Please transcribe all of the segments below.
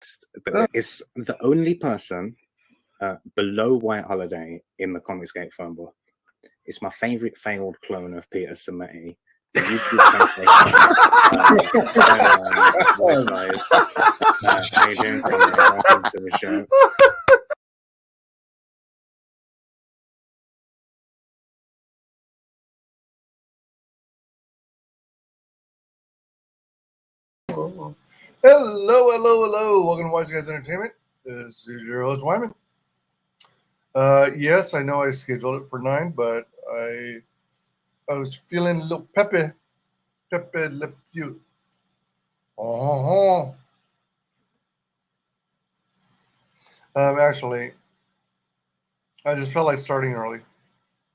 It's the only person below White Holiday in the Comicsgate phone book. It's my favorite failed clone of Peter Sammetti. The YouTube WyzGyz. How you doing, Conrad? Welcome to the show. Hello. Welcome to WyzGyz Entertainment. This is your host, Wyman. Yes, I know I scheduled it for 9, but I was feeling a little pepe le pew. Actually, I just felt like starting early.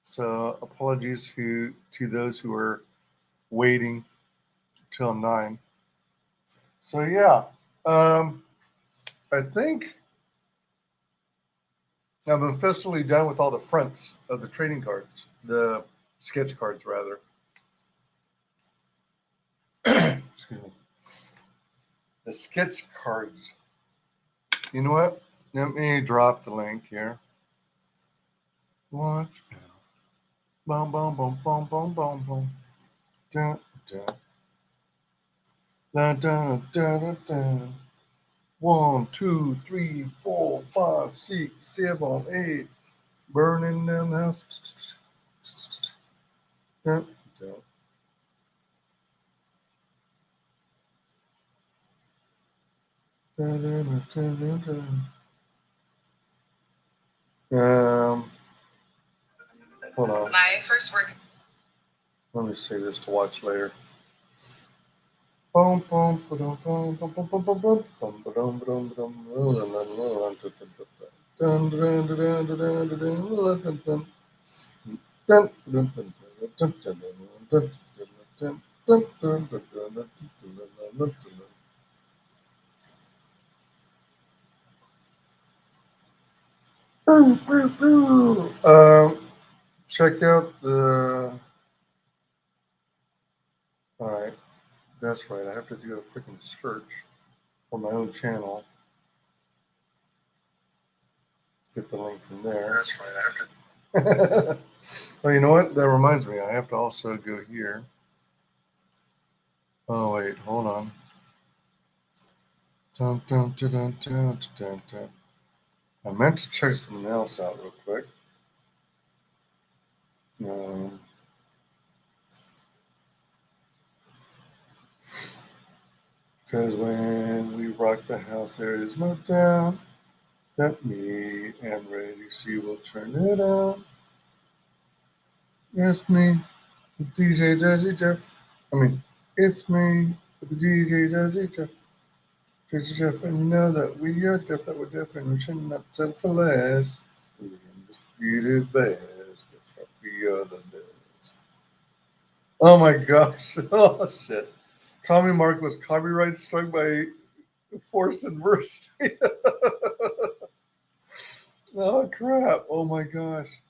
So apologies to those who are waiting till 9. So yeah, I think I'm officially done with all the fronts of the trading cards, the sketch cards rather. Excuse me. The sketch cards. You know what? Let me drop the link here. Watch out. Boom. Dun, dun. Dun, dun, dun, dun, dun. 1, 2, 3, 4, 5, 6, 7, 8. Burning down the house. Dun, dun. Dun, dun, dun, dun, dun. Hold on. My first work. Let me save this to watch later. Boom, boom, boom, boom, boom, boom, boom, boom, boom, boom, boom, boom, boom, check out the. All right, that's right. I have to do a freaking search for my own channel. Get the link from there. That's right. I have to. Oh, you know what? That reminds me. I have to also go here. Oh wait, hold on. Dun, dun, dun, dun, dun, dun, dun. I meant to check something else out real quick. Because when we rock the house, there is no doubt that me and Ready C will turn it on. It's me, the DJ Jazzy Jeff. It's me, the DJ Jazzy Jeff. Jazzy Jeff, and you know that we are Jeff, that we're different. We should not settle for less. We're undisputed best. That's what we are the best. Oh my gosh. Oh shit. Commie Mark was copyright struck by Force Adversity. Oh crap. Oh my gosh.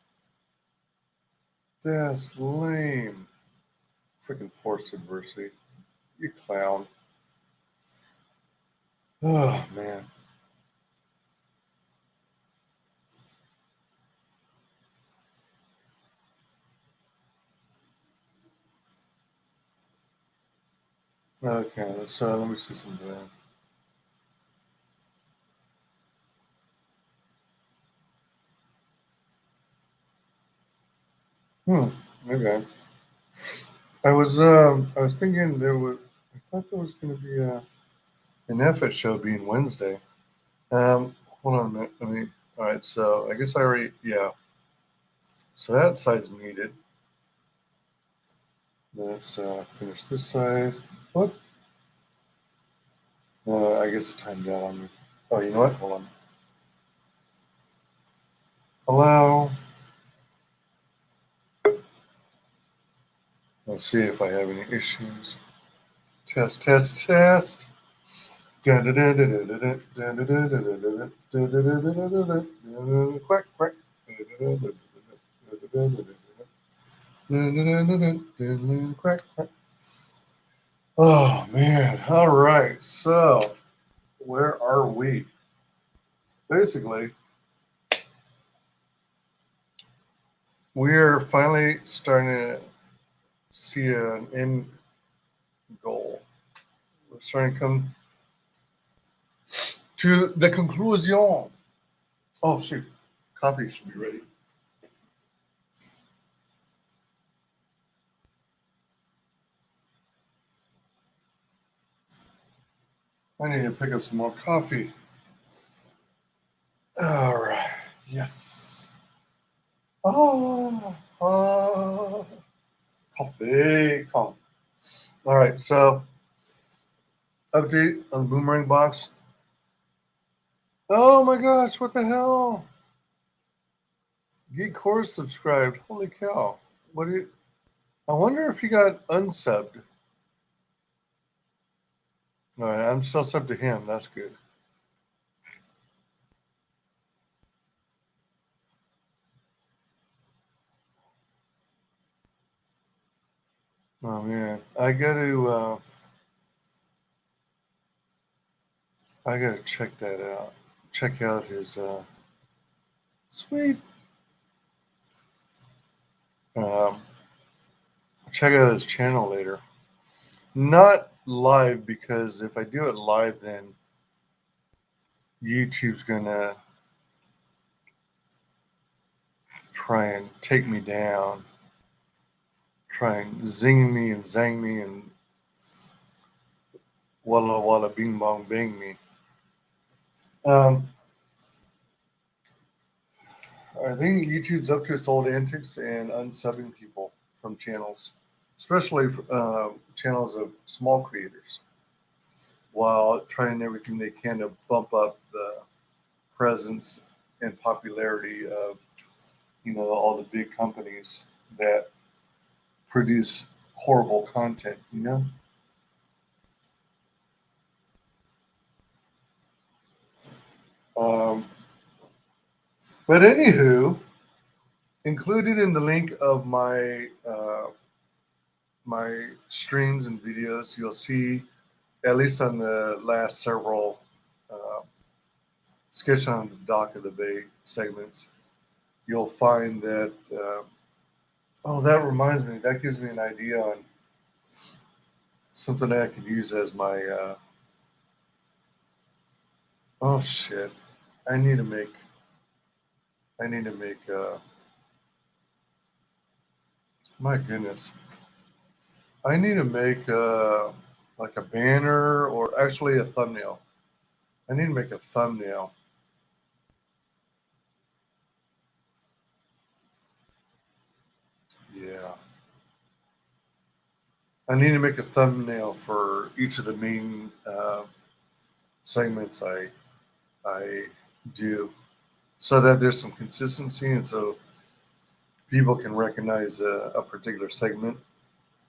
That's lame. Freaking Forced Adversity. You clown. Oh man. Okay, let me see some there. Okay. I was thinking I thought there was gonna be an effort show being Wednesday. Hold on a minute. Alright, so I guess I already so that side's muted. Let's finish this side. What? I guess it timed out on me. Oh, you know what? Hold on. Hello. Let's see if I have any issues. Test. Quack. Quack. Oh man. All right. So where are we? Basically, we're finally starting to see an end goal. We're starting to come to the conclusion. Oh, shoot. Coffee should be ready. I need to pick up some more coffee. All right. Yes. Oh, coffee. Come. All right. So, update on the Boomerang Box. Oh my gosh! What the hell? Geek Horse subscribed. Holy cow! What did? I wonder if he got unsubbed. All right, I'm still subbed to him. That's good. Oh man, I gotta check that out. Check out his sweet. Check out his channel later. Not live, because if I do it live, then YouTube's gonna try and take me down, try and zing me and zang me and walla walla bing bong bang me. I think YouTube's up to its old antics and unsubbing people from channels, especially channels of small creators, while trying everything they can to bump up the presence and popularity of, all the big companies that produce horrible content, But anywho, included in the link of my my streams and videos, you'll see, at least on the last several Sketch on the Dock of the Bay segments, you'll find that. Oh, that reminds me. That gives me an idea on something I could use as my. Oh shit! I need to make. My goodness. I need to make like a banner, or actually a thumbnail. I need to make a thumbnail. Yeah. I need to make a thumbnail for each of the main segments I do, so that there's some consistency, and so people can recognize a particular segment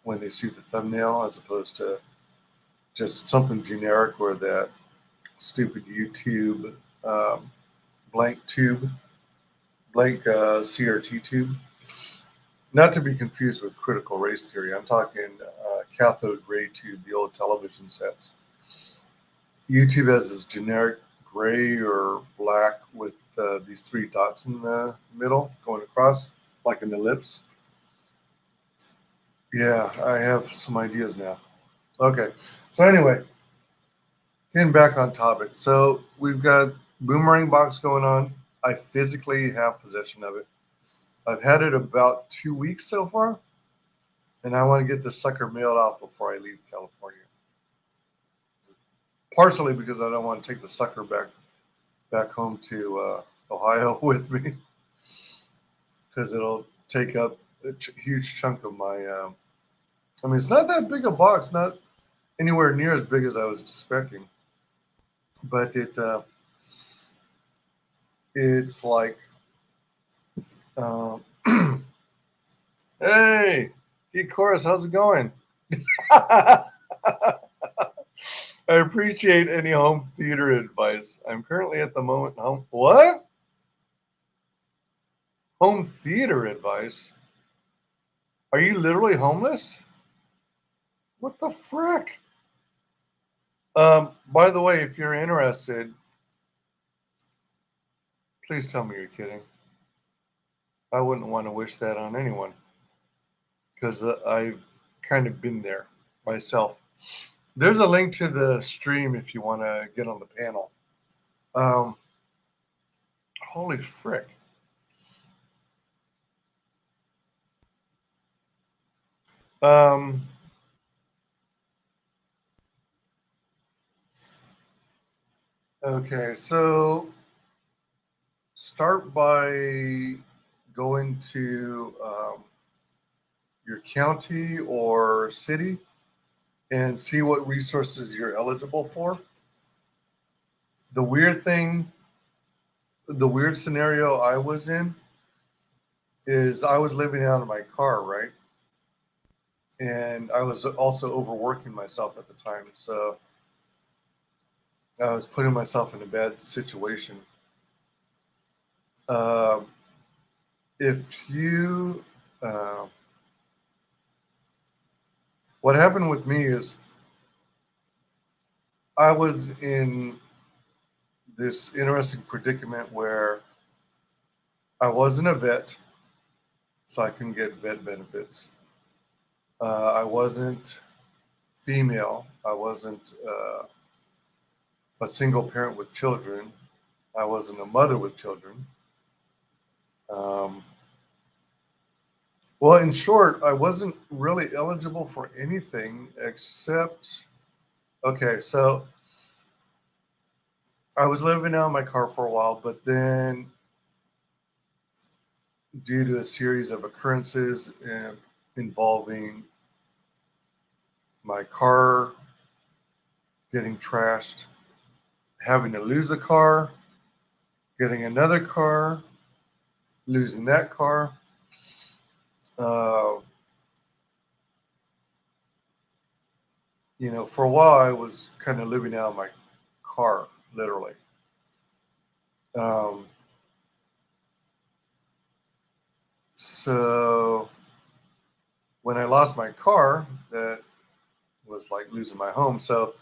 when they see the thumbnail, as opposed to just something generic, or that stupid YouTube blank CRT tube. Not to be confused with critical race theory. I'm talking cathode ray tube, the old television sets. YouTube has this generic gray or black with these three dots in the middle going across like an ellipse. Yeah, I have some ideas now. Okay, so anyway, getting back on topic. So we've got Boomerang Box going on. I physically have possession of it. I've had it about 2 weeks so far, and I want to get this sucker mailed off before I leave California. Partially because I don't want to take the sucker back home to Ohio with me, because it'll take up a huge chunk of my. I mean, it's not that big a box, not anywhere near as big as I was expecting, but it's like, hey, Geek Chorus, how's it going? I appreciate any home theater advice. I'm currently at the moment home. What? Home theater advice? Are you literally homeless? What the frick? By the way, if you're interested, please tell me you're kidding. I wouldn't want to wish that on anyone because I've kind of been there myself. There's a link to the stream if you want to get on the panel. Holy frick. Okay, so start by going to your county or city and see what resources you're eligible for. The weird scenario I was in is I was living out of my car, right? And I was also overworking myself at the time. So I was putting myself in a bad situation. If you, what happened with me is I was in this interesting predicament where I wasn't a vet, so I couldn't get vet benefits. I wasn't female. I wasn't a single parent with children. I wasn't a mother with children. Well, in short, I wasn't really eligible for anything except, okay, so I was living out in my car for a while, but then due to a series of occurrences involving my car getting trashed, having to lose a car, getting another car, losing that car. For a while I was kind of living out of my car, literally. So when I lost my car, that was like losing my home. So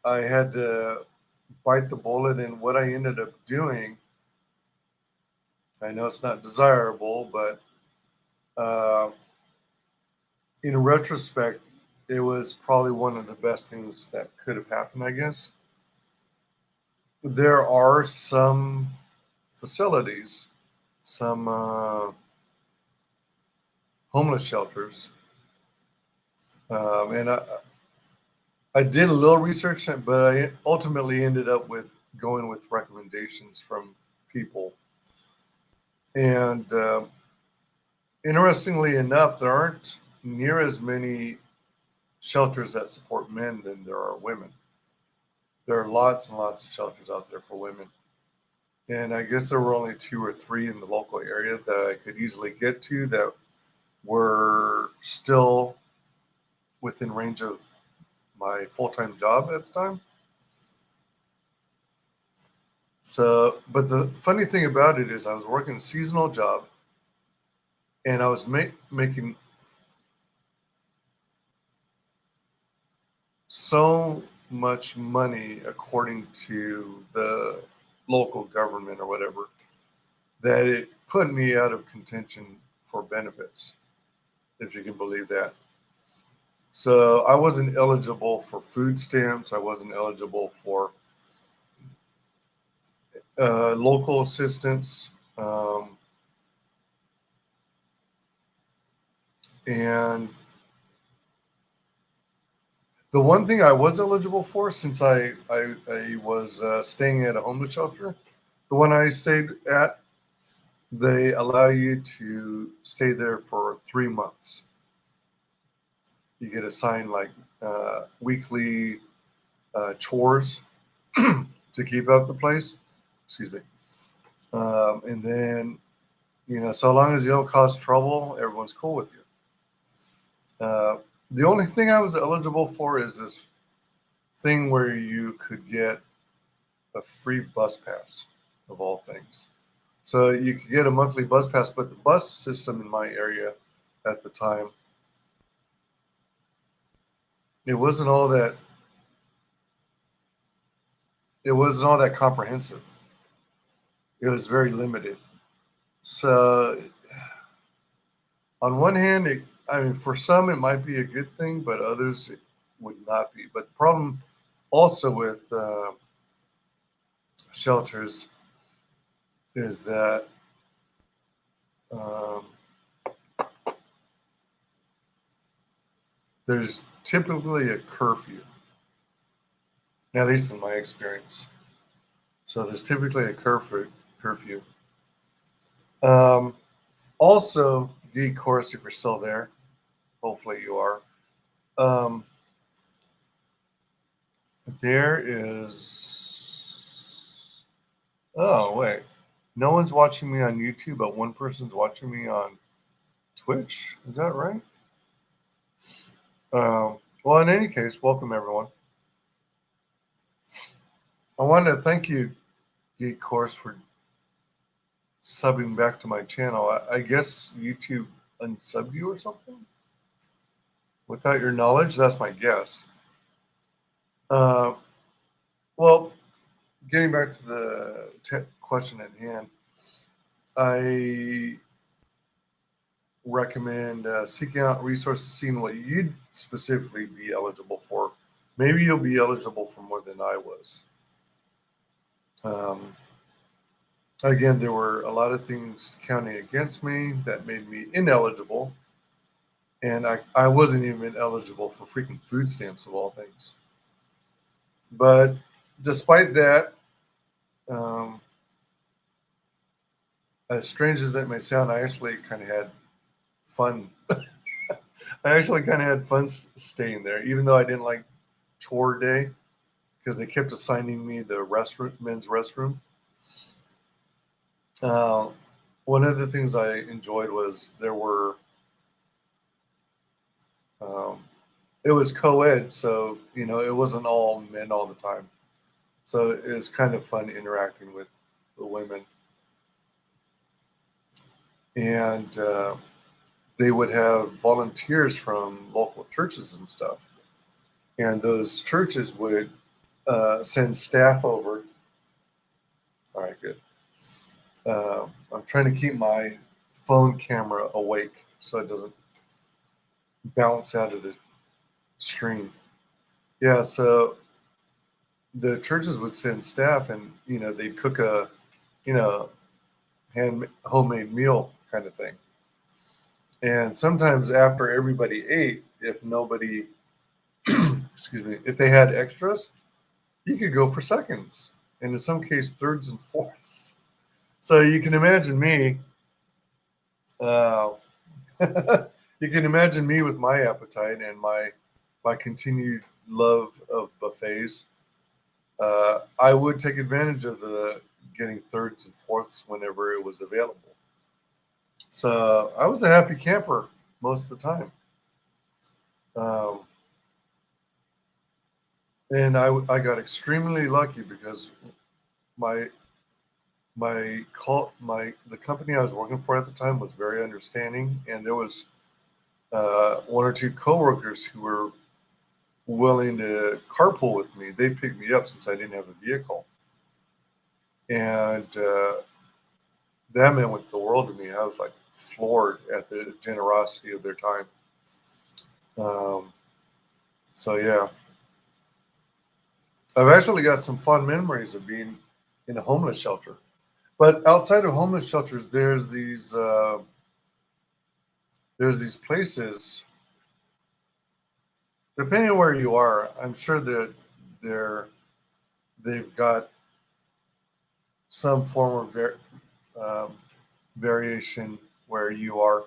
I had to bite the bullet, and what I ended up doing, I know it's not desirable, but in retrospect, it was probably one of the best things that could have happened, I guess. There are some facilities, some homeless shelters, and I did a little research, but I ultimately ended up with going with recommendations from people. And interestingly enough, there aren't near as many shelters that support men than there are women. There are lots and lots of shelters out there for women. And I guess there were only 2 or 3 in the local area that I could easily get to that were still within range of my full-time job at the time. So, but the funny thing about it is I was working a seasonal job and I was making so much money according to the local government or whatever that it put me out of contention for benefits, if you can believe that. So I wasn't eligible for food stamps. I wasn't eligible for local assistance. And the one thing I was eligible for, since I was staying at a homeless shelter, the one I stayed at, they allow you to stay there for 3 months. You get assigned like weekly chores to keep up the place. Excuse me. And then, so long as you don't cause trouble, everyone's cool with you. The only thing I was eligible for is this thing where you could get a free bus pass, of all things. So you could get a monthly bus pass, but the bus system in my area at the time, it wasn't all that it wasn't all that comprehensive. It was very limited. So on one hand, I mean, for some it might be a good thing, but others it would not be. But the problem also with shelters is that um, there's typically a curfew, at least in my experience. So there's typically a curfew. Also, Geek Course, if you're still there, hopefully you are. There is. Oh wait, no one's watching me on YouTube, but one person's watching me on Twitch. Is that right? Well, in any case, welcome everyone. I wanted to thank you, Geek Course, for subbing back to my channel. I guess YouTube unsubbed you or something? Without your knowledge, that's my guess. Well, getting back to the question at hand, I recommend seeking out resources, seeing what you'd specifically be eligible for. Maybe you'll be eligible for more than I was. Again, there were a lot of things counting against me that made me ineligible. And I wasn't even eligible for freaking food stamps, of all things. But despite that, as strange as that may sound, I actually kind of had fun. I actually kind of had fun staying there, even though I didn't like tour day, because they kept assigning me the men's restroom. One of the things I enjoyed was there were, it was co-ed, so, you know, it wasn't all men all the time. So it was kind of fun interacting with the women. And they would have volunteers from local churches and stuff. And those churches would send staff over. All right, good. I'm trying to keep my phone camera awake so it doesn't bounce out of the stream. Yeah, so the churches would send staff, and you know they'd cook a, you know, homemade meal kind of thing. And sometimes after everybody ate, if nobody, excuse me, if they had extras, you could go for seconds, and in some case thirds and fourths. So you can imagine me. You can imagine me with my appetite and my continued love of buffets. I would take advantage of the getting thirds and fourths whenever it was available. So I was a happy camper most of the time. And I got extremely lucky because the company I was working for at the time was very understanding, and there was one or two coworkers who were willing to carpool with me. They picked me up since I didn't have a vehicle, and that meant the world to me. I was like floored at the generosity of their time. So yeah, I've actually got some fond memories of being in a homeless shelter. But outside of homeless shelters, there's these places. Depending on where you are, I'm sure that they've got some form of variation where you are,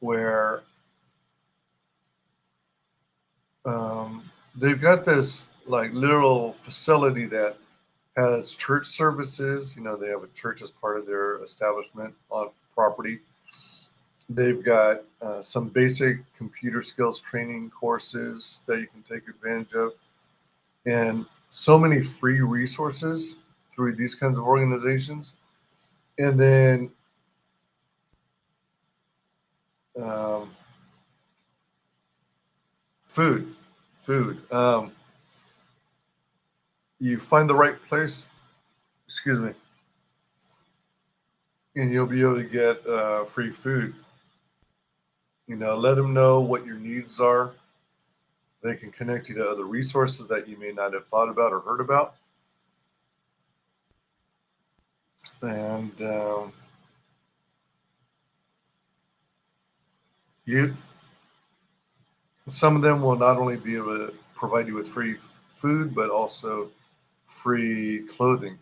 where they've got this like literal facility that has church services. You know, they have a church as part of their establishment on property. They've got some basic computer skills training courses that you can take advantage of, and so many free resources through these kinds of organizations. And then food. you find the right place, excuse me, and you'll be able to get free food. Let them know what your needs are. They can connect you to other resources that you may not have thought about or heard about. And some of them will not only be able to provide you with free food, but also free clothing.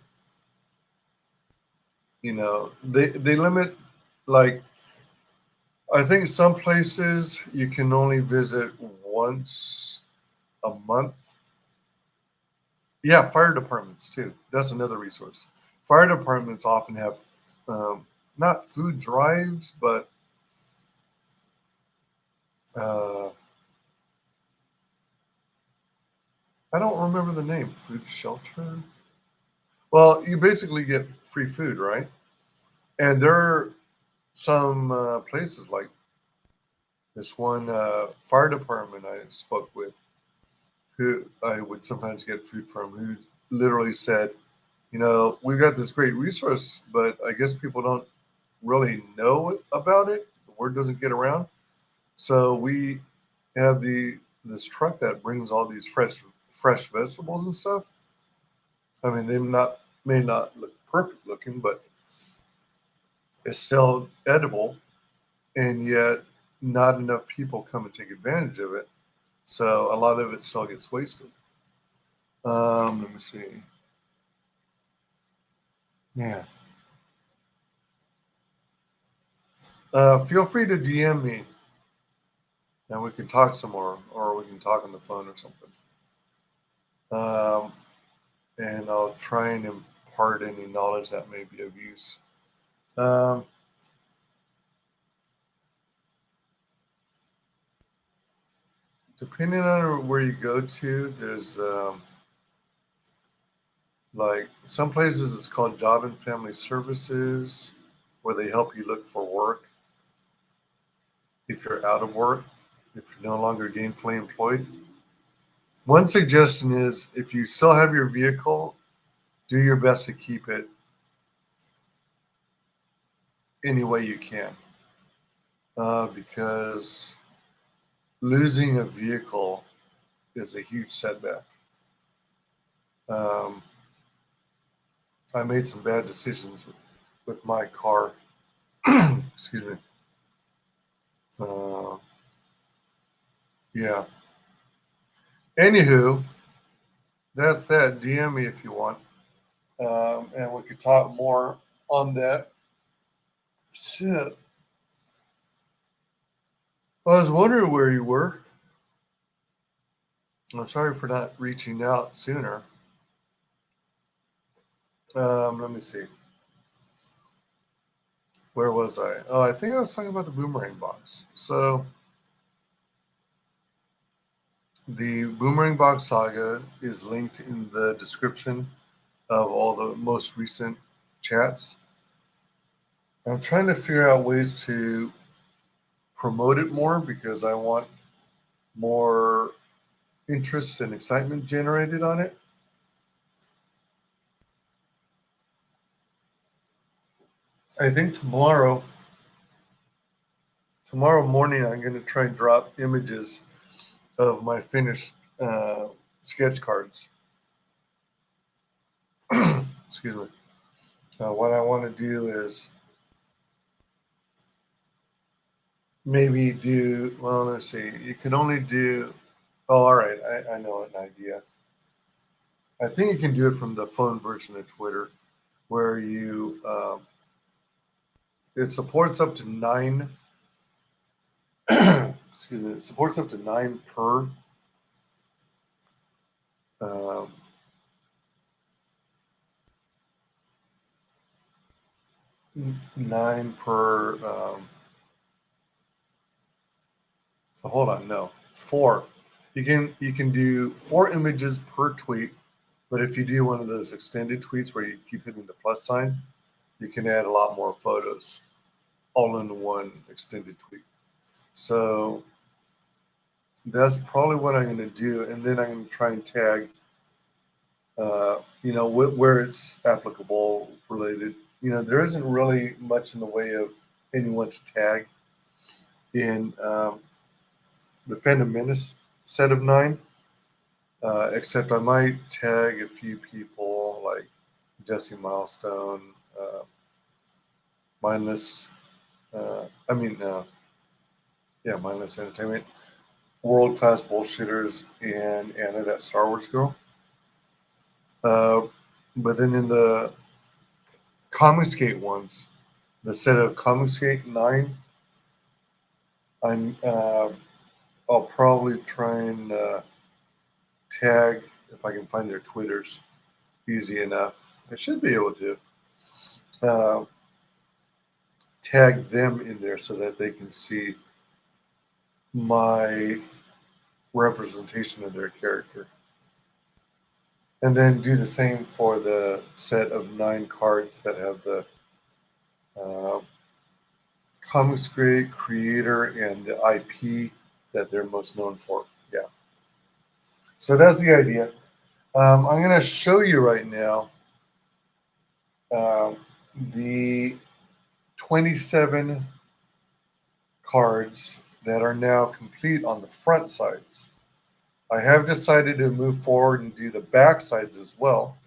They limit, like, I think some places you can only visit once a month. Yeah, fire departments too. That's another resource. Fire departments often have not food drives, but I don't remember the name. Food shelter. Well, you basically get free food, right? And there are some places like this one fire department I spoke with, who I would sometimes get food from, who literally said, we've got this great resource, but I guess people don't really know about it. The word doesn't get around. So we have this truck that brings all these fresh vegetables and stuff. I mean, they may not look perfect looking, but it's still edible, and yet not enough people come and take advantage of it. So a lot of it still gets wasted. Let me see. Yeah. Feel free to DM me, and we can talk some more, or we can talk on the phone or something. And I'll try and impart any knowledge that may be of use. Depending on where you go to, there's like some places it's called Job and Family Services, where they help you look for work if you're out of work, if you're no longer gainfully employed. One suggestion is, if you still have your vehicle, do your best to keep it any way you can, because losing a vehicle is a huge setback. I made some bad decisions with my car. Excuse me. Yeah. Anywho, that's that. DM me if you want. And we could talk more on that. Shit. I was wondering where you were. I'm sorry for not reaching out sooner. Let me see. Where was I? Oh, I think I was talking about the Boomerang Box. So, the Boomerang Box Saga is linked in the description of all the most recent chats. I'm trying to figure out ways to promote it more, because I want more interest and excitement generated on it. I think tomorrow morning, I'm going to try and drop images of my finished sketch cards. Excuse me. What I want to do is maybe do, well, let's see. You can only do, oh, all right. I know an idea. I think you can do it from the phone version of Twitter, where you, it supports up to 9, excuse me, it supports up to 9 per 9 per hold on, no, 4. You can do 4 images per tweet, but if you do one of those extended tweets where you keep hitting the plus sign, you can add a lot more photos all in one extended tweet. So that's probably what I'm going to do, and then I'm going to try and tag where it's applicable related. There isn't really much in the way of anyone to tag in the Phantom Menace set of 9, except I might tag a few people like Jesse Milestone, Mindless, Mindless Entertainment, World Class Bullshitters, and Anna, that Star Wars girl. But then in the Comicsgate ones, the set of Comicsgate 9, I'll probably try and tag, if I can find their Twitters easy enough. I should be able to tag them in there so that they can see my representation of their character. And then do the same for the set of 9 cards that have the Comicsgate creator and the IP that they're most known for. Yeah. So that's the idea. I'm going to show you right now the 27 cards that are now complete on the front sides. I have decided to move forward and do the back sides as well.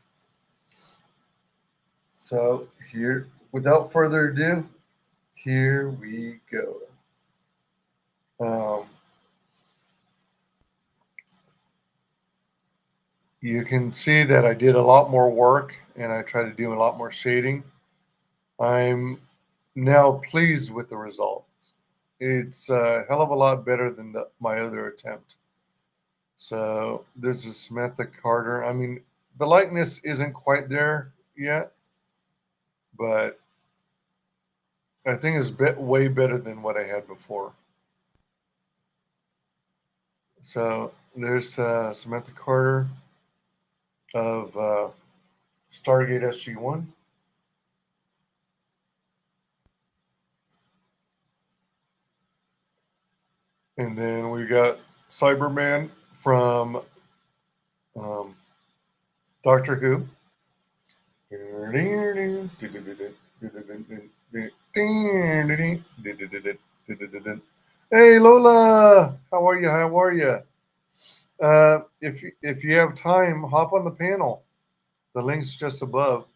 So here, without further ado, here we go. You can see that I did a lot more work and I tried to do a lot more shading. I'm now pleased with the results. It's a hell of a lot better than my other attempt. So this is Samantha Carter. I mean, the likeness isn't quite there yet, but I think it's way better than what I had before. So there's Samantha Carter of Stargate SG-1. And then we got Cyberman from Doctor Who. Hey Lola, how are you? How are you? If you have time, hop on the panel. The link's just above.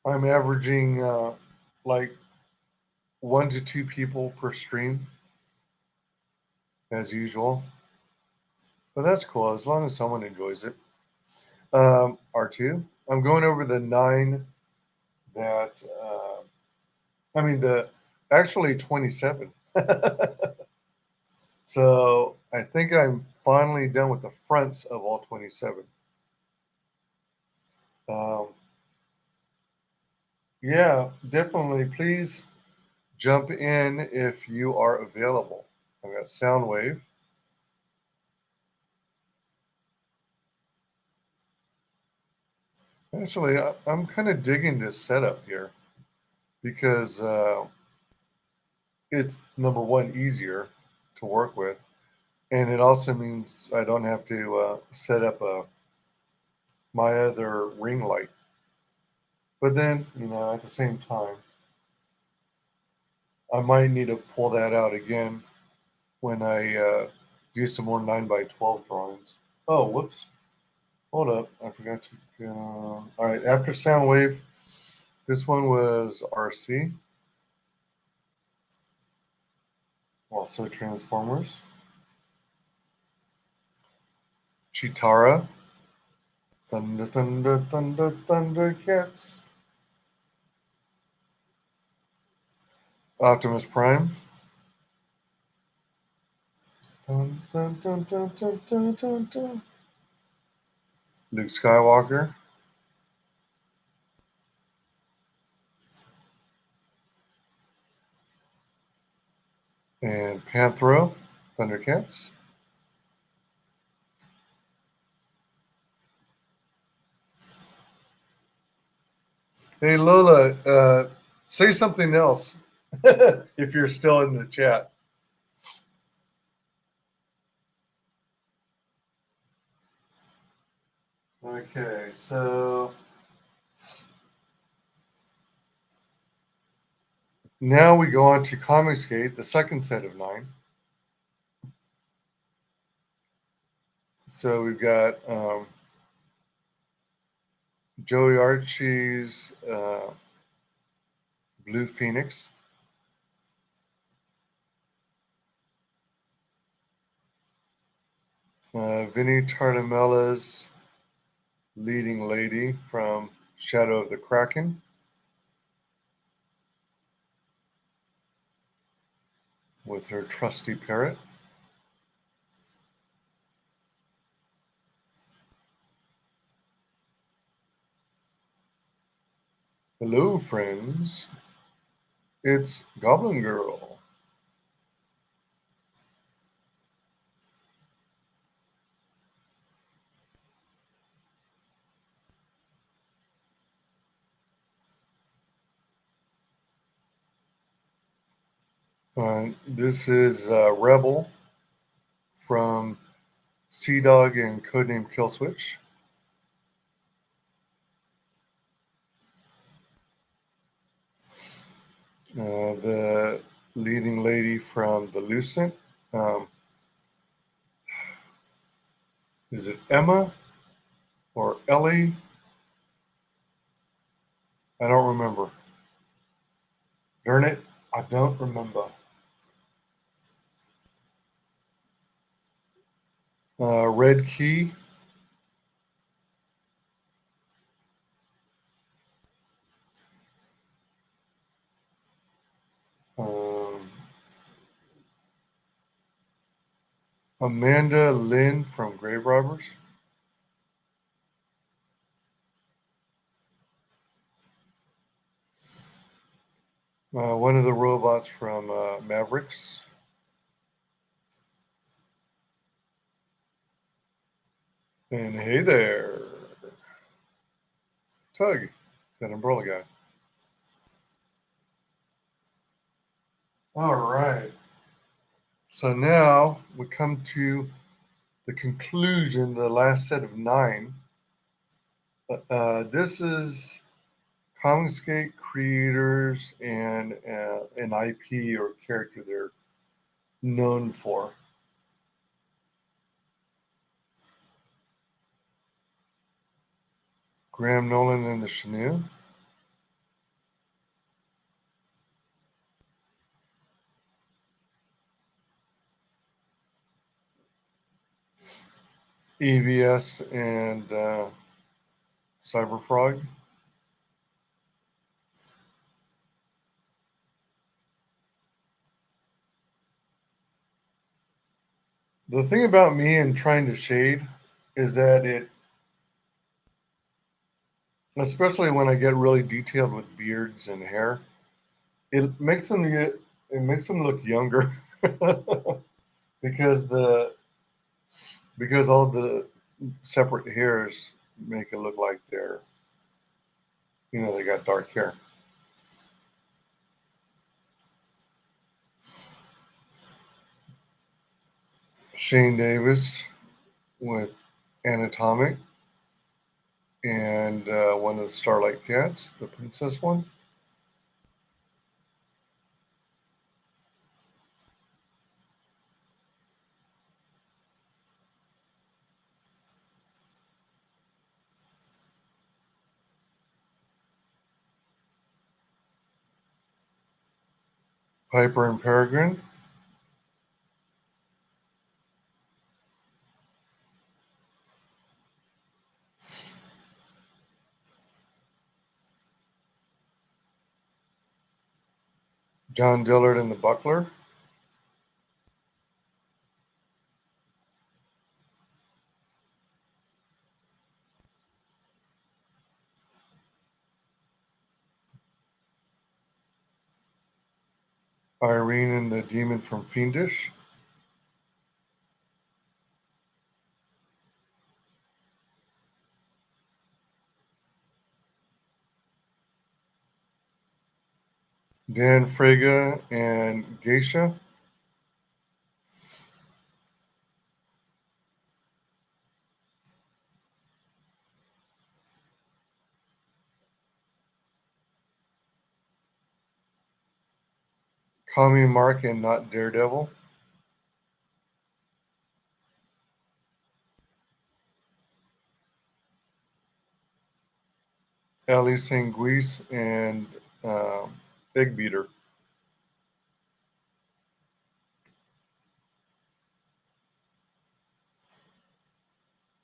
I'm averaging like 1 to 2 people per stream, as usual. But that's cool, as long as someone enjoys it. R2, I'm going over the 9 that, actually 27. So I think I'm finally done with the fronts of all 27. Yeah, definitely. Please jump in if you are available. I've got Soundwave. Actually, I'm kind of digging this setup here because it's, number one, easier to work with. And it also means I don't have to set up my other ring light. But then, at the same time, I might need to pull that out again when I do some more 9x12 drawings. Oh, whoops. Hold up. I forgot to go. All right. After Soundwave, this one was RC. Also Transformers. Chitara. Thunder, Thunder, Thunder, Thundercats. Optimus Prime. Dun, dun, dun, dun, dun, dun, dun, dun. Luke Skywalker. And Panthro, Thundercats. Hey Lola, say something else if you're still in the chat. Okay, so now we go on to Comicsgate, the second set of 9. So we've got Joey Archie's Blue Phoenix. Vinnie Tartamella's Leading Lady from Shadow of the Kraken. With her trusty parrot. Hello, friends. It's Goblin Girl. This is Rebel from Sea Dog and Codename Killswitch. The leading lady from The Lucent. Is it Emma or Ellie? I don't remember. Darn it, I don't remember. Red Key. Amanda Lynn from Grave Robbers. One of the robots from Mavericks. And hey there, Tug, that umbrella guy. All right. So now we come to the conclusion, the last set of 9. This is Comicsgate creators and an IP or character they're known for. Graham Nolan and the Chenille. EVS and Cyberfrog. The thing about me and trying to shade is that it, especially when I get really detailed with beards and hair, it makes them look younger because all the separate hairs make it look like they're, they got dark hair. Shane Davis with Anatomic and one of the Starlight Cats, the princess one. Piper and Peregrine. John Dillard and the Buckler. Irene and the Demon from Fiendish. Dan Frega and Geisha. Call me Mark and not Daredevil. Ali Sanguise and Egg Beater.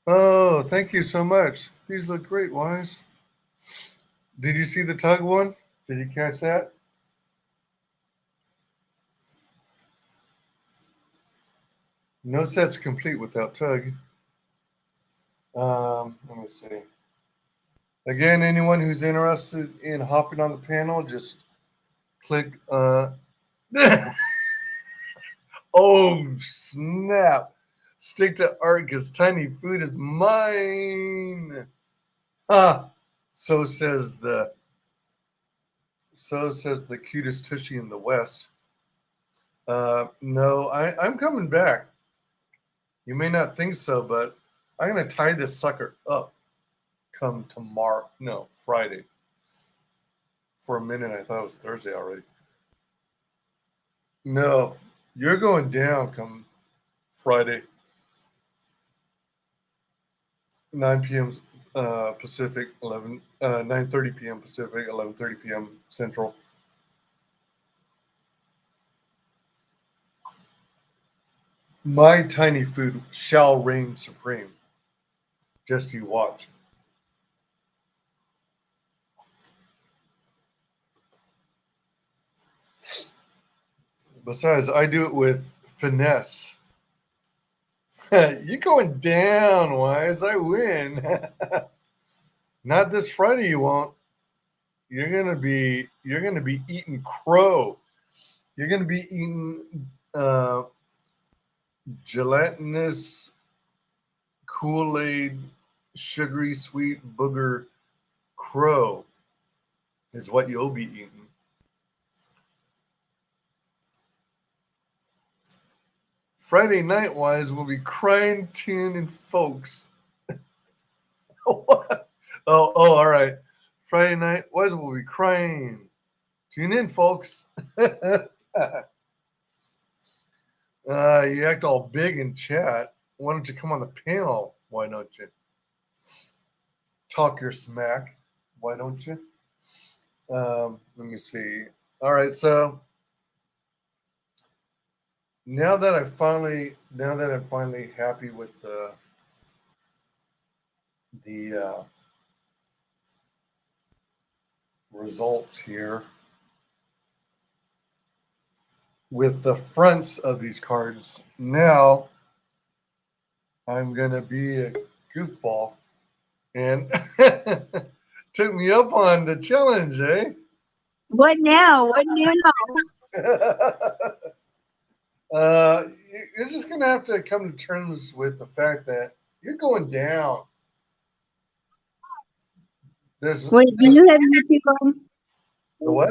Oh, thank you so much. These look great, Wise. Did you see the tug one? Did you catch that? No set's complete without tug. Let me see. Again, anyone who's interested in hopping on the panel, just click. Oh, snap. Stick to art because tiny food is mine. Ah, so says the cutest tushy in the West. No, I'm coming back. You may not think so, but I'm going to tie this sucker up come tomorrow. No, Friday. For a minute, I thought it was Thursday already. No, you're going down come Friday. 9 p.m. Pacific, 9:30 p.m. Pacific, 11:30 p.m. Central. My tiny food shall reign supreme. Just you watch. Besides, I do it with finesse. You're going down, Wise. I win. Not this Friday, you won't. You're gonna be eating crow. You're gonna be eating gelatinous Kool-Aid, sugary sweet booger crow is what you'll be eating. Friday night, Wise, will be crying, tuning, folks. Oh, all right. Friday night, Wise will be crying. Tune in, folks. You act all big in chat. Why don't you come on the panel? Why don't you? Talk your smack. Why don't you? Let me see. All right, so now that I'm finally happy with the results here with the fronts of these cards, now I'm gonna be a goofball and took me up on the challenge, eh? What now? What now? You're just gonna have to come to terms with the fact that you're going down. Wait, do you have YouTube on? The what?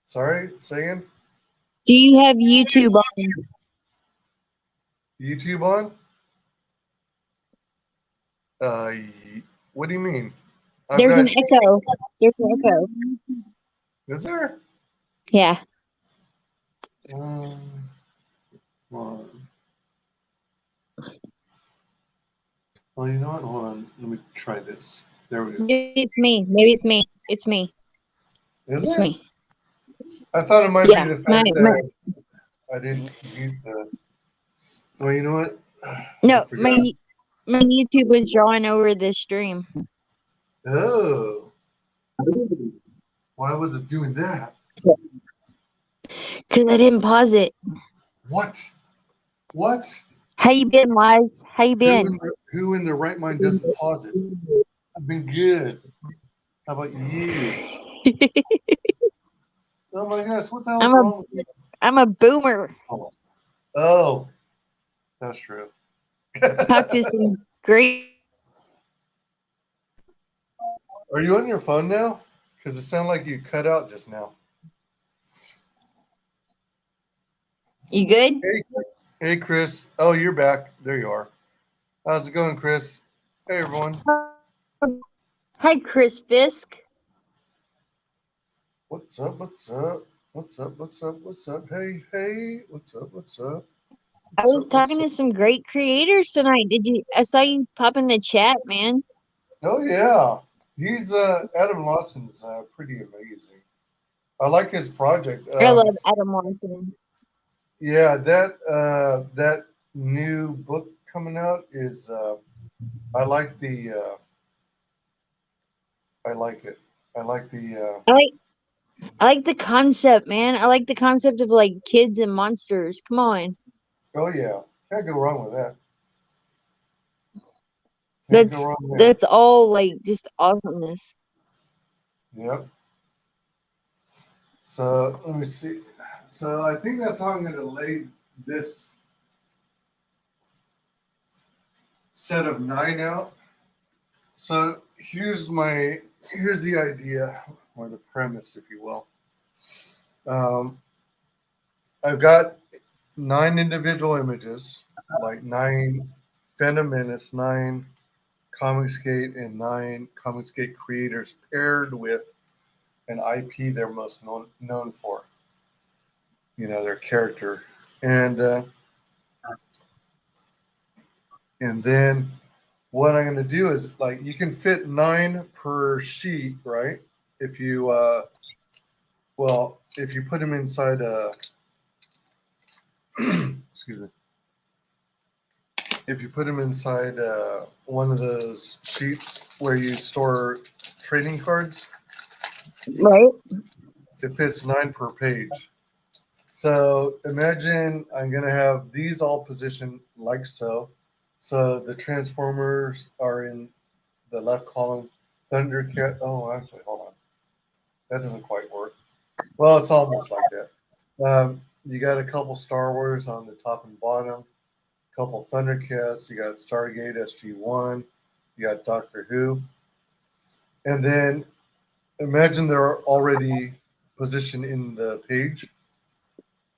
Sorry, say again? Do you have YouTube on? YouTube on? What do you mean? There's an echo. There's an echo. Is there? Yeah. Hold on. Well, you know what? Hold on. Let me try this. There we go. Maybe it's me. Maybe it's me. It's me. Is It's it? me. I thought it might Yeah, be the fact that I didn't mute the. Well, you know what? No, my YouTube was drawing over the stream. Oh. Why was it doing that? Because I didn't pause it. What? What? How you been, Wise? How you been? Who in their right mind doesn't pause it? I've been good. How about you? Oh my gosh, what the hell is wrong with you? I'm a boomer. Oh, that's true. Talk to some great. Are you on your phone now? Because it sounded like you cut out just now. You good? Hey, Chris. Oh, you're back. There you are. How's it going, Chris? Hey, everyone. Hi, Chris Fisk. What's up? What's up? What's up? What's up? What's up? Hey, hey. What's up? What's up? I What's was up? What's talking up? to some great creators tonight. Did you? I saw you pop in the chat, man. Oh yeah, he's Adam Lawson's pretty amazing. I like his project. I love Adam Watson. Yeah, that new book coming out is I like the I like it. I like the I like the concept, man. I like the concept of like kids and monsters. Come on, oh yeah, can't go wrong with that. Can't go that's wrong there. that's all like just awesomeness. Yep. So let me see. So I think that's how I'm going to lay this set of 9 out. So here's the idea, or the premise, if you will. I've got 9 individual images, like 9 Phantom Menace, 9 Comicsgate, and 9 Comicsgate creators paired with an IP they're most known for. You know, their character, and then what I'm going to do is, like, you can fit 9 per sheet, right? If you if you put them inside excuse me, if you put them inside one of those sheets where you store trading cards, Right? it fits 9 per page. So imagine I'm going to have these all positioned like so. So the Transformers are in the left column. Thundercat. Oh, actually, hold on. That doesn't quite work. Well, it's almost like that. You got a couple Star Wars on the top and bottom. A couple Thundercats. You got Stargate SG-1. You got Doctor Who. And then imagine they're already positioned in the page.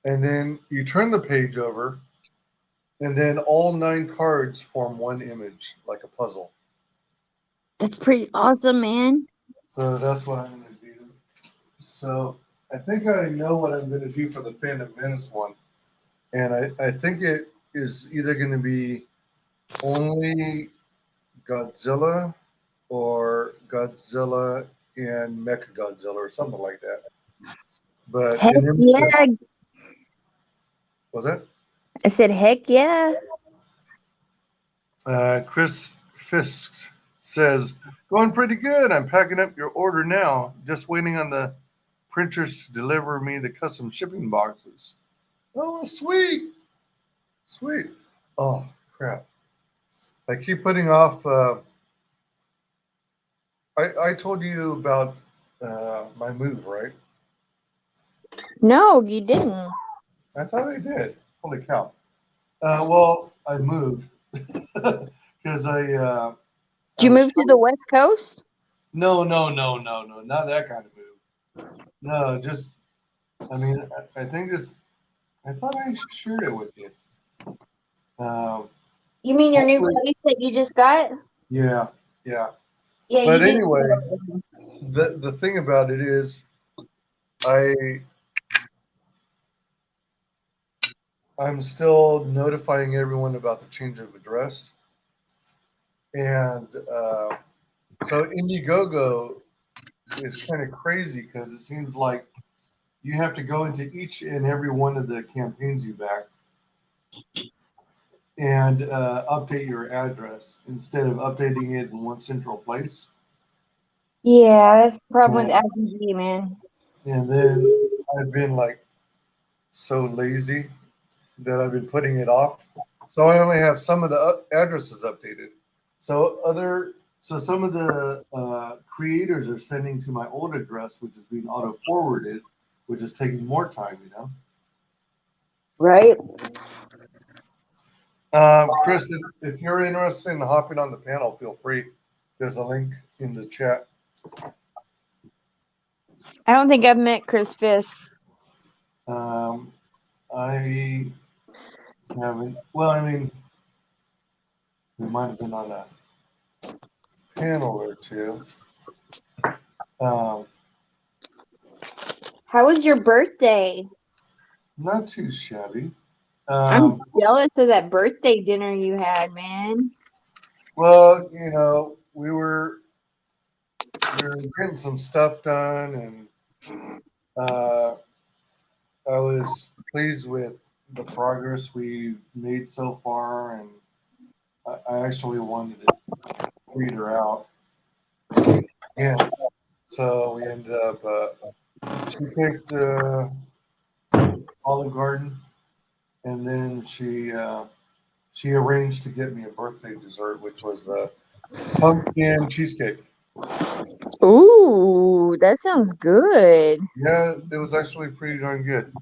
And then you turn the page over, and then all 9 cards form one image, like a puzzle. That's pretty awesome, man. So that's what I'm going to do. So I think I know what I'm going to do for the Phantom Menace one. And I think it is either going to be only Godzilla or Godzilla and Mechagodzilla or something like that. But Heck an image yeah. was that? I said, heck yeah. Chris Fisk says, going pretty good. I'm packing up your order now. Just waiting on the printers to deliver me the custom shipping boxes. Oh, sweet. Sweet. Oh, crap. I keep putting off. I told you about my move, right? No, you didn't. I thought I did. Holy cow. Well, I moved because Did you move to the West Coast? No, not that kind of move. No, just, I mean, I think just, I thought I shared it with you. You mean your new Hopefully- place that you just got? Yeah, yeah. Yeah, But you did. anyway, the thing about it is, I'm still notifying everyone about the change of address. And so Indiegogo is kind of crazy because it seems like you have to go into each and every one of the campaigns you backed and update your address instead of updating it in one central place. Yeah, that's the problem with RPG, man. And then I've been like so lazy that I've been putting it off. So I only have some of the addresses updated. So some of the creators are sending to my old address, which is being auto forwarded, which is taking more time, you know. Right? Chris, if you're interested in hopping on the panel, feel free. There's a link in the chat. I don't think I've met Chris Fisk. I haven't. Well, I mean, we might have been on a panel or two. How was your birthday? Not too shabby. I'm jealous of that birthday dinner you had, man. Well, you know, we were getting some stuff done, and I was pleased with the progress we've made so far, and I actually wanted to read her out. Yeah. So we ended up. She picked Olive Garden, and then she arranged to get me a birthday dessert, which was the pumpkin cheesecake. Ooh, that sounds good. Yeah, it was actually pretty darn good.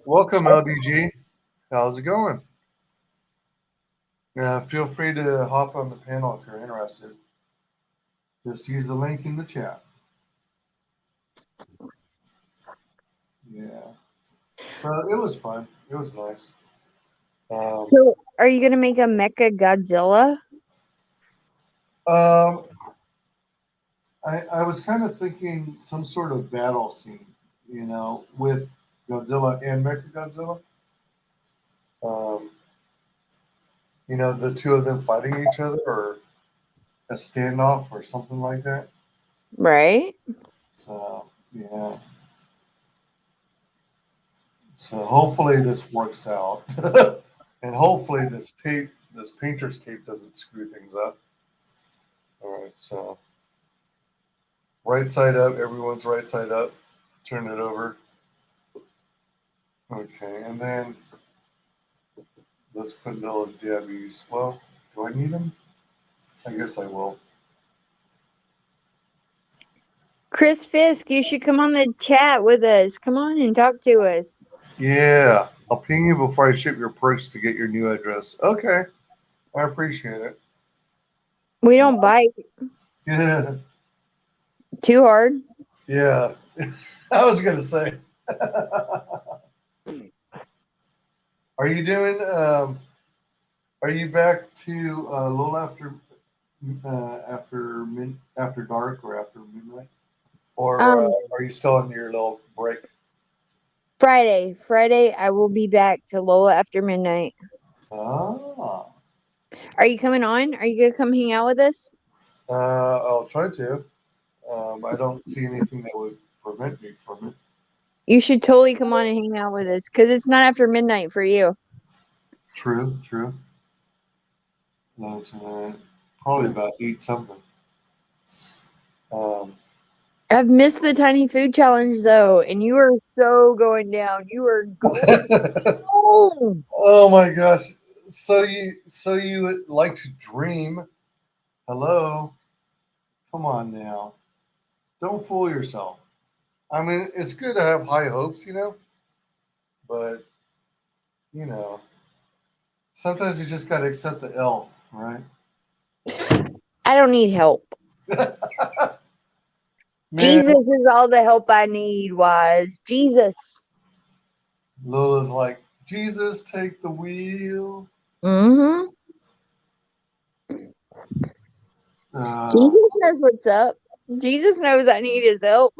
Welcome, LDG. How's it going? Feel free to hop on the panel if you're interested. Just use the link in the chat. Yeah. So it was fun. It was nice. So, are you gonna make a Mechagodzilla? Um, I was kind of thinking some sort of battle scene, you know, with Godzilla and Mechagodzilla. Um, you know, the two of them fighting each other, or a standoff, or something like that. Right. So yeah. So hopefully this works out, and hopefully this painter's tape, doesn't screw things up. All right, so right side up, everyone's right side up. Turn it over. Okay, and then let's put little Debbie's. Well, do I need them? I guess I will. Chris Fisk, you should come on the chat with us. Come on and talk to us. Yeah, I'll ping you before I ship your perks to get your new address. Okay, I appreciate it. We don't bite Yeah, too hard. yeah. I was gonna say. Are you doing? Are you back to a little after after dark or after midnight, or are you still on your little break? Friday, I will be back to Lola after midnight. Ah, Are you coming on? Are you gonna come hang out with us? I'll try to. I don't see anything that would prevent me from it. You should totally come on and hang out with us because it's not after midnight for you. True, true. No, probably about 8 something. I've missed the tiny food challenge though, and you are so going down. You are going home. Oh my gosh! So you would like to dream? Hello, come on now. Don't fool yourself. I mean, it's good to have high hopes, you know, but you know, sometimes you just got to accept the L, right? I don't need help. Man, Jesus is all the help I need, Wise. Jesus. Lola's like, Jesus, take the wheel. Mm-hmm. Uh, Jesus knows what's up. Jesus knows I need his help.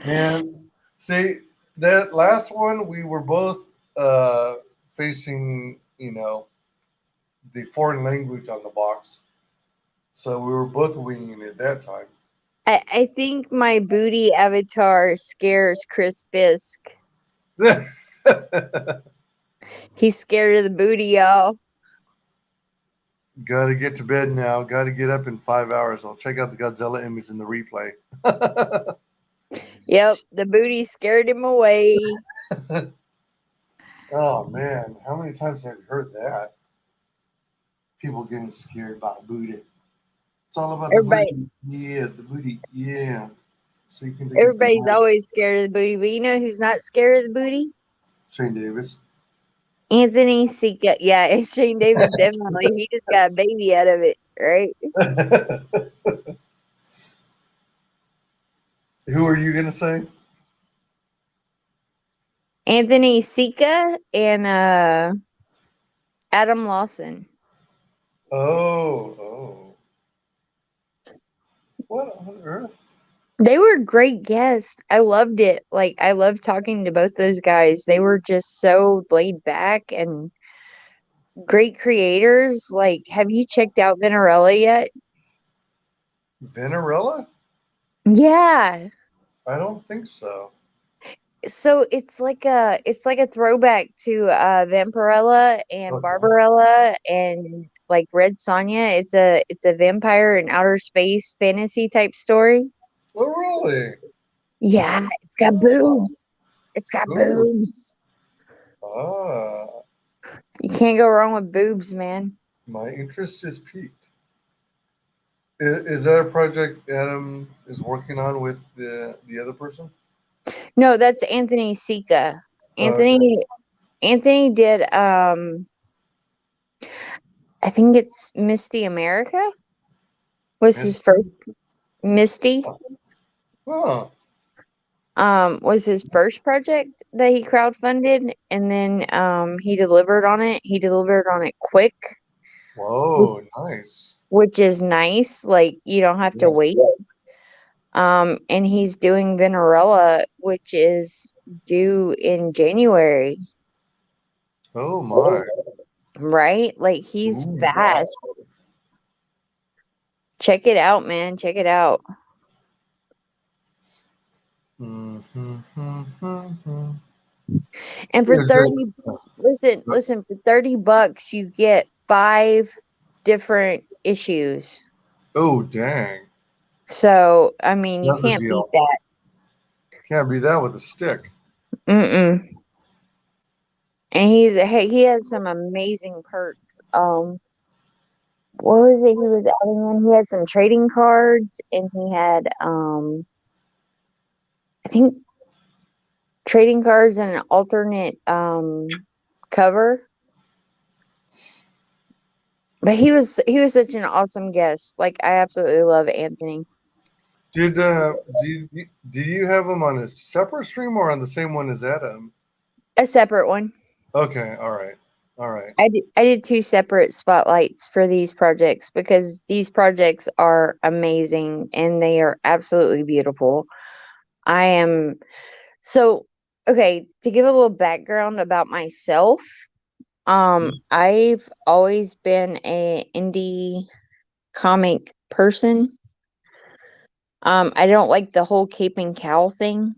man, see that last one, we were both facing, you know, the foreign language on the box, so we were both winging it that time. I think my booty avatar scares Chris Fisk. He's scared of the booty, y'all. Got to get to bed now. Got to get up in 5 hours. I'll check out the Godzilla image in the replay. Yep, the booty scared him away. Oh man, how many times have you heard that? People getting scared by booty. It's all about the Everybody, booty. Yeah, the booty. Yeah. So you can take everybody's always scared of the booty, but you know who's not scared of the booty? Shane Davis. Anthony Sika. Yeah, it's Shane Davis, definitely. He just got a baby out of it, right? Who are you gonna say? Anthony Sika and Adam Lawson. Oh. What on earth? They were great guests. I loved it. Like, I loved talking to both those guys. They were just so laid back and great creators. Like, have you checked out Venerella yet? Vanarella? Yeah. I don't think so. So it's like a throwback to Vampirella and Okay. Barbarella and like Red Sonja. It's a vampire in outer space fantasy type story. Oh, really? Yeah, it's got boobs. It's got Ooh. boobs. Ah, You can't go wrong with boobs, man. my interest is piqued. Is that a project Adam is working on with the other person? No, that's Anthony Sika. Okay. Anthony did I think it's Misty America was his Misty? first Misty Oh, was his first project that he crowdfunded, and then he delivered on it. He delivered on it quick, whoa, nice. which is nice. Like you don't have to Yeah. wait. And he's doing Venerella, which is due in January, Oh my. right? Like he's Ooh, wow. fast. Check it out, man. Check it out. Mm-hmm. And for Is there, 30, listen, for $30, you get 5 different issues. oh, dang. So, I mean, you That's a can't beat deal. that. Can't be that with a stick. Mm-mm. And he has some amazing perks. What was it he was adding in? He had some trading cards and he had I think trading cards and an alternate cover. But he was such an awesome guest. Like I absolutely love Anthony. Did you have him on a separate stream or on the same one as Adam? A separate one. Okay, all right. All right. I did 2 separate spotlights for these projects because these projects are amazing and they are absolutely beautiful. I am so okay, to give a little background about myself, I've always been a indie comic person. I don't like the whole cape and cowl thing.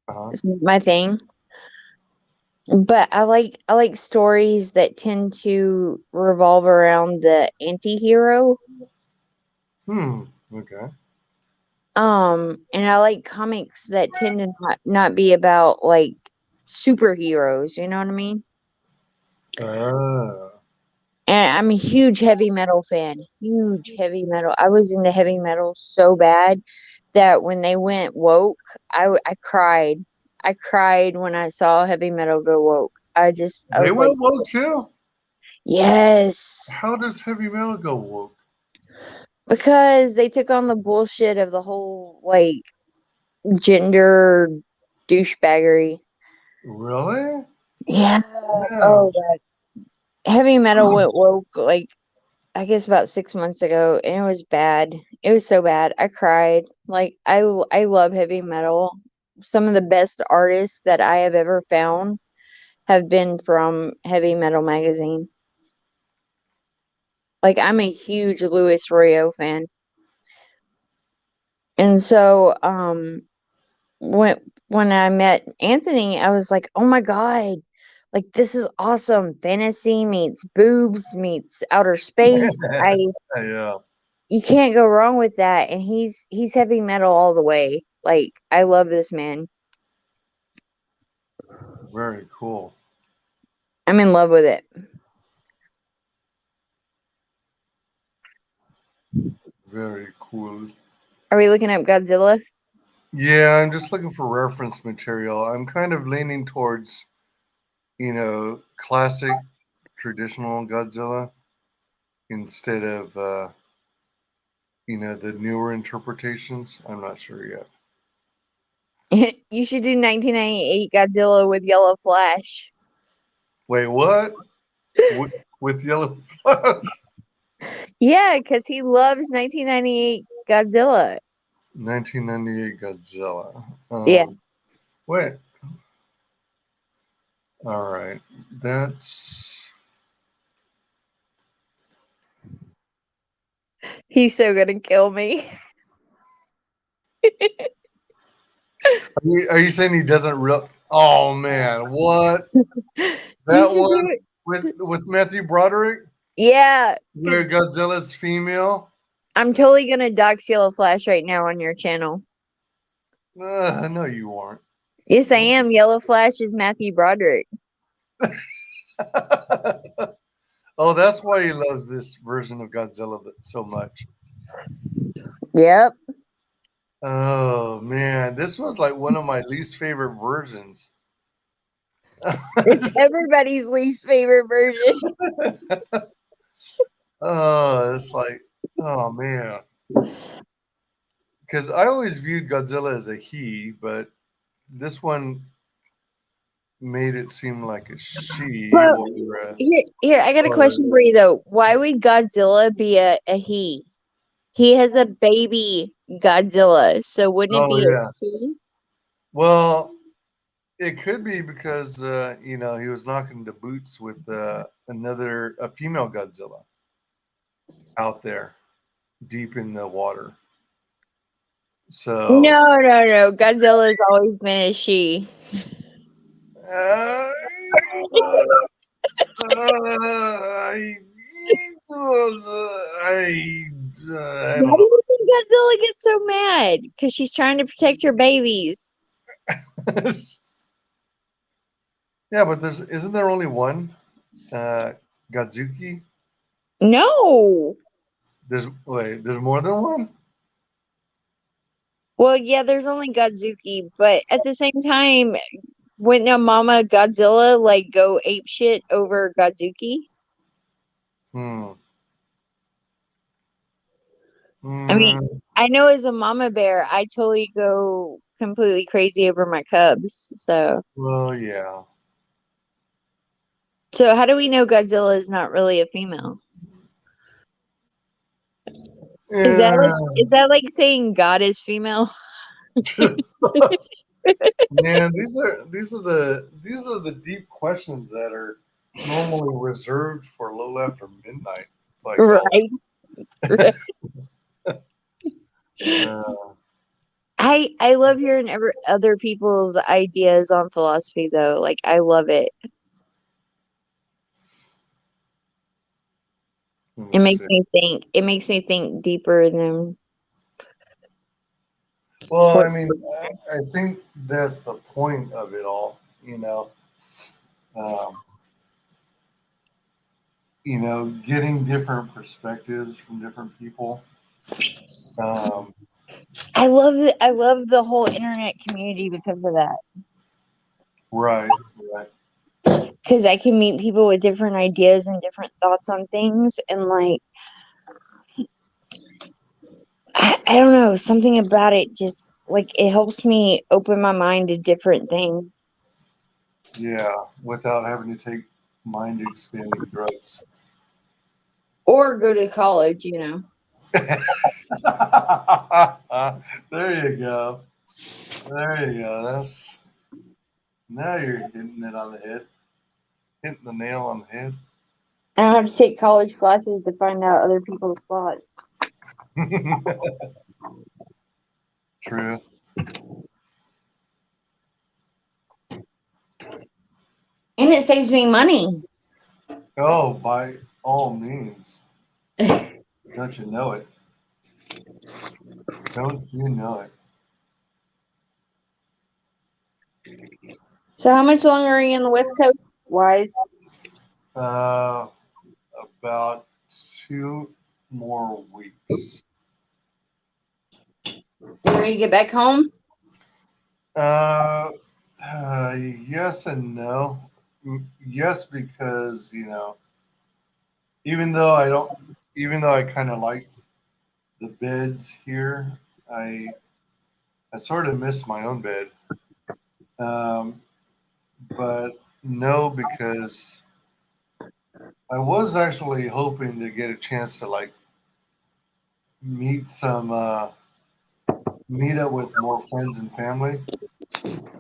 Uh-huh. It's not my thing. But I like stories that tend to revolve around the anti-hero. Okay. And I like comics that tend to not be about like superheroes, you know what I mean? Uh, And I'm a huge heavy metal fan. Huge heavy metal. I was into heavy metal so bad that when they went woke, I cried. I cried when I saw heavy metal go woke. I they was like, went woke too? yes. How does heavy metal go woke? Because they took on the bullshit of the whole like gender douchebaggery. Really? Yeah. Yeah. Oh god. Heavy metal went woke like I guess about 6 months ago, and it was bad. It was so bad. I cried. Like I love heavy metal. Some of the best artists that I have ever found have been from Heavy Metal Magazine. Like I'm a huge Louis Rio fan. And so when I met Anthony, I was like, "Oh my god. Like this is awesome. Fantasy meets boobs meets outer space. I Yeah. You can't go wrong with that." And he's heavy metal all the way. Like I love this man. Very cool. I'm in love with it. Very cool. Are we looking up Godzilla? Yeah, I'm just looking for reference material. I'm kind of leaning towards, classic, traditional Godzilla instead of, the newer interpretations. I'm not sure yet. You should do 1998 Godzilla with Yellow Flash. Wait, what? With yellow flash? Yeah, because he loves 1998 Godzilla. 1998 Godzilla. Yeah. Wait. All right. That's. He's so gonna kill me. Are you saying he doesn't real? Oh man, what? You That should one do it. with Matthew Broderick, Yeah, where Godzilla's female. I'm totally gonna dox Yellow Flash right now on your channel. No, you aren't. Yes, I am. Yellow Flash is Matthew Broderick. Oh, that's why he loves this version of Godzilla so much. Yep. Oh man, this was like one of my least favorite versions. It's everybody's least favorite version. Oh, it's like, oh man, because I always viewed Godzilla as a he, but this one made it seem like a she. Well, Or, here, I got a or question for you though. Why would Godzilla be a he? He has a baby Godzilla, so wouldn't it oh be yeah. a he? Well, it could be because he was knocking the boots with a female Godzilla out there deep in the water. So No. Godzilla's always been a she. I Why do you think Godzilla gets so mad? Because she's trying to protect her babies. Yeah, but isn't there only one Godzuki? No. There's more than one? Well, yeah, there's only Godzuki, but at the same time, wouldn't a Mama Godzilla like go ape shit over Godzuki? I mean, I know as a mama bear, I totally go completely crazy over my cubs. So Well, yeah. how do we know Godzilla is not really a female? Is that like saying God is female? Man, these are the deep questions that are normally reserved for a little after midnight. Like, Right. I love hearing other people's ideas on philosophy though. Like I love it. It makes me think. It makes me think deeper than. Well, I mean, I think that's the point of it all. Getting different perspectives from different people. I love it. I love the whole internet community because of that. Right. Because I can meet people with different ideas and different thoughts on things, and like, I don't know, something about it just like it helps me open my mind to different things. Yeah, without having to take mind expanding drugs. Or go to college, There you go. Now you're hitting it on the head. Hitting the nail on the head. I don't have to take college classes to find out other people's thoughts. True. And it saves me money. Oh, by all means. Don't you know it? Don't you know it? So how much longer are you in the West Coast, Wise? About 2 more weeks. You ready to get back home? Yes and no. Yes, because even though I kind of like the beds here, I sort of miss my own bed. But no, because I was actually hoping to get a chance to like meet some meet up with more friends and family,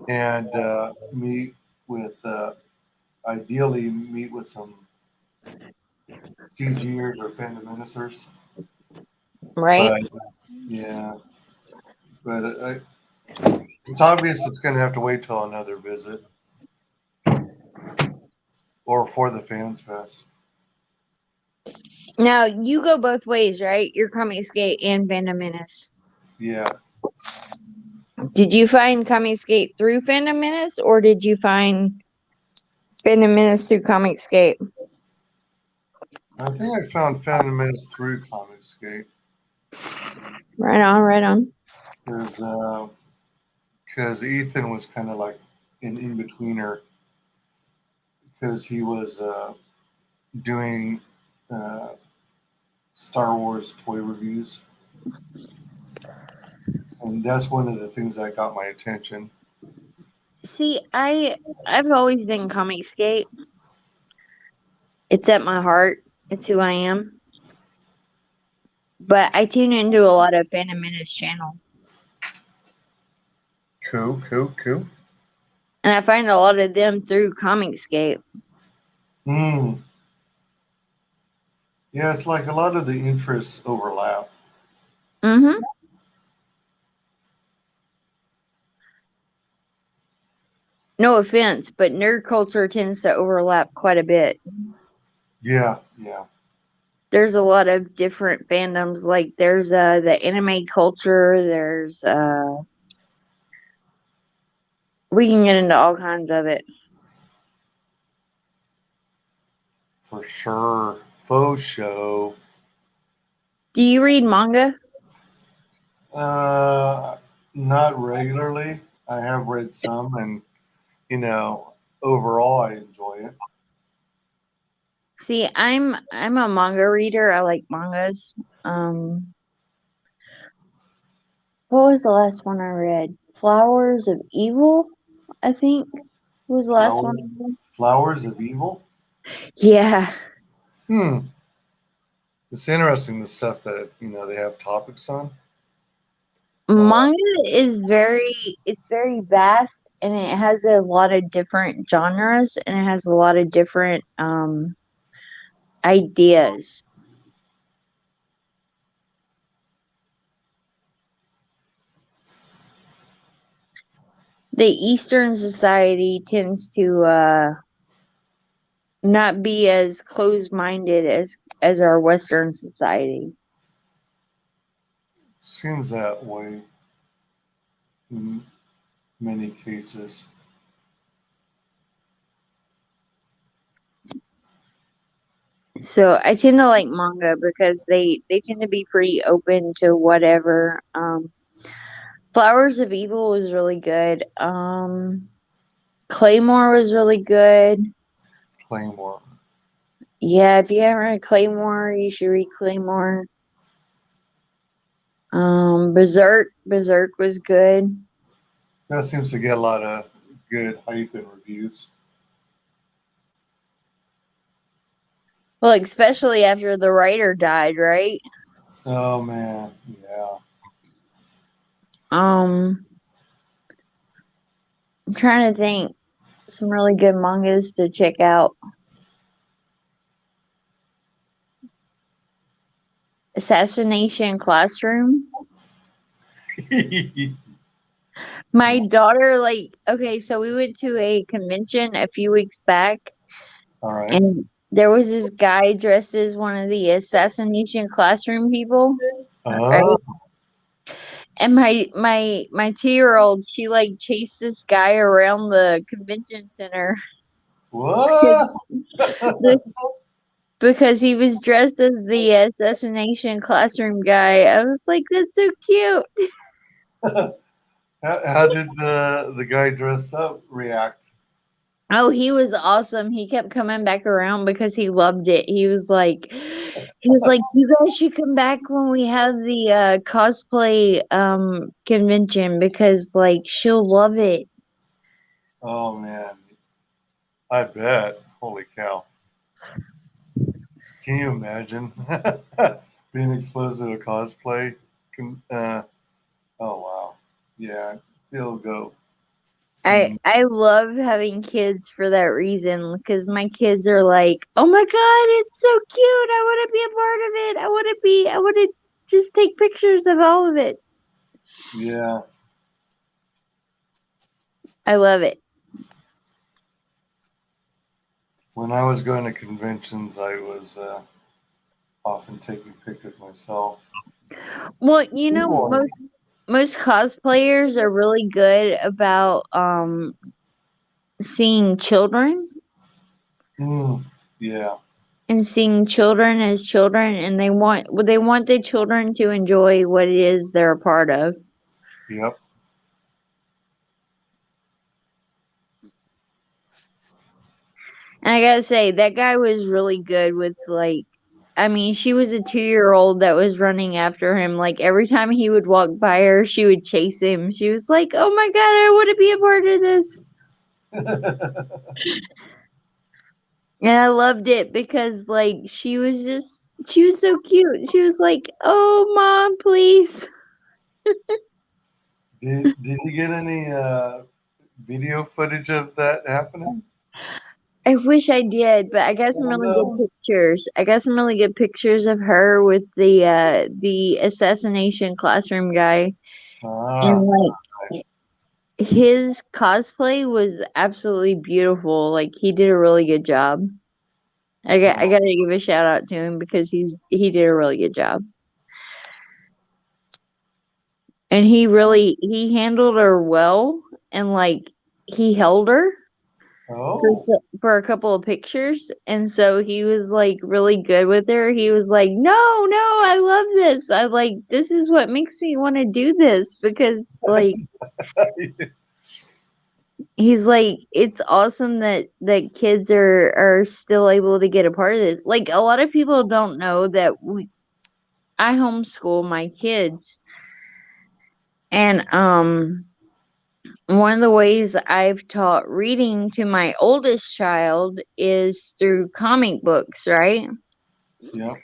and meet with ideally meet with some CGers or fandom ministers. Right? But yeah, but it's obvious it's going to have to wait till another visit or for the Fans Fest. Now you go both ways, right? You're Comicsgate and Fandom Menace. Yeah, Did you find Comicsgate through Fandom Menace, or did you find Fandom Menace through Comicsgate? I think I found Fandom Menace through Comicsgate. Right on, right on. Because Ethan was kind of like an in-betweener because he was doing Star Wars toy reviews. And that's one of the things that got my attention. See, I've always been Comicsgate. It's at my heart. It's who I am. But I tune into a lot of Phantom Menace channel. Cool. And I find a lot of them through Comicsgate. Yeah, it's like a lot of the interests overlap. Mm-hmm. No offense, but nerd culture tends to overlap quite a bit. Yeah. There's a lot of different fandoms. Like there's the anime culture. There's we can get into all kinds of it. For sure. Faux show. Do you read manga? Not regularly. I have read some, and overall I enjoy it. See, I'm a manga reader. I like mangas. What was the last one I read? Flowers of Evil, I think was the last one I read. Flowers of Evil. Yeah. It's interesting the stuff that they have topics on. Manga is it's very vast, and it has a lot of different genres, and it has a lot of different ideas. The Eastern society tends to not be as closed-minded as our Western society. Seems that way in many cases. So I tend to like manga because they tend to be pretty open to whatever. Flowers of Evil was really good. Claymore was really good. Claymore. Yeah, if you haven't read Claymore, you should read Claymore. Berserk was good. That seems to get a lot of good hype and reviews. Well, especially after the writer died, right? Oh man, yeah. I'm trying to think some really good mangas to check out. Assassination Classroom. My daughter, so we went to a convention a few weeks back, All right. and there was this guy dressed as one of the Assassination Classroom people. Right? And my 2-year-old, she chased this guy around the convention center. What? Because he was dressed as the Assassination Classroom guy. I was like, that's so cute. How did the guy dressed up react? Oh, he was awesome. He kept coming back around because he loved it. He was like, you guys should come back when we have the cosplay convention because she'll love it. Oh man, I bet. Holy cow! Can you imagine being exposed to a cosplay? Oh wow. Yeah, still go. I love having kids for that reason because my kids are like, oh my god, it's so cute. I want to be a part of it. I want to just take pictures of all of it. Yeah. I love it. When I was going to conventions, I was often taking pictures myself. Well, you know, Boy. most cosplayers are really good about seeing children Yeah. and seeing children as children, and they want the children to enjoy what it is they're a part of. Yep. And I gotta say, that guy was really good with like, I mean, she was a 2-year-old that was running after him. Like every time he would walk by her, she would chase him. She was like, "Oh my god, I want to be a part of this." And I loved it because like she was so cute. She was like, "Oh mom, please." Did you get any video footage of that happening? I wish I did, but I got some really good pictures. I got some really good pictures of her with the assassination classroom guy. And like his cosplay was absolutely beautiful. Like he did a really good job. I gotta give a shout out to him because he did a really good job. And he handled her well, and like he held her for a couple of pictures, and so he was like really good with her. He was like, no, I love this. I like, this is what makes me want to do this because like he's like, it's awesome that kids are still able to get a part of this. Like a lot of people don't know that I homeschool my kids, and one of the ways I've taught reading to my oldest child is through comic books, right? Yep.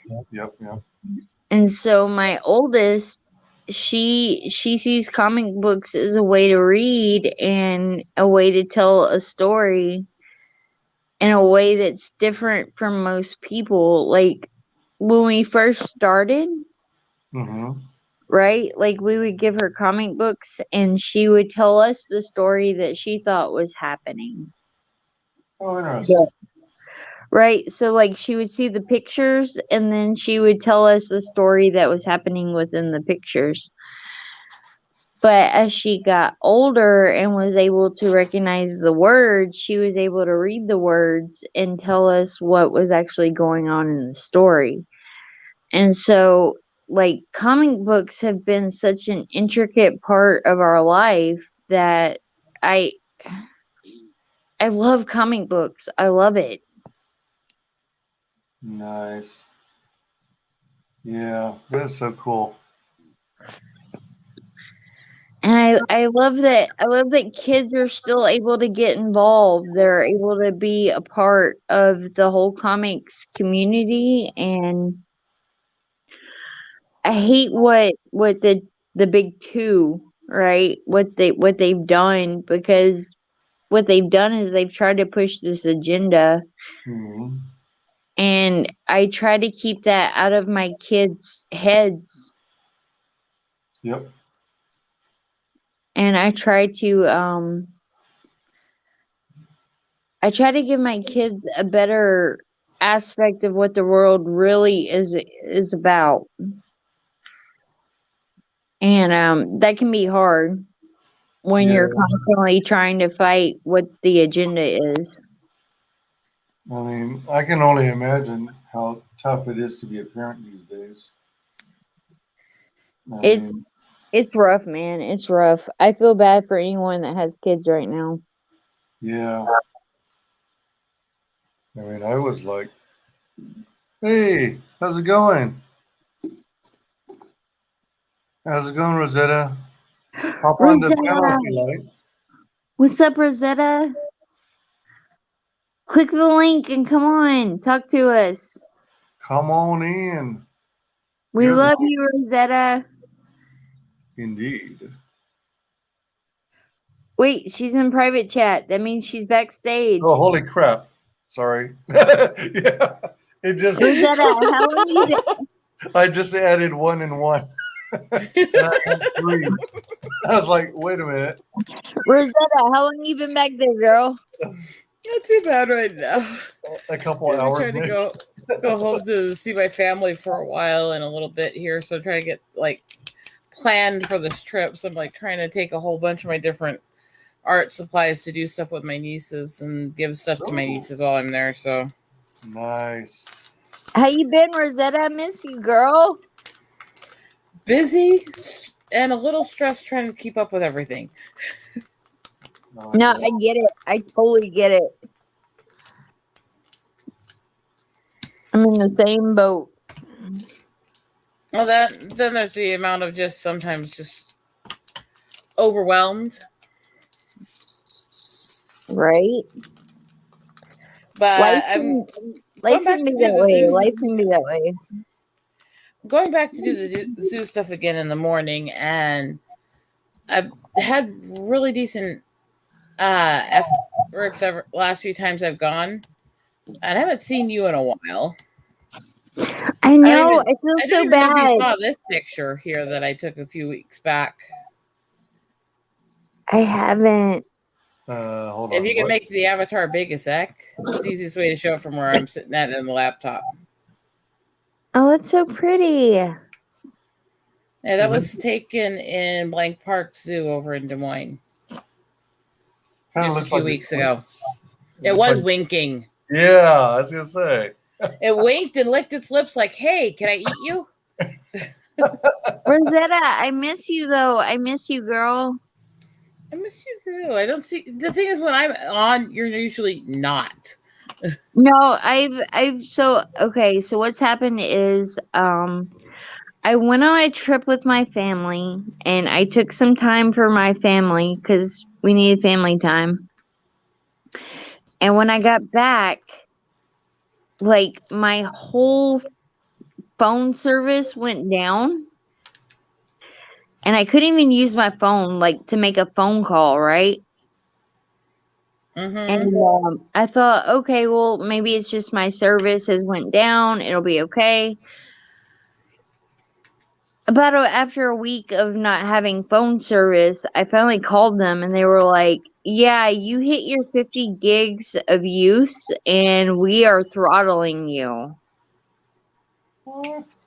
And so my oldest, she sees comic books as a way to read and a way to tell a story in a way that's different from most people. Like when we first started, right? Like we would give her comic books and she would tell us the story that she thought was happening. Oh, interesting. Right? So like she would see the pictures and then she would tell us the story that was happening within the pictures. But as she got older and was able to recognize the words, she was able to read the words and tell us what was actually going on in the story. And so like comic books have been such an intricate part of our life that I love comic books. I love it. Nice. Yeah, that's so cool. And I love that kids are still able to get involved. They're able to be a part of the whole comics community, and I hate what the big two, right? What they've done, because what they've done is they've tried to push this agenda, and I try to keep that out of my kids' heads. Yep. And I try to give my kids a better aspect of what the world really is about. And that can be hard when you're constantly trying to fight what the agenda is. I mean, I can only imagine how tough it is to be a parent these days. It's rough, man. It's rough. I feel bad for anyone that has kids right now. Yeah. I mean, I was like, hey, how's it going? How's it going, Rosetta? Hop on the channel if you like. What's up, Rosetta? Click the link and come on. Talk to us. Come on in. We love you, Rosetta. Indeed. Wait, she's in private chat. That means she's backstage. Oh, holy crap! Sorry. Yeah, it just. Rosetta, how long you been? I just added 1 and 1. And I had 3. I was like, wait a minute. Rosetta, how long you been back there, girl? Not too bad right now. A couple I'm hours. trying to maybe. go home to see my family for a while and a little bit here. So I'm trying to get like planned for this trip. So I'm like trying to take a whole bunch of my different art supplies to do stuff with my nieces and give stuff to my nieces while I'm there. So Nice. How you been, Rosetta? I miss you, girl. busy and a little stressed trying to keep up with everything. No, I get it. I totally get it. I'm in the same boat. Well, then there's the amount of just sometimes just overwhelmed. Right? But Life I'm can back be to that do the way. zoo. Life can be that way. going back to do the zoo stuff again in the morning, and I've had really decent efforts last few times I've gone. And I haven't seen you in a while. I know. I feel I don't so even know if you bad. saw this picture here that I took a few weeks back. I haven't. Hold on. If you can what? make the avatar big as heck, it's the easiest way to show it from where I'm sitting at in the laptop. Oh, that's so pretty. Yeah, that was taken in Blank Park Zoo over in Des Moines Kinda just a looks few like weeks it's- ago. It looks was like- winking. Yeah, I was gonna say. It winked and licked its lips like, hey, can I eat you? Rosetta, I miss you though. I miss you, girl. I miss you too. I don't see. The thing is, when I'm on, you're usually not. No, so okay, so what's happened is I went on a trip with my family and I took some time for my family because we needed family time. And when I got back, like my whole phone service went down and I couldn't even use my phone like to make a phone call, right? Mm-hmm. And I thought, okay, well, maybe it's just my service has went down. It'll be okay. After a week of not having phone service, I finally called them and they were like, yeah, you hit your 50 gigs of use and we are throttling you. What?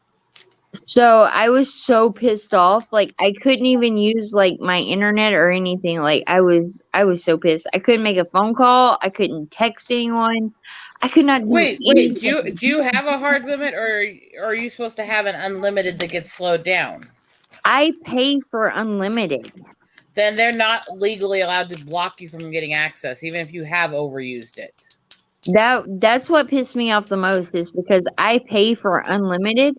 So I was so pissed off. Like I couldn't even use like my internet or anything. Like I was so pissed. I couldn't make a phone call. I couldn't text anyone. I could not do Wait. anything. Do you have a hard limit, or are you supposed to have an unlimited that gets slowed down? I pay for unlimited. Then they're not legally allowed to block you from getting access, even if you have overused it. That's what pissed me off the most is because I pay for unlimited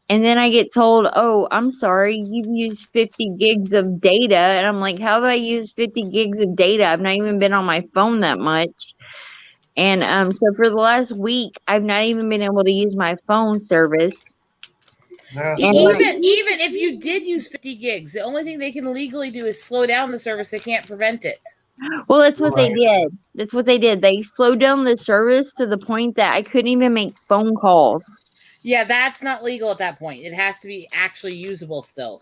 and then I get told, oh, I'm sorry, you've used 50 gigs of data. And I'm like, how have I used 50 gigs of data? I've not even been on my phone that much. And so for the last week, I've not even been able to use my phone service. That's And right. Even if you did use 50 gigs, the only thing they can legally do is slow down the service. They can't prevent it. well, that's what they Right. did. That's what they did. They slowed down the service to the point that I couldn't even make phone calls. Yeah, that's not legal at that point. It has to be actually usable still.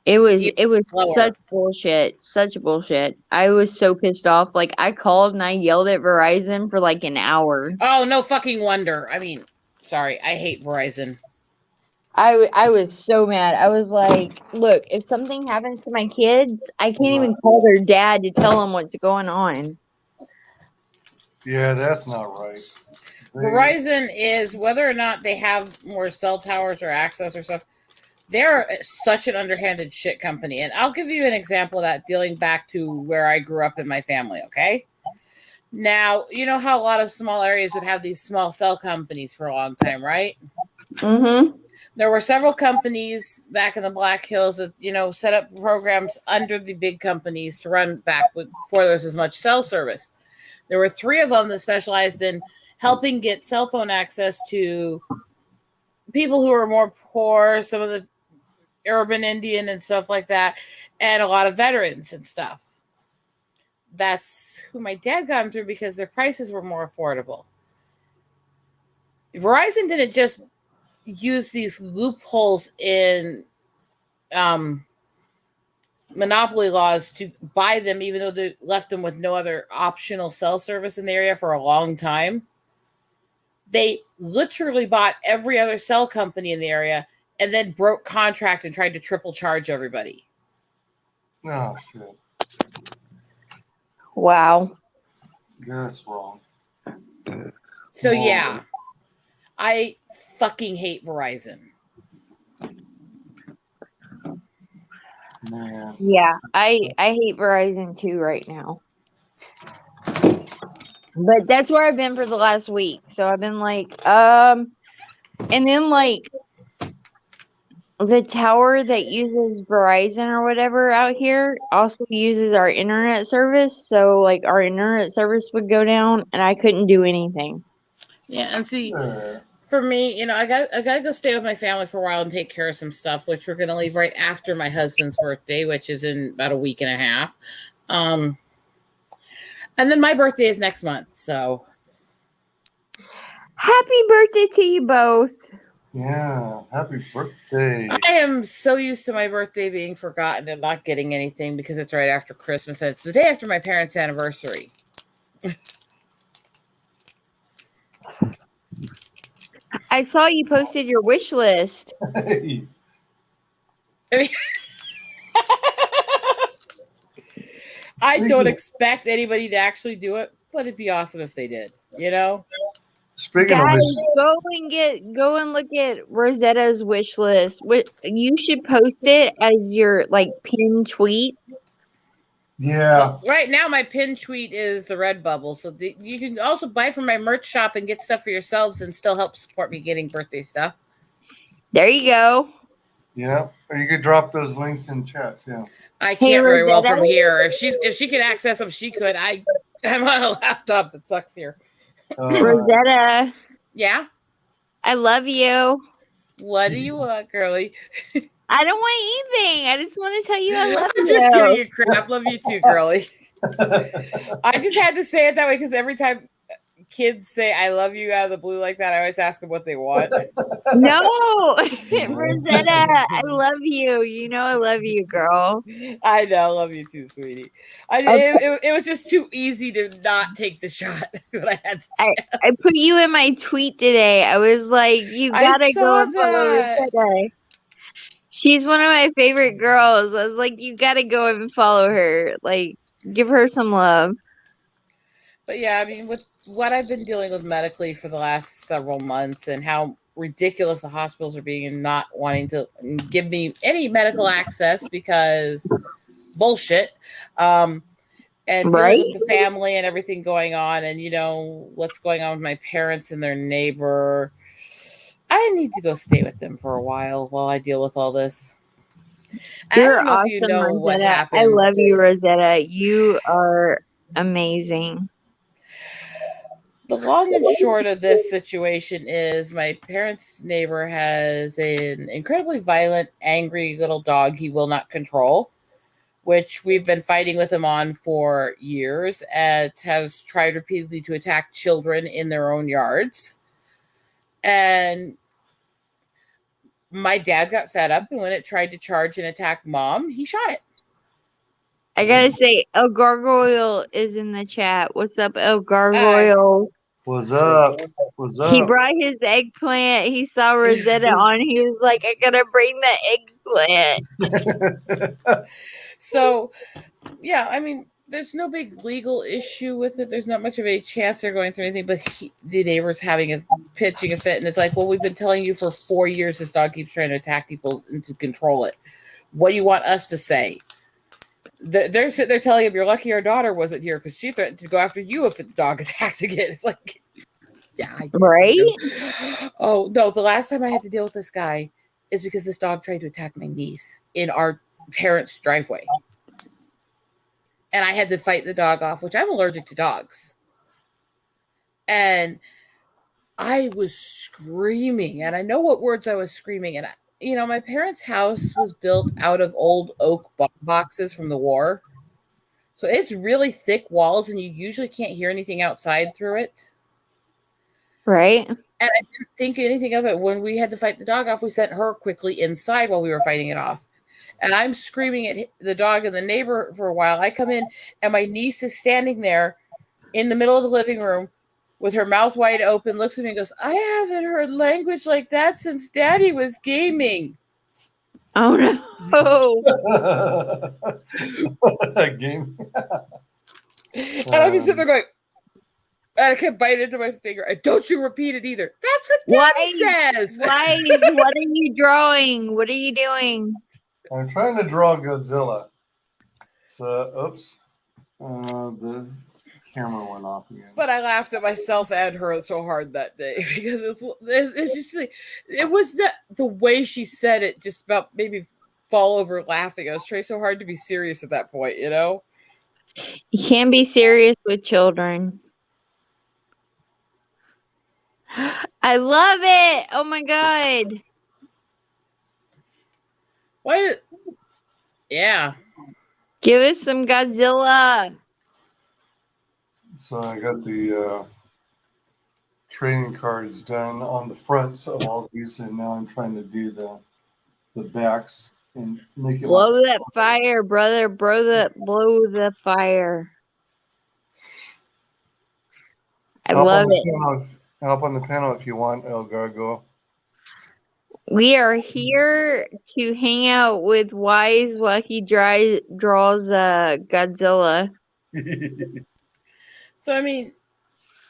It was slower. such bullshit. Such bullshit. I was so pissed off. Like I called and I yelled at Verizon for like an hour. Oh, no fucking wonder. I mean, sorry, I hate Verizon. I was so mad. I was like, look, if something happens to my kids, I can't even call their dad to tell them what's going on. Yeah, that's not right. Verizon is, whether or not they have more cell towers or access or stuff, they're such an underhanded shit company. And I'll give you an example of that dealing back to where I grew up in my family, okay? Now, you know how a lot of small areas would have these small cell companies for a long time, right? Mm-hmm. There were several companies back in the Black Hills that, you know, set up programs under the big companies to run back before there was as much cell service. There were 3 of them that specialized in helping get cell phone access to people who are more poor, some of the urban Indian and stuff like that, and a lot of veterans and stuff. that's who my dad got them through because their prices were more affordable. Verizon didn't just use these loopholes in monopoly laws to buy them, even though they left them with no other optional cell service in the area for a long time. They literally bought every other cell company in the area and then broke contract and tried to triple charge everybody. Oh, shit. Wow. That's wrong. So, Whoa. yeah, I fucking hate Verizon. Man. Yeah, I hate Verizon too right now. But that's where I've been for the last week. So I've been like, and then like the tower that uses Verizon or whatever out here also uses our internet service. So like our internet service would go down and I couldn't do anything. Yeah, and see, for me, I gotta go stay with my family for a while and take care of some stuff, which we're gonna leave right after my husband's birthday, which is in about a week and a half. And then my birthday is next month, so Happy birthday to you both. Yeah, happy birthday. I am so used to my birthday being forgotten and not getting anything because it's right after Christmas and it's the day after my parents' anniversary. I saw you posted your wish list. Hey. I don't expect anybody to actually do it, but it'd be awesome if they did, Speaking Guys, of which, go and look at Rosetta's wish list. You should post it as your like pinned tweet. yeah, Well, right now my pinned tweet is the Redbubble, so you can also buy from my merch shop and get stuff for yourselves and still help support me getting birthday stuff. There you go. yeah. Or you could drop those links in chat too. I can't very well Rosetta? from here. If she can access them, she could. I'm on a laptop that sucks here. Rosetta, Yeah? I love you. What do you want, girly? I don't want anything. I just want to tell you I love I'm you. just giving you crap. Love you too, girly. I just had to say it that way because every time kids say I love you out of the blue like that, I always ask them what they want. No, Rosetta, I love you. You know I love you, girl. I know, love you too, sweetie. It was just too easy to not take the shot, but I had to. I put you in my tweet today. I was like, you gotta go and follow Rosetta. She's one of my favorite girls. I was like, you gotta go and follow her. Like, give her some love. But yeah, I mean, with what I've been dealing with medically for the last several months and how ridiculous the hospitals are being and not wanting to give me any medical access because bullshit. And dealing with the family and everything going on and, what's going on with my parents and their neighbor. I need to go stay with them for a while I deal with all this. You're I don't know awesome, if you know Rosetta. what happened. I love you, Rosetta. You are amazing. The long and short of this situation is my parents' neighbor has an incredibly violent, angry little dog he will not control, which we've been fighting with him on for years. It has tried repeatedly to attack children in their own yards. And my dad got fed up, and when it tried to charge and attack Mom, he shot it. I gotta say, El Gargoyle is in the chat. What's up, El Gargoyle? What's up? What's up? He brought his eggplant. He saw Rosetta on. He was like, I gotta bring the eggplant. So, yeah, I mean, there's no big legal issue with it. There's not much of a chance they're going through anything, but the neighbor's pitching a fit, and it's like, well, we've been telling you for 4 years this dog keeps trying to attack people and to control it. What do you want us to say? They're sitting there telling him, you're lucky our daughter wasn't here because she threatened to go after you if the dog attacked again. It's like, yeah. Right? Oh, no, the last time I had to deal with this guy is because this dog tried to attack my niece in our parents' driveway. And I had to fight the dog off, which I'm allergic to dogs. And I was screaming, and I know what words I was screaming. And, my parents' house was built out of old oak boxes from the war. So it's really thick walls, and you usually can't hear anything outside through it. Right. And I didn't think anything of it. When we had to fight the dog off, we sent her quickly inside while we were fighting it off. And I'm screaming at the dog and the neighbor for a while. I come in, and my niece is standing there in the middle of the living room with her mouth wide open, looks at me and goes, I haven't heard language like that since Daddy was gaming. Oh no. Game. And I'm just sitting there going, and I kept biting into my finger. And don't you repeat it either. That's what Daddy says. Why? What are you drawing? What are you doing? I'm trying to draw Godzilla. So, oops. The camera went off again. But I laughed at myself and her so hard that day because it's just like, it was the way she said it just about made me fall over laughing. I was trying so hard to be serious at that point, you know? You can't be serious with children. I love it. Oh my god. What? Yeah. Give us some Godzilla. So I got the trading cards done on the fronts of all these, and now I'm trying to do the backs and make it Blow that fire, brother. Blow the fire. I love it. Help on the panel if you want, El Gargo. We are here to hang out with Wise while he draws Godzilla. So, I mean,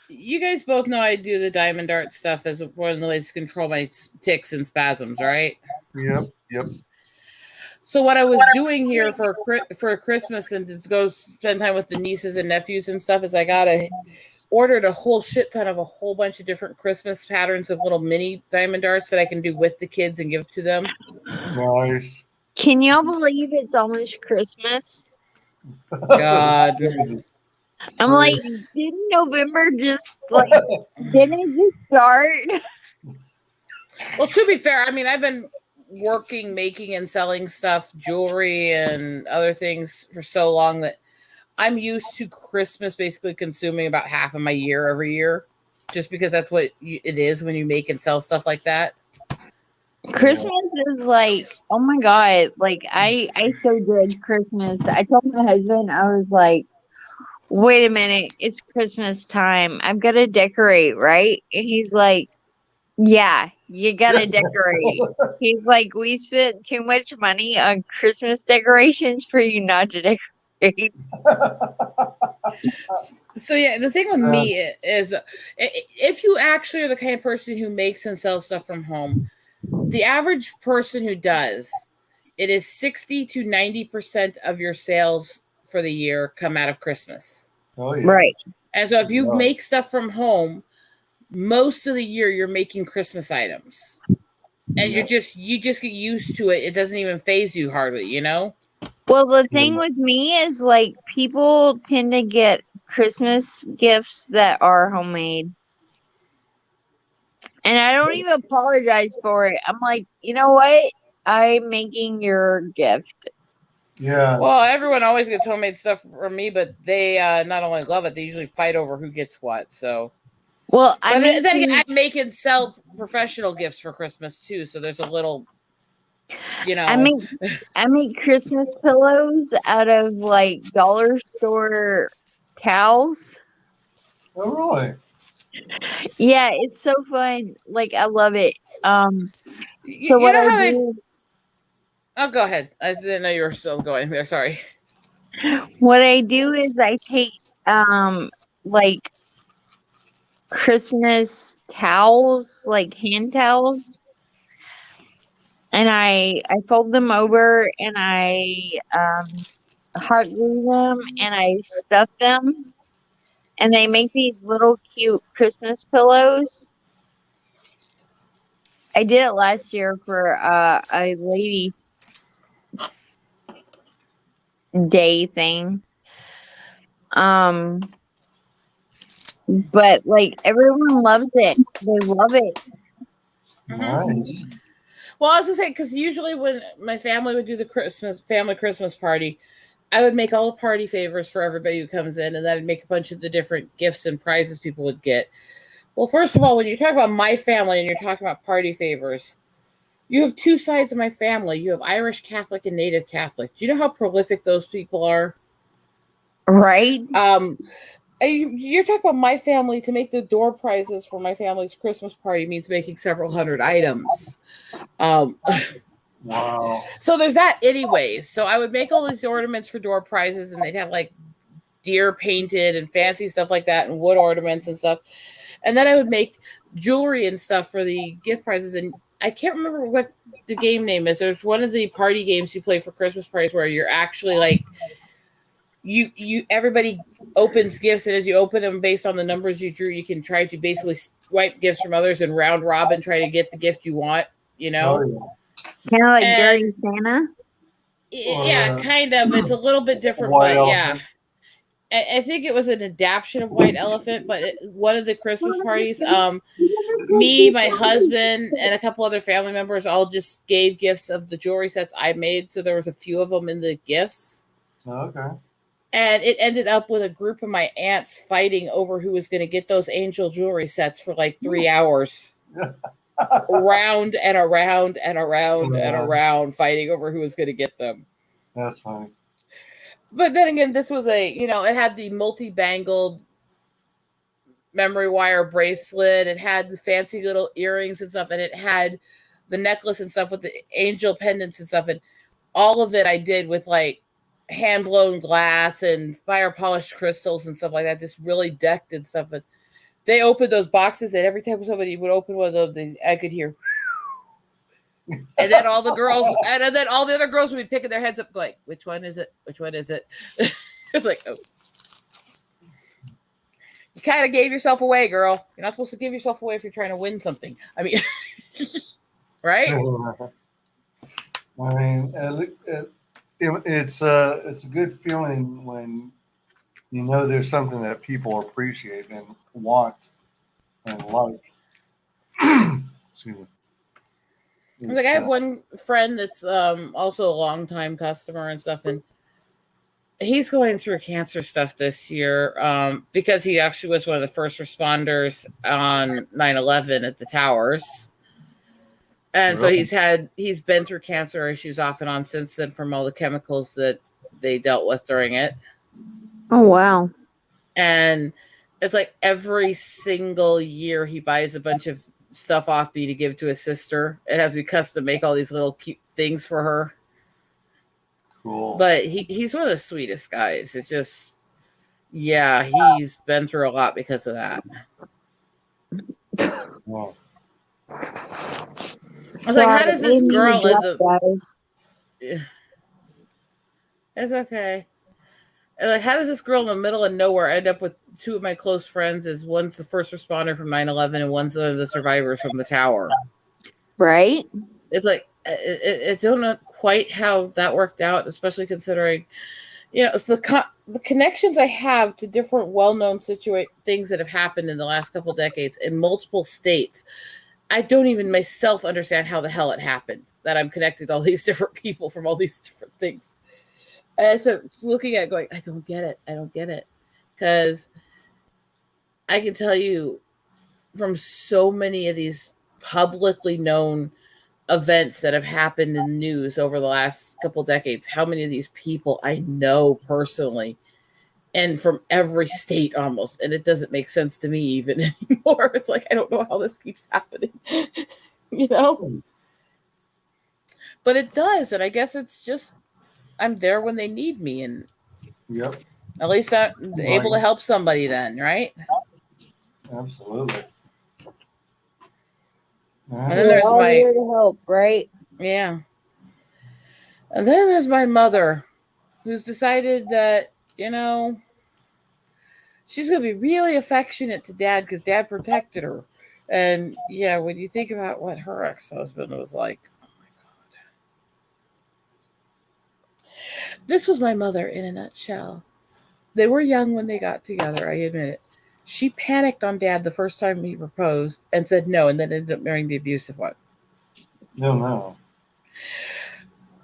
you guys both know I do the diamond art stuff as one of the ways to control my tics and spasms, right? Yep. So what I was doing here for Christmas and to go spend time with the nieces and nephews and stuff is I ordered a whole shit ton of a whole bunch of different Christmas patterns of little mini diamond arts that I can do with the kids and give to them. Nice. Can y'all believe it's almost Christmas? God. I'm like, didn't November just didn't it just start? Well, to be fair, I mean, I've been working, making and selling stuff, jewelry and other things for so long that I'm used to Christmas basically consuming about half of my year every year, just because that's what it is when you make and sell stuff like that. Christmas is like, oh my god, like I so dread Christmas. I told my husband, I was like, wait a minute, it's Christmas time. I've got to decorate, right? And he's like, yeah, you gotta decorate. He's like, we spent too much money on Christmas decorations for you not to decorate. So yeah, the thing with me is if you actually are the kind of person who makes and sells stuff from home, the average person who does, it is 60 to 90% of your sales for the year come out of Christmas. Oh, yeah. Right. And so if you make stuff from home, most of the year you're making Christmas items. And you just get used to it. It doesn't even phase you hardly, you know? Well, the thing with me is like people tend to get Christmas gifts that are homemade. And I don't even apologize for it. I'm like, you know what? I'm making your gift. Yeah. Well, everyone always gets homemade stuff from me, but they not only love it, they usually fight over who gets what. So, well, I make and sell professional gifts for Christmas too. So there's a little, you know. I make Christmas pillows out of like dollar store towels. Oh, really? Yeah, it's so fun. Like I love it. So you what know I do. Oh, go ahead. I didn't know you were still going there. Sorry. What I do is I take like Christmas towels, like hand towels, and I fold them over and I hot glue them and I stuff them, and they make these little cute Christmas pillows. I did it last year for a lady day thing. But like everyone loves it. They love it. Nice. Well, I was gonna say, because usually when my family would do the family Christmas party, I would make all the party favors for everybody who comes in, and then I'd make a bunch of the different gifts and prizes people would get. Well, first of all, when you talk about my family and you're talking about party favors, you have two sides of my family. You have Irish Catholic and Native Catholic. Do you know how prolific those people are? Right? You're talking about my family. To make the door prizes for my family's Christmas party means making several hundred items. Wow. So there's that anyways. So I would make all these ornaments for door prizes, and they'd have like deer painted and fancy stuff like that, and wood ornaments and stuff. And then I would make jewelry and stuff for the gift prizes. And I can't remember what the game name is. There's one of the party games you play for Christmas parties where you're actually like, everybody opens gifts, and as you open them based on the numbers you drew, you can try to basically swipe gifts from others and round robin, try to get the gift you want, you know? Oh, yeah. Kind of like And- Dirty Santa. Yeah, kind of. It's a little bit different, White but Elephant. yeah. I think it was an adaptation of White Elephant, but one of the Christmas parties, me, my husband, and a couple other family members all just gave gifts of the jewelry sets I made. So there was a few of them in the gifts. Okay. And it ended up with a group of my aunts fighting over who was going to get those angel jewelry sets for like 3 hours. Around and around and around and around, fighting over who was going to get them. That's funny. But then again, this was it had the multi-bangled memory wire bracelet. It had the fancy little earrings and stuff. And it had the necklace and stuff with the angel pendants and stuff. And all of it I did with like hand-blown glass and fire-polished crystals and stuff like that. Just really decked and stuff. And they opened those boxes, and every time somebody would open one of them, I could hear. And then all the girls, and then all the other girls would be picking their heads up, going, "Which one is it? Which one is it?" It's like, oh, you kind of gave yourself away, girl. You're not supposed to give yourself away if you're trying to win something. I mean, right? I mean, it's a good feeling when you know there's something that people appreciate and want and like. Excuse me. Like I have one friend that's also a longtime customer and stuff, and he's going through cancer stuff this year because he actually was one of the first responders on 9/11 at the towers. And so he's been through cancer issues off and on since then from all the chemicals that they dealt with during it. Oh, wow. And it's like every single year he buys a bunch of stuff off me to give to his sister. It has me custom make all these little cute things for her. Cool. But he's one of the sweetest guys. It's just, yeah, he's been through a lot because of that. Wow. I was like, how does this girl in the... guys? It's okay. And like, how does this girl in the middle of nowhere end up with two of my close friends? Is one's the first responder from 9/11 and one's the survivors from the tower. Right? It's like, I don't know quite how that worked out, especially considering, it's the connections I have to different well-known things that have happened in the last couple of decades in multiple states. I don't even myself understand how the hell it happened, that I'm connected to all these different people from all these different things. And so looking at it going, I don't get it. Because I can tell you from so many of these publicly known events that have happened in the news over the last couple of decades, how many of these people I know personally and from every state almost. And it doesn't make sense to me even anymore. It's like, I don't know how this keeps happening, But it does. And I guess it's just, I'm there when they need me. And Yep. at least I'm able to help somebody then, right? Absolutely. And then there's all my... here to help, right? Yeah. And then there's my mother, who's decided that, she's going to be really affectionate to Dad because Dad protected her. And yeah, when you think about what her ex-husband was like, oh my God. This was my mother in a nutshell. They were young when they got together, I admit it. She panicked on Dad the first time he proposed and said no, and then ended up marrying the abusive one. No.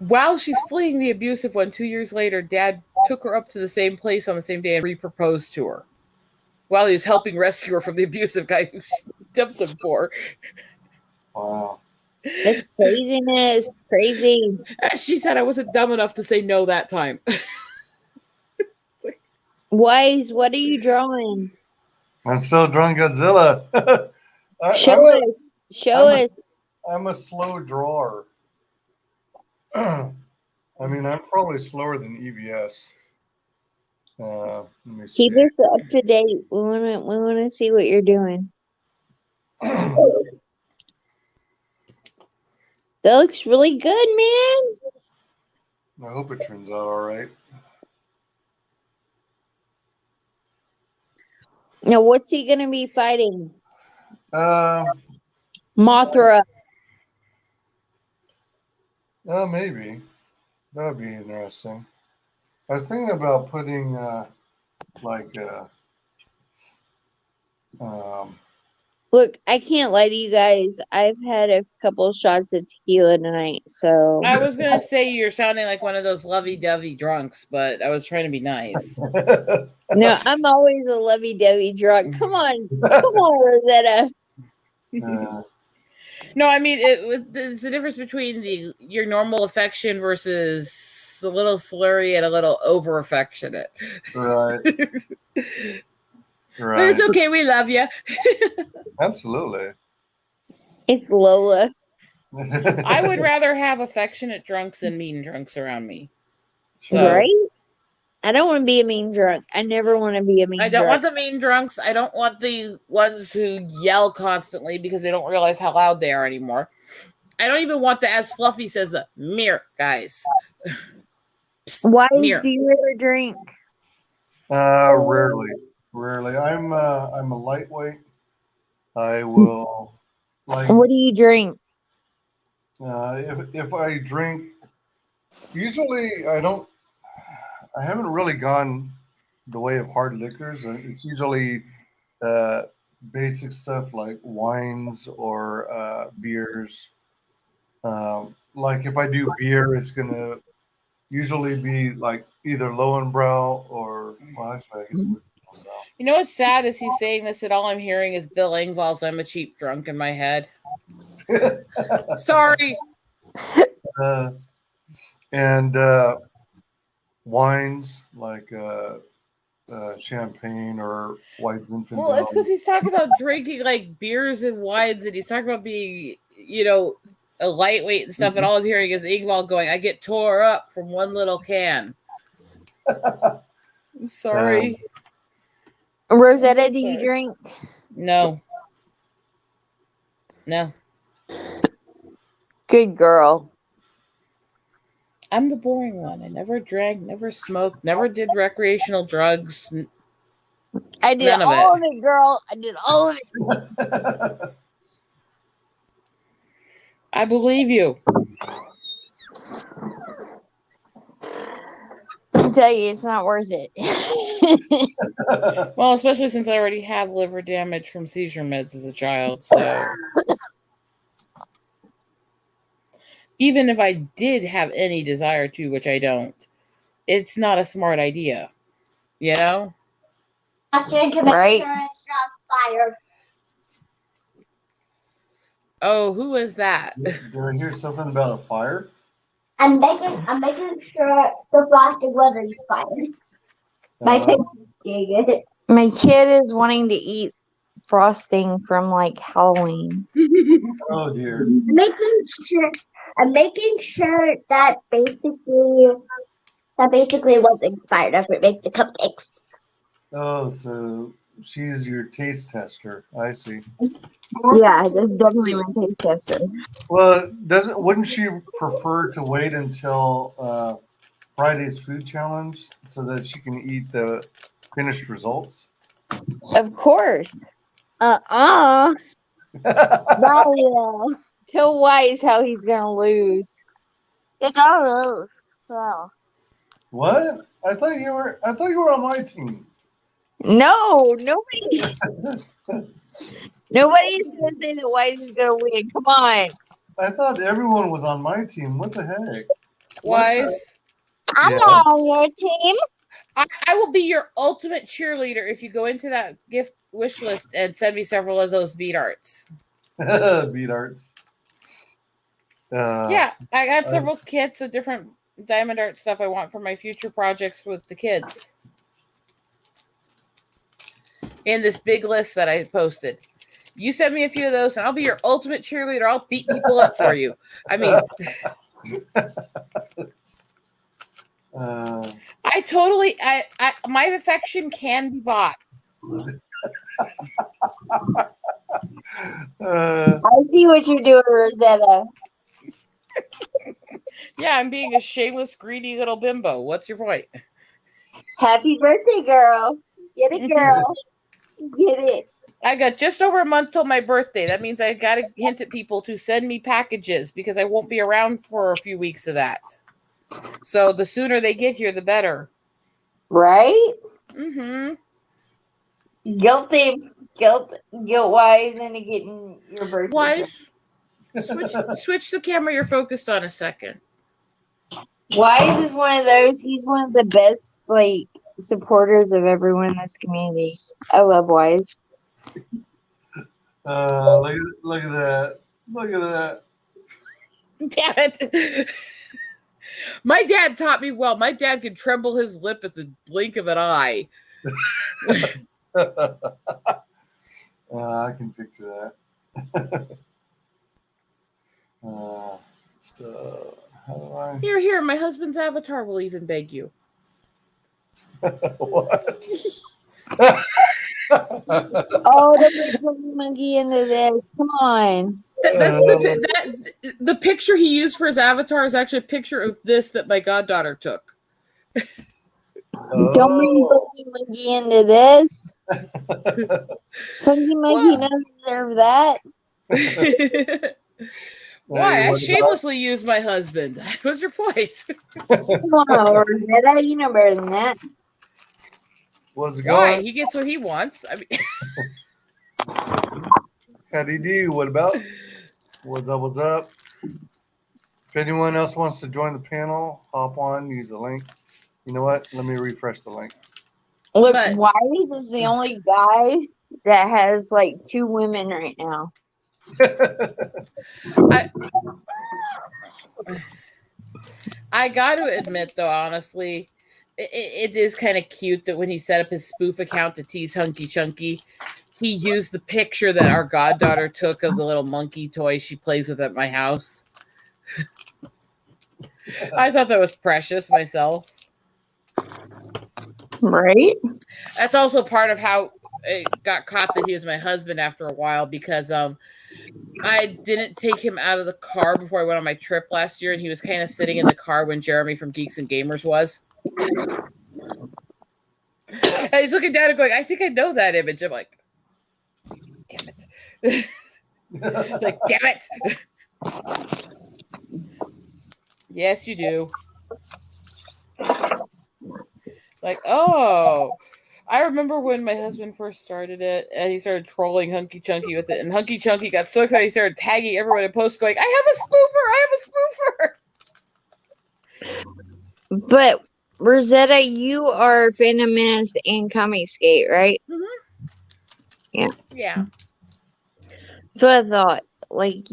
While she's fleeing the abusive one, 2 years later, Dad took her up to the same place on the same day and re-proposed to her while he was helping rescue her from the abusive guy who she dumped him for. Wow. That's craziness. Crazy. As she said, I wasn't dumb enough to say no that time. Wise, what are you drawing? I'm still drawing Godzilla. Show us. Show us. I'm a slow drawer. I mean, I'm probably slower than EVS. Let me see. Keep us up to date. We wanna see what you're doing. That looks really good, man. I hope it turns out all right. Now, what's he gonna be fighting? Mothra. Mothra. Maybe. That would be interesting. I was thinking about putting Look, I can't lie to you guys. I've had a couple shots of tequila tonight, so I was going to say you're sounding like one of those lovey-dovey drunks, but I was trying to be nice. no, I'm always a lovey-dovey drunk. Come on, Rosetta. No, I mean it's the difference between your normal affection versus a little slurry and a little over affectionate. Right. But it's okay. We love you. Absolutely. It's Lola. I would rather have affectionate drunks than mean drunks around me. So, right? I don't want to be a mean drunk. I never want to be a mean drunk. I don't want the mean drunks. I don't want the ones who yell constantly because they don't realize how loud they are anymore. I don't even want the, as Fluffy says, the mirror guys. Why Mirror. do you ever drink? Rarely. I'm a lightweight. I will like. What do you drink? If I drink, usually I don't. I haven't really gone the way of hard liquors. It's usually basic stuff like wines or beers. Like if I do beer, it's gonna usually be like either Lowenbrow or well, actually, I guess it would be Lowenbrow. You know what's sad is he's saying this and all I'm hearing is Bill Engvall's I'm a cheap drunk in my head. Sorry. And wines like champagne or white Zinfandel. Well, it's because he's talking about drinking like beers and wines, and he's talking about being, a lightweight and stuff. And all I'm hearing is Ingvall going, "I get tore up from one little can." I'm sorry. Rosetta, do you drink? No. Good girl. I'm the boring one. I never drank, never smoked, never did recreational drugs. I did None of all it. of it, girl. I did all of it. I believe you. I tell you, it's not worth it. Well, especially since I already have liver damage from seizure meds as a child, so even if I did have any desire to, which I don't, it's not a smart idea. You know? Right? Fire. Oh, who is that? Did I hear something about a fire? I'm making sure the frosting wasn't expired. My My kid is wanting to eat frosting from like Halloween. Oh dear. I'm making sure that basically was expired after it makes the cupcakes. Oh, so she's your taste tester. I see. Yeah, that's definitely my taste tester. Well, wouldn't she prefer to wait until Friday's food challenge so that she can eat the finished results? Of course. Mario. Tell Wise how he's gonna lose. You're gonna lose. Well, What? I thought you were on my team. No, nobody's gonna say that Wise is gonna win. Come on. I thought everyone was on my team. What the heck? Wise? I'm Yeah. on your team. I will be your ultimate cheerleader if you go into that gift wish list and send me several of those bead arts. Beat arts. Yeah, I got several kits of different diamond art stuff I want for my future projects with the kids. In this big list that I posted. You send me a few of those and I'll be your ultimate cheerleader. I'll beat people up for you. I mean, my affection can be bought. I see what you're doing, Rosetta. Yeah, I'm being a shameless, greedy little bimbo. What's your point? Happy birthday, girl. Get it, girl. Get it. I got just over a month till my birthday. That means I got to hint at people to send me packages because I won't be around for a few weeks of that. So the sooner they get here, the better. Right? Mm-hmm. Guilt-wise into getting your birthday. Wise, switch the camera you're focused on a second. Wise is one of those. He's one of the best, like, supporters of everyone in this community. I love Wise. Look at that. Look at that. Damn it. My dad taught me well. My dad could tremble his lip at the blink of an eye. I can picture that. How do I? Here, my husband's avatar will even beg you. What? Oh, don't put the monkey into this. Come on. The picture he used for his avatar is actually a picture of this that my goddaughter took. Don't bring Funky Monkey into this. Funky Monkey doesn't deserve that. Why? I shamelessly used my husband. What's your point? Come on, Rosetta. You know better than that. What's it Why? going? He gets what he wants. I mean, How do you do? What about? What's up? If anyone else wants to join the panel, hop on, use the link. You know what? Let me refresh the link. Look, But- Wise is the only guy that has like 2 women right now. I got to admit, though, honestly, it is kind of cute that when he set up his spoof account to tease Hunky Chunky, he used the picture that our goddaughter took of the little monkey toy she plays with at my house. I thought that was precious myself. Right? That's also part of how it got caught that he was my husband after a while, because I didn't take him out of the car before I went on my trip last year, and he was kind of sitting in the car when Jeremy from Geeks and Gamers was. And he's looking down and going, I think I know that image. I'm like, damn it. Like, damn it. Yes, you do. Like, oh, I remember when my husband first started it and he started trolling Hunky Chunky with it. And Hunky Chunky got so excited he started tagging everyone in posts going, I have a spoofer. But Rosetta, you are Phantom Menace and Comic Skate, right? Mm-hmm. Yeah. So I thought, like,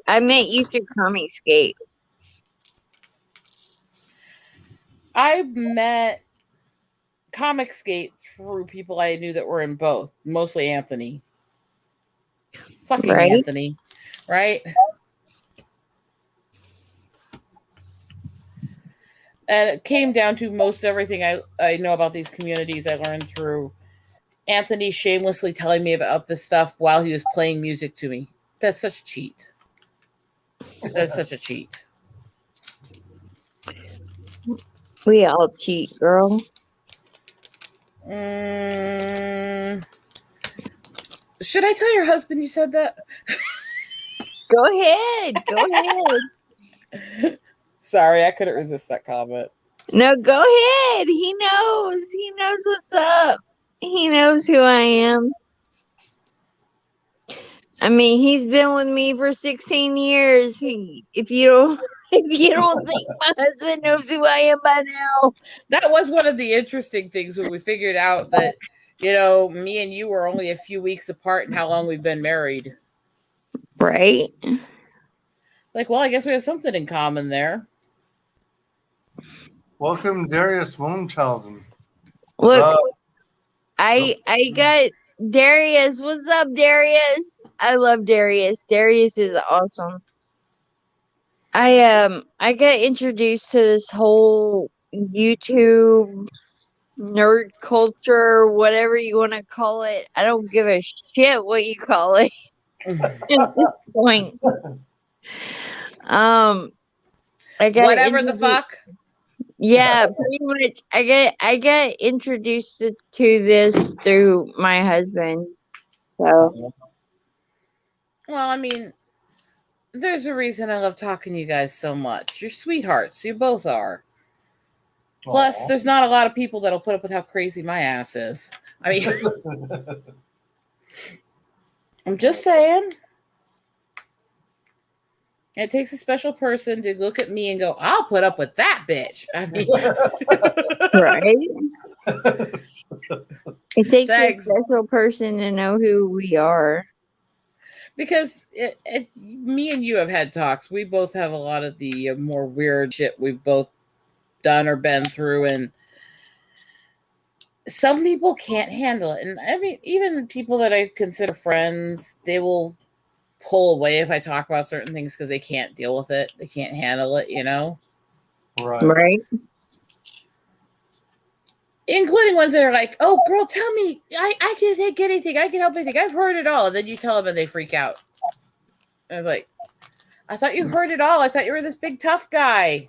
I met you through Comic Skate. I met Comic Skate through people I knew that were in both, mostly Anthony. Fucking Right. Anthony, right? And it came down to most everything I know about these communities I learned through Anthony shamelessly telling me about this stuff while he was playing music to me. That's such a cheat. That's such a cheat. We all cheat, girl. Should I tell your husband you said that? Go ahead. Go ahead. Sorry, I couldn't resist that comment. No, go ahead. He knows. He knows what's up. He knows who I am. I mean, he's been with me for 16 years. If you If you don't think my husband knows who I am by now. That was one of the interesting things when we figured out that, you know, me and you were only a few weeks apart in how long we've been married. Right? Like, well, I guess we have something in common there. Welcome, Darius Munchausen. Look, I got Darius. What's up, Darius? I love Darius. Darius is awesome. I got introduced to this whole YouTube nerd culture, whatever you want to call it. I don't give a shit what you call it at this point. I got Whatever the fuck. Yeah, pretty much. I got introduced to this through my husband. So Well, I mean, there's a reason I love talking to you guys so much. You're sweethearts. You both are. Plus, there's not a lot of people that'll put up with how crazy my ass is. I mean, I'm just saying. It takes a special person to look at me and go, I'll put up with that bitch. I mean, right? It takes a special person to know who we are. Because me and you have had talks. We both have a lot of the more weird shit we've both done or been through. And some people can't handle it. And I mean, even people that I consider friends, they will pull away if I talk about certain things because they can't deal with it. They can't handle it, you know? Right. Including ones that are like, oh, girl, tell me. I can take anything. I can help anything. I've heard it all. And then you tell them and they freak out. And I'm like, I thought you heard it all. I thought you were this big tough guy.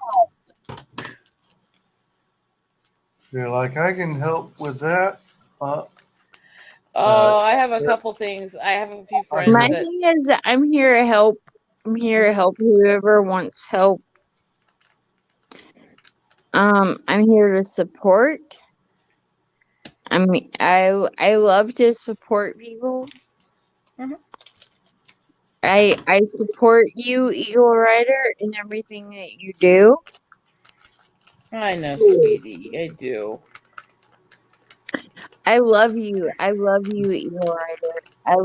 You're like, I can help with that. I have a couple things. I have a few friends. My thing is, I'm here to help. I'm here to help whoever wants help. I'm here to support. I mean, I love to support people. Mm-hmm. I support you, Eagle Rider, in everything that you do. I know, sweetie. I do. I love you. I love you, Eagle Rider. I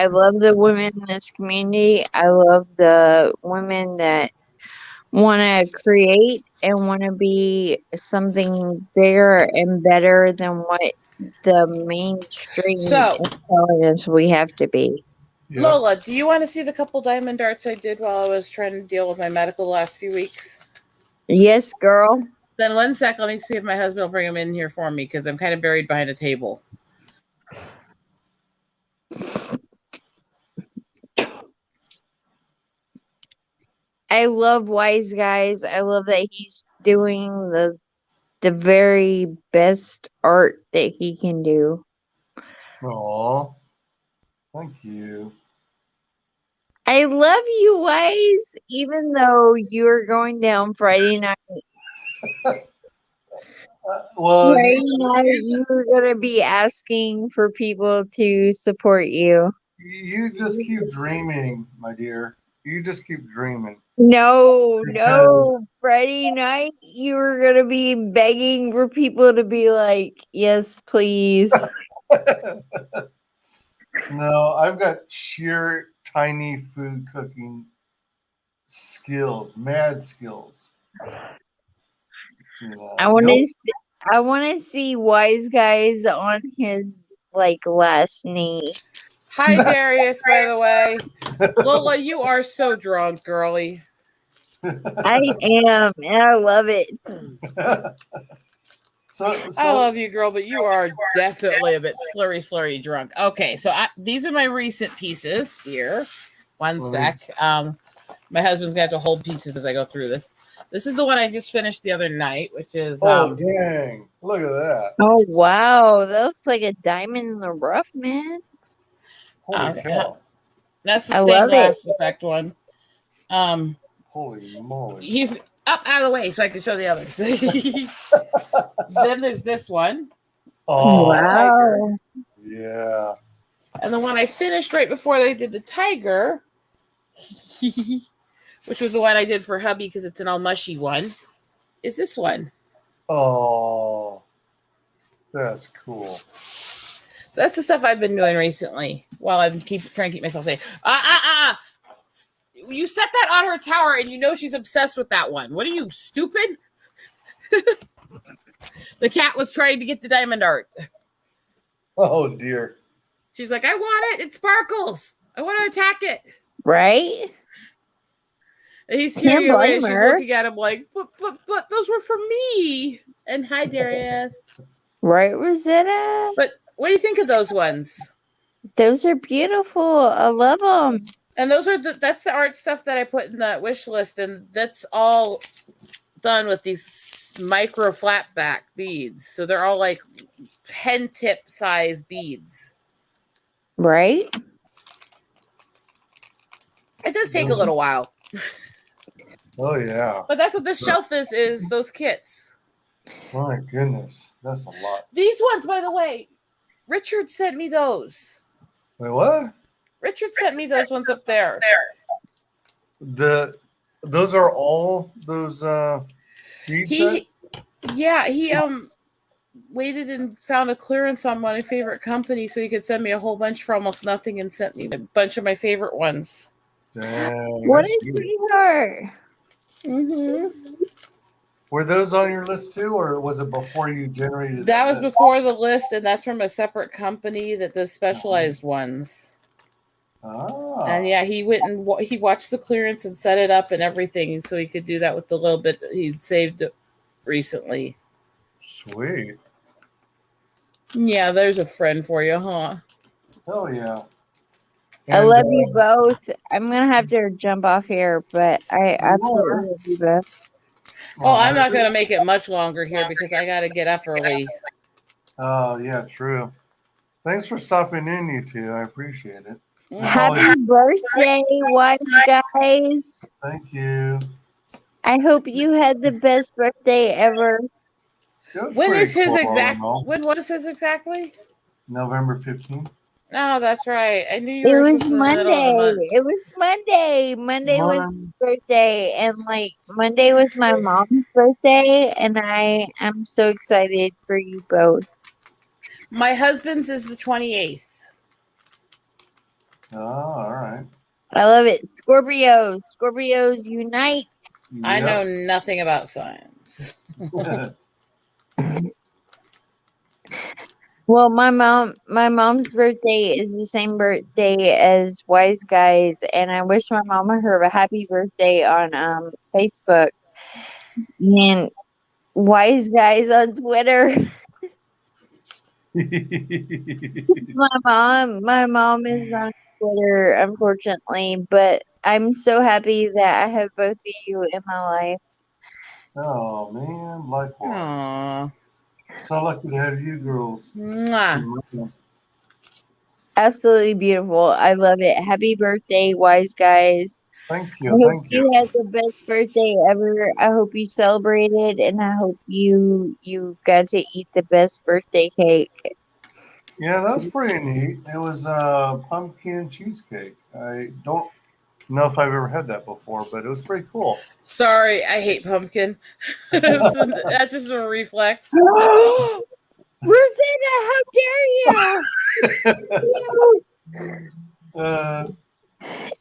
love the women in this community. I love the women that want to create and want to be something bigger and better than what the mainstream is telling us we have to be. Yeah. Lola, do you want to see the couple diamond darts I did while I was trying to deal with my medical the last few weeks? Yes, girl. Then 1 sec, let me see if my husband will bring them in here for me because I'm kind of buried behind a table. I love WyzGyz. I love that he's doing the very best art that he can do. Aw, thank you. I love you, Wise, even though you're going down Friday night. Well, Friday night, you're going to be asking for people to support you. you just keep dreaming, my dear. You just keep dreaming. No, Friday night, you were going to be begging for people to be like, yes, please. No, I've got sheer tiny food cooking skills, mad skills. You know, I want to see WyzGyz on his last knee. Hi, Darius, by the way. Lola, you are so drunk, girly. I am, and I love it. I love you, girl, but you are definitely a bit slurry drunk. Okay, so these are my recent pieces here. 1 sec. My husband's gonna have to hold pieces as I go through this. This is the one I just finished the other night, which is dang! Look at that! Oh wow, that looks like a diamond in the rough, man. Holy cow! That's the stained glass effect one. Holy moly! He's up out of the way so I can show the others. Then there's this one. Oh wow! Yeah. And the one I finished right before they did the tiger which was the one I did for hubby because it's an all mushy one, is this one. Oh, that's cool. So that's the stuff I've been doing recently while I'm trying to keep myself safe. You set that on her tower and you know she's obsessed with that one. What are you, stupid? The cat was trying to get the diamond art. Oh, dear. She's like, I want it. It sparkles. I want to attack it. Right? And he's Can't tearing away. blame She's her. looking at him like, but those were for me. And hi, Darius. Right, Rosetta? But what do you think of those ones? Those are beautiful. I love them. And those are that's the art stuff that I put in the wish list, and that's all done with these micro flat back beads. So they're all like pen tip size beads. Right? It does take a little while. Oh, yeah. But that's what this shelf is those kits. My goodness. That's a lot. These ones, by the way, Richard sent me those. Wait, what? Richard sent me those ones up there. Those are all those bead He waited and found a clearance on my favorite company so he could send me a whole bunch for almost nothing and sent me a bunch of my favorite ones. Dang, What that's a good. sweetheart. Mm-hmm. Were those on your list too, or was it before you generated? That was this? before the list, and that's from a separate company that does specialized ones. Ah, And yeah, he went and he watched the clearance and set it up and everything so he could do that with the little bit he'd saved recently. sweet. Yeah, there's a friend for you, huh? Oh yeah. I And, love you both. I'm going to have to jump off here, but I absolutely love you both. Oh, I'm not going to make it much longer here because I got to get up early. Oh yeah, true. Thanks for stopping in, you two. I appreciate it. Happy birthday, WyzGyz. Thank you. I hope you had the best birthday ever. It was When pretty is his cool, exact? all in all. When was his exactly? November 15th. Oh, that's right. I knew you It were was supposed to in the middle of the Monday. month. It was Monday. Monday was his birthday, and like Monday was my mom's birthday, and I am so excited for you both. My husband's is the 28th. Oh, all right. I love it. Scorpios. Scorpios unite. I know nothing about science. Well, my mom's birthday is the same birthday as WyzGyz, and I wish my mama her a happy birthday on Facebook and WyzGyz on Twitter. Since my mom is not on Twitter, unfortunately, but I'm so happy that I have both of you in my life. Oh man, likewise. Aww. So lucky to have you girls. Mwah. Absolutely beautiful. I love it. Happy birthday, WyzGyz. Thank I you. hope Thank you you. had the best birthday ever. I hope you celebrated, and I hope you got to eat the best birthday cake. Yeah, that was pretty neat. It was pumpkin cheesecake. I don't know if I've ever had that before, but it was pretty cool. Sorry, I hate pumpkin. That's just a reflex. Rosetta, how dare you?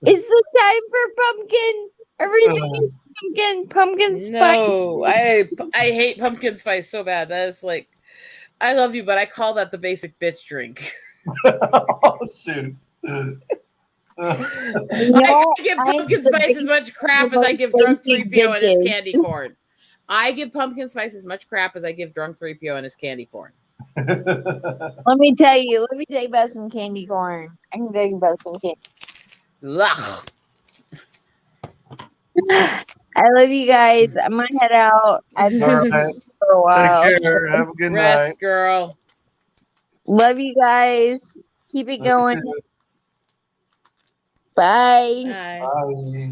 It's the time for pumpkin. Everything is pumpkin spice. No, I hate pumpkin spice so bad. That is like, I love you, but I call that the basic bitch drink. Oh, shoot. I give pumpkin spice as much crap as I give drunk 3PO and his candy corn. I give pumpkin spice as much crap as I give drunk 3PO and his candy corn. Let me tell you about some candy corn. I can tell you about some candy. Ugh. I love you guys. I'm gonna head out. I've been All right. for a while. Take care. Have a good Rest, night. girl. Love you guys. Keep it going. Bye. Bye. Bye.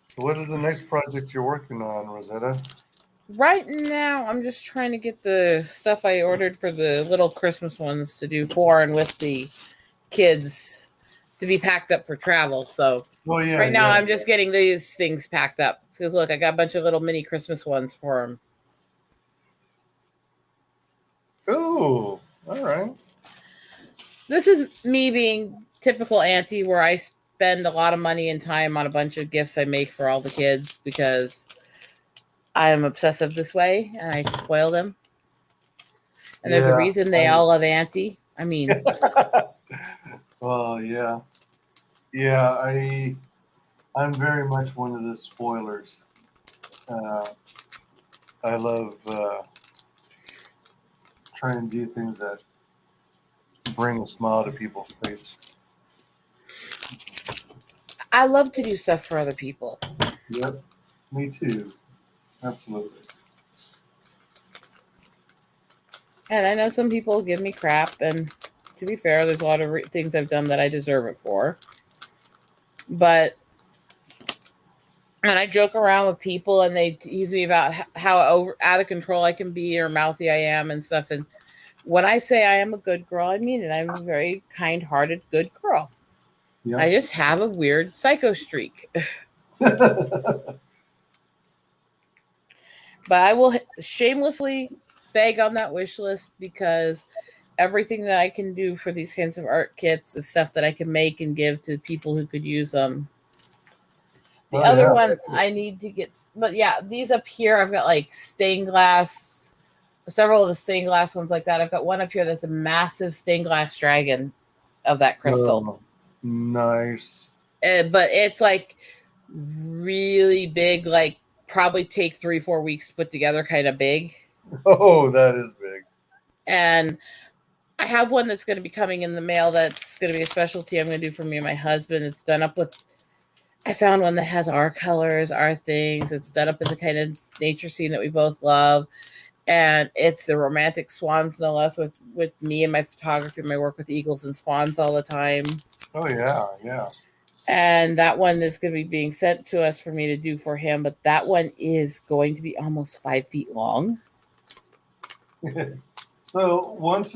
So what is the next project you're working on, Rosetta? Right now, I'm just trying to get the stuff I ordered for the little Christmas ones to do for and with the kids. to be packed up for travel. So Well, yeah. right now yeah. I'm just getting these things packed up. Because look, I got a bunch of little mini Christmas ones for him. Ooh, all right. This is me being typical auntie where I spend a lot of money and time on a bunch of gifts I make for all the kids because I am obsessive this way and I spoil them. And there's a reason they all love auntie. I mean, well, yeah. Yeah, I'm very much one of the spoilers. I love trying to do things that bring a smile to people's face. I love to do stuff for other people. Yep, me too. Absolutely. And I know some people give me crap, and to be fair, there's a lot of things I've done that I deserve it for. But, and I joke around with people, and they tease me about how out of control I can be or mouthy I am and stuff. And when I say I am a good girl, I mean it. I'm a very kind-hearted, good girl. Yeah. I just have a weird psycho streak. But I will shamelessly beg on that wish list because everything that I can do for these kinds of art kits is stuff that I can make and give to people who could use them. The other one I need to get, but yeah, these up here, I've got like stained glass, several of the stained glass ones like that. I've got one up here that's a massive stained glass dragon of that crystal. Oh, nice. But it's like really big, like probably take 3-4 weeks to put together, kind of big. Oh, that is big. And I have one that's going to be coming in the mail that's going to be a specialty I'm going to do for me and my husband. It's done up with, I found one that has our colors, our things. It's done up in the kind of nature scene that we both love. And it's the romantic swans, no less, with me and my photography, my work with eagles and swans all the time. Oh, yeah, yeah. And that one is going to be being sent to us for me to do for him. But that one is going to be almost 5 feet long. So once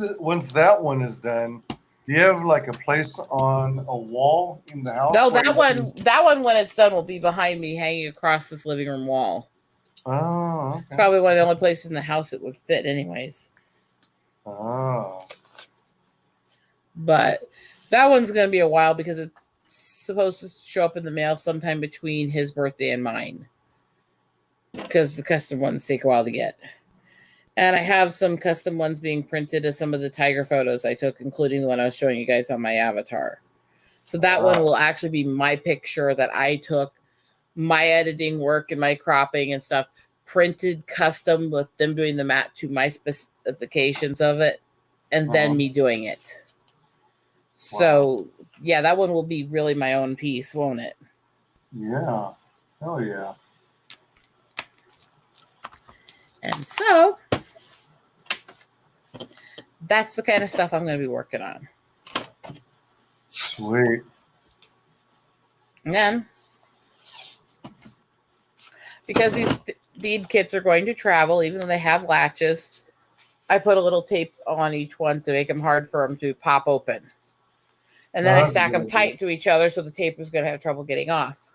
that one is done, do you have like a place on a wall in the house? No, that one when it's done will be behind me, hanging across this living room wall. Oh, okay. Probably one of the only places in the house it would fit, anyways. Oh. But that one's going to be a while because it's supposed to show up in the mail sometime between his birthday and mine. Because the custom ones take a while to get. And I have some custom ones being printed of some of the tiger photos I took, including the one I was showing you guys on my avatar. So that one will actually be my picture that I took, my editing work and my cropping and stuff, printed custom with them doing the mat to my specifications of it, and then me doing it. So, yeah, that one will be really my own piece, won't it? Yeah. Oh, yeah. And so, that's the kind of stuff I'm going to be working on. Sweet. And then, because these bead kits are going to travel, even though they have latches, I put a little tape on each one to make them hard for them to pop open. And then I stack them tight to each other so the tape is going to have trouble getting off.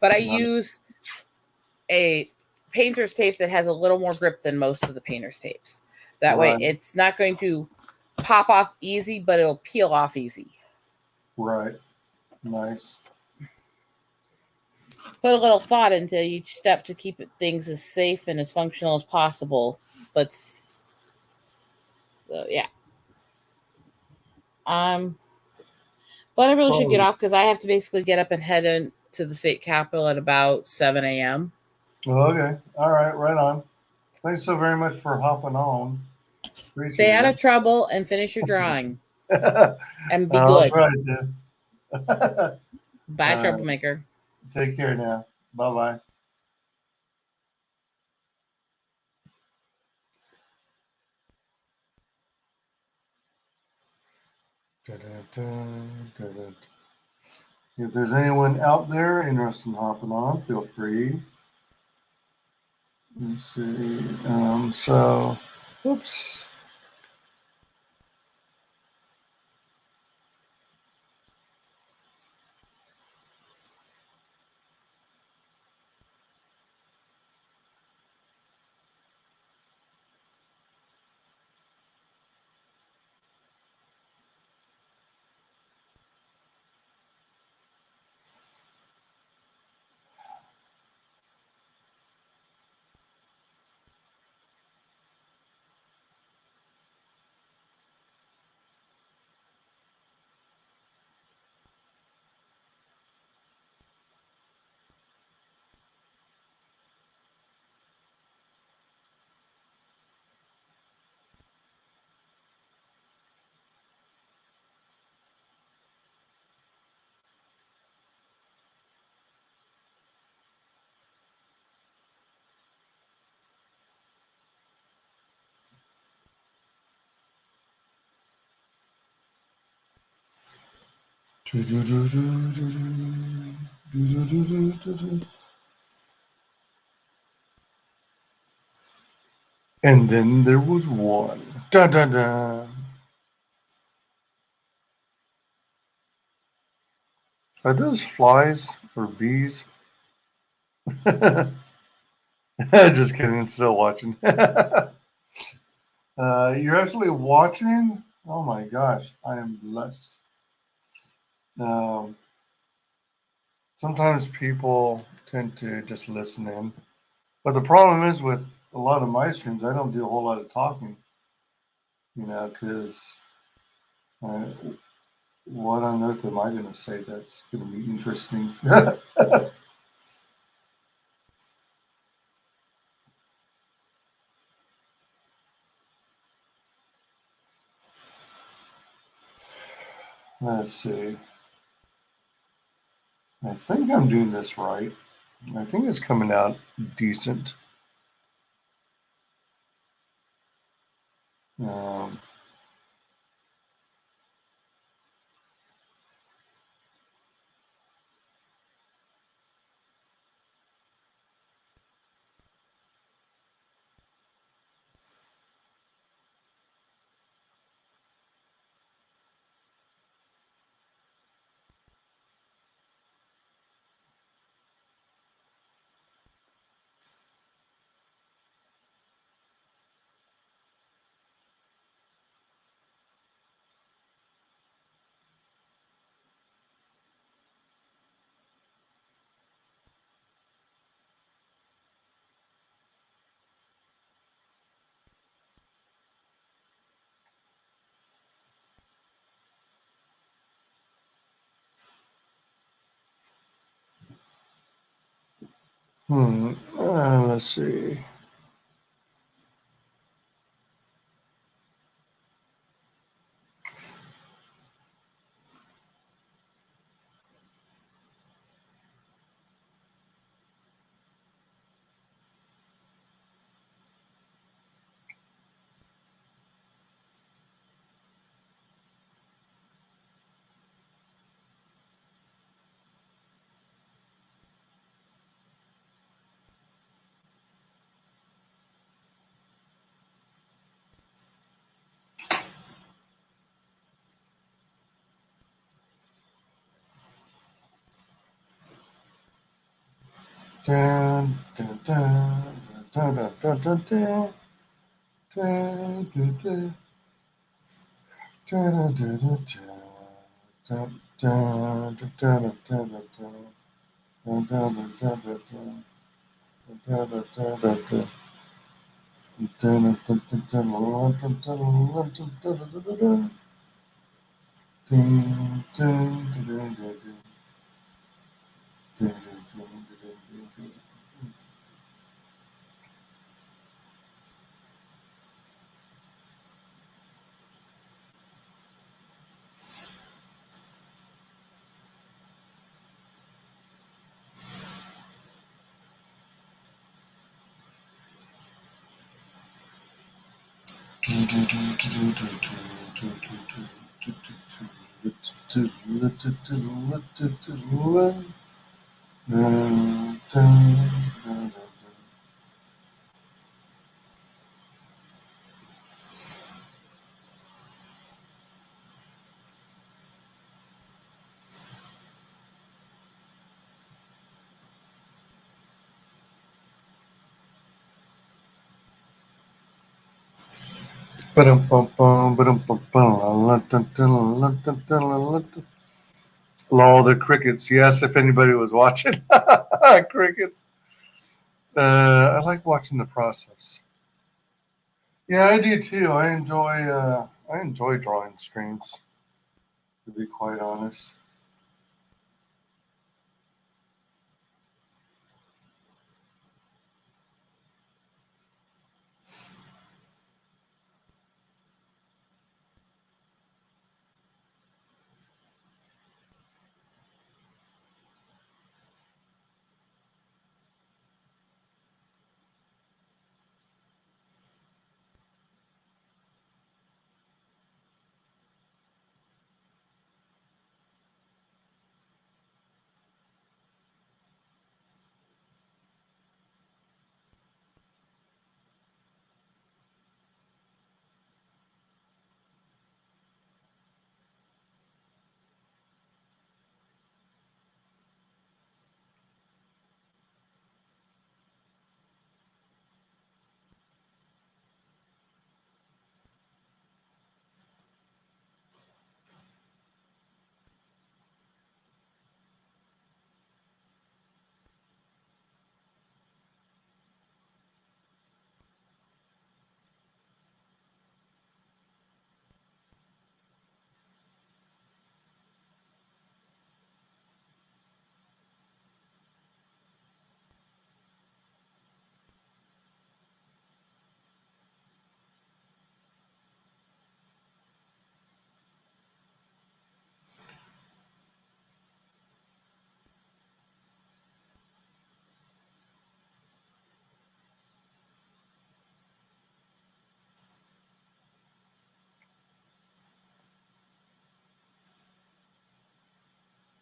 But I use a painter's tape that has a little more grip than most of the painter's tapes. That way it's not going to pop off easy, but it'll peel off easy. Right. Nice. Put a little thought into each step to keep things as safe and as functional as possible. But, yeah. But I really should get off because I have to basically get up and head into the state capitol at about 7 a.m. Okay. All right. Right on. Thanks so very much for hopping on. Appreciate Stay out it. of trouble and finish your drawing. And be I'll good. try to. Bye, troublemaker. Take care now. Bye-bye. If there's anyone out there interested in hopping on, feel free. Let's see. Oops. And then there was one. Da da da. Are those flies or bees? Just kidding. Still watching. You're actually watching? Oh my gosh, I am blessed. Um, Sometimes people tend to just listen in. But the problem is with a lot of my streams, I don't do a whole lot of talking, because what on earth am I going to say that's going to be interesting? Let's see. I think I'm doing this right. I think it's coming out decent. Um, let's see. Dun, dun, dun, dun, dun, dun, dun, dun. Dun, dun, dun. Dun, dun, dun, dun, dun, dun, dun, dun, dun, dun, dun. Dun, dun, dun, dun, dun, dun. Dun, dun, dun, dun, dun. Dun, dun, dun, dun, dun, dun, dun, dun, dun, dun, dun, dun, dun. Dun, dun, dun, dun, dun, dun. Dun, dun, dun, dun, dun, dun. Lol, the crickets. Yes, if anybody was watching. Crickets. I like watching the process. Yeah, I do too. I enjoy drawing screens, to be quite honest.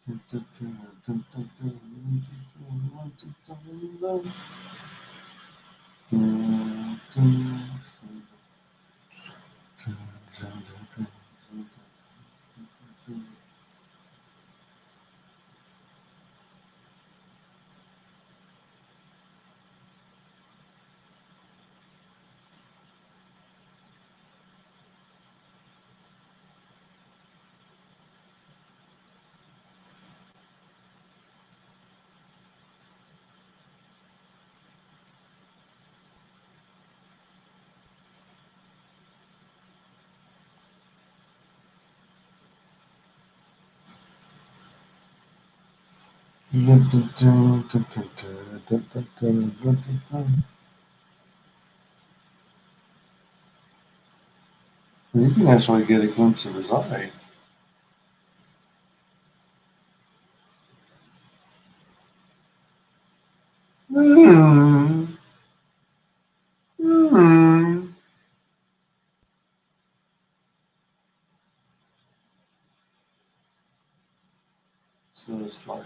You can actually get a glimpse of his eye. So it's like,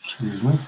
excuse me.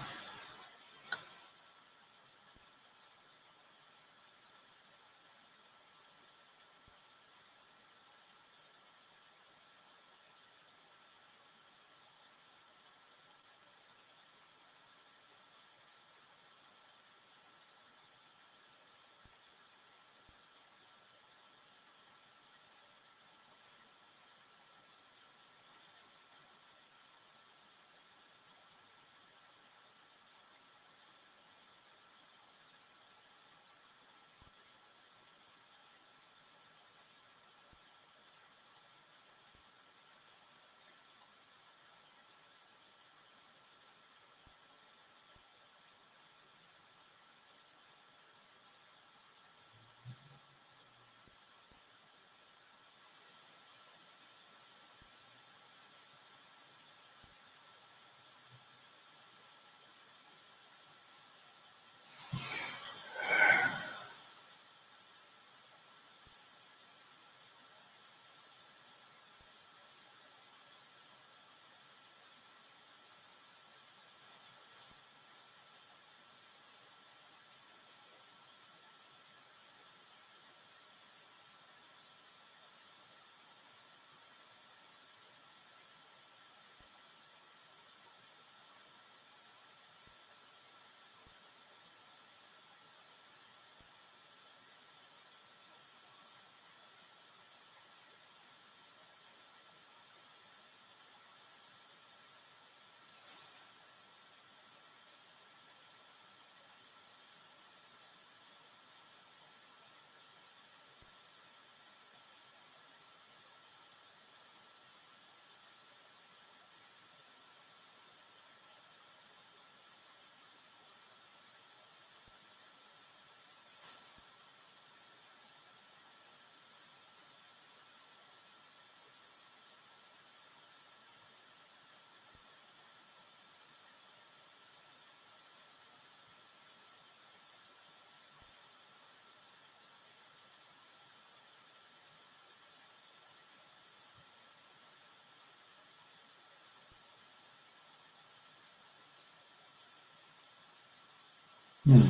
Hmm.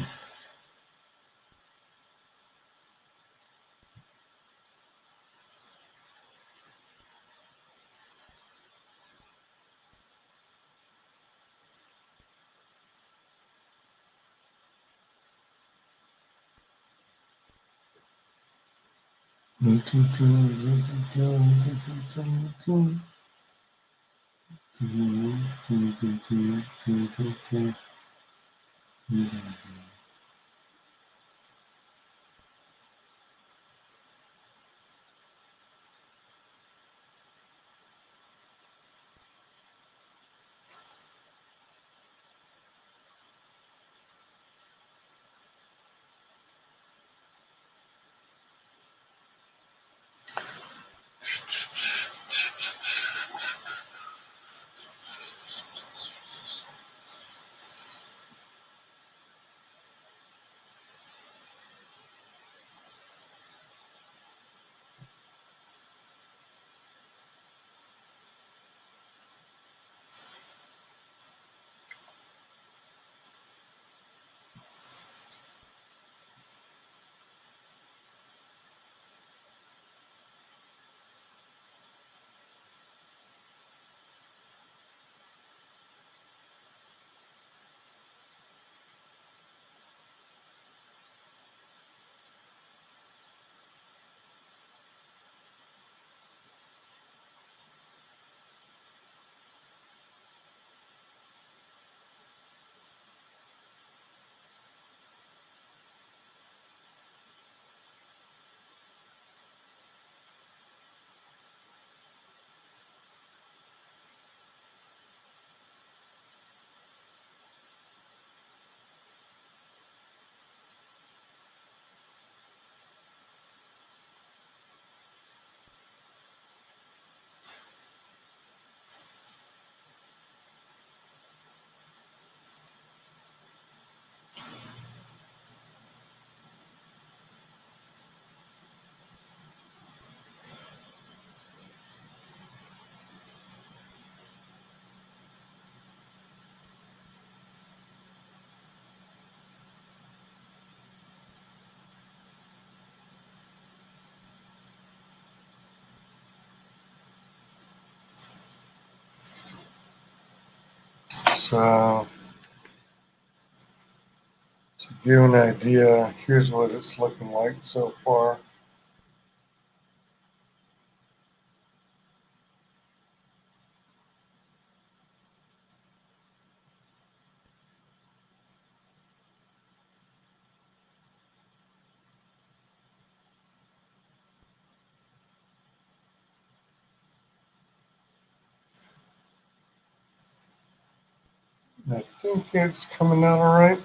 So, to give you an idea, here's what it's looking like so far. I think it's coming out all right.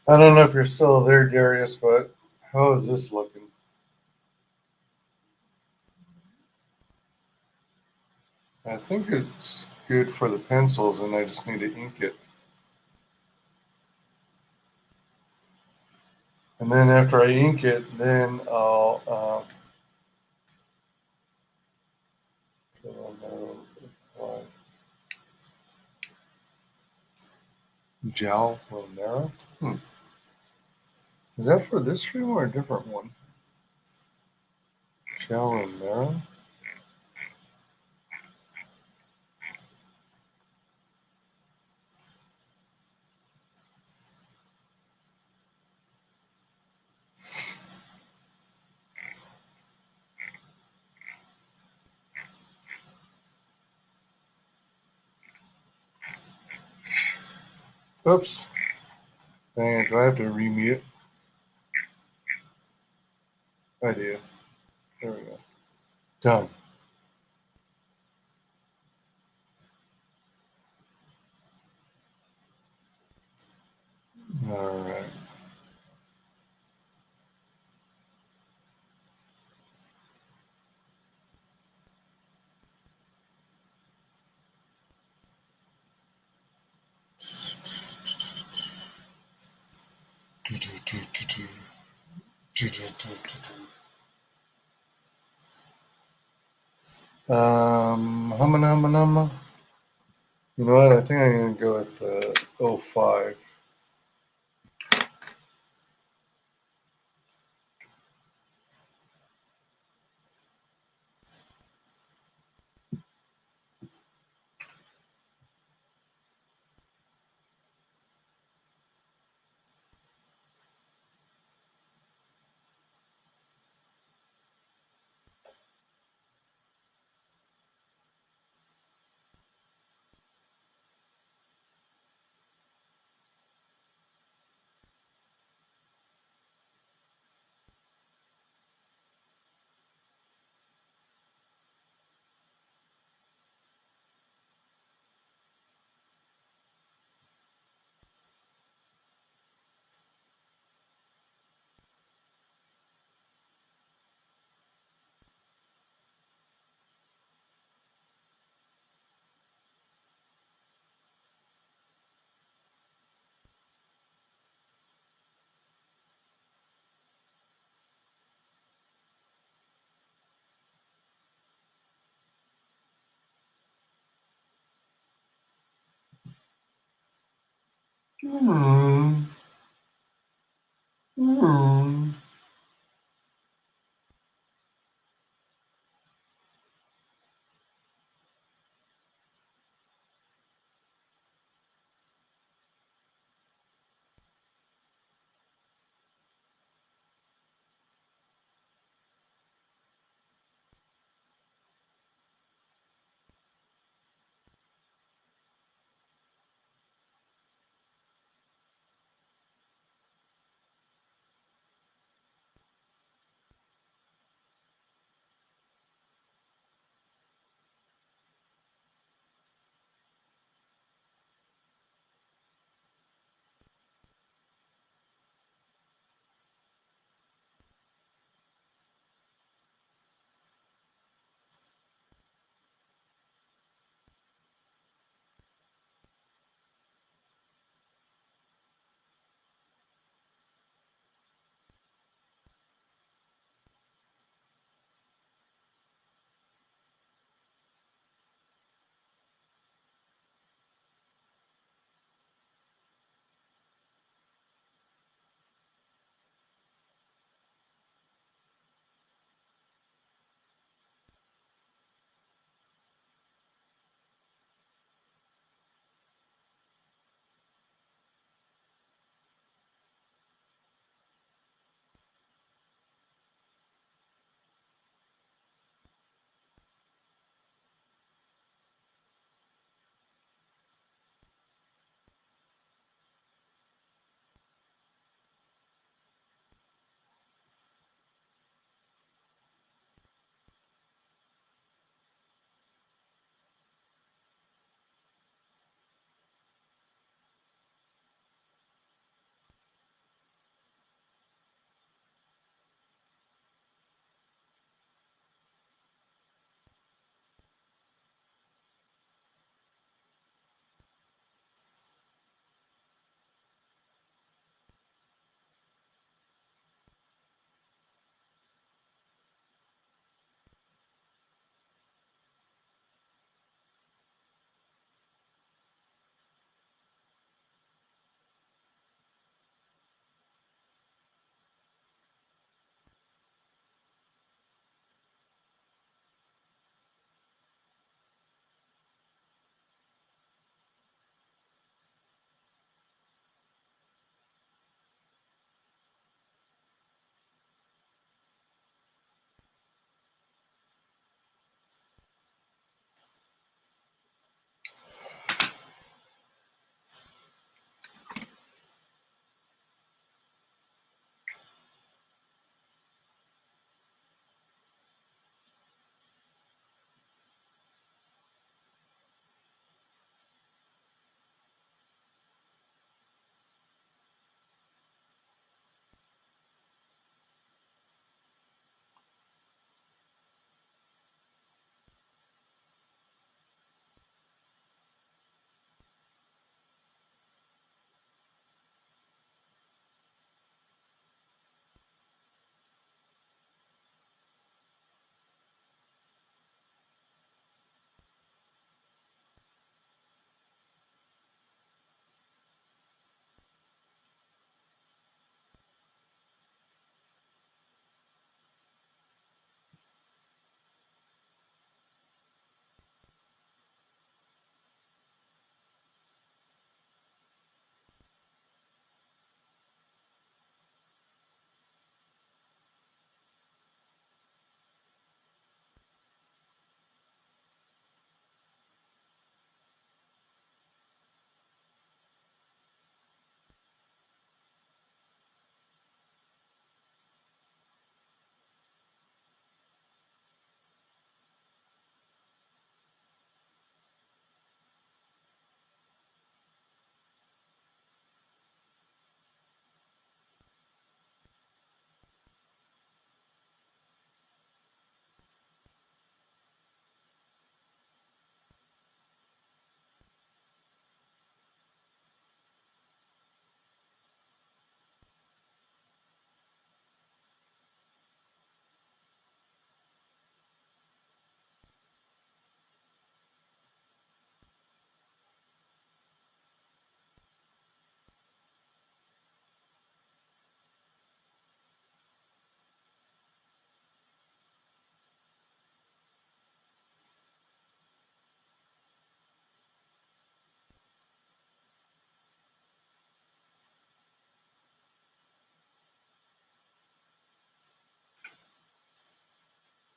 I don't know if you're still there, Darius, but how is this looking? I think it's good for the pencils, and I just need to ink it. And then after I ink it, then I'll gel Romero. Is that for this stream or a different one? Gel Romero. Oops. Dang it, do I have to remute? I do. There we go. Done. All right. Humma. You know what? I think I'm going to go with 05. Hmm. Hmm.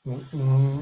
Okay.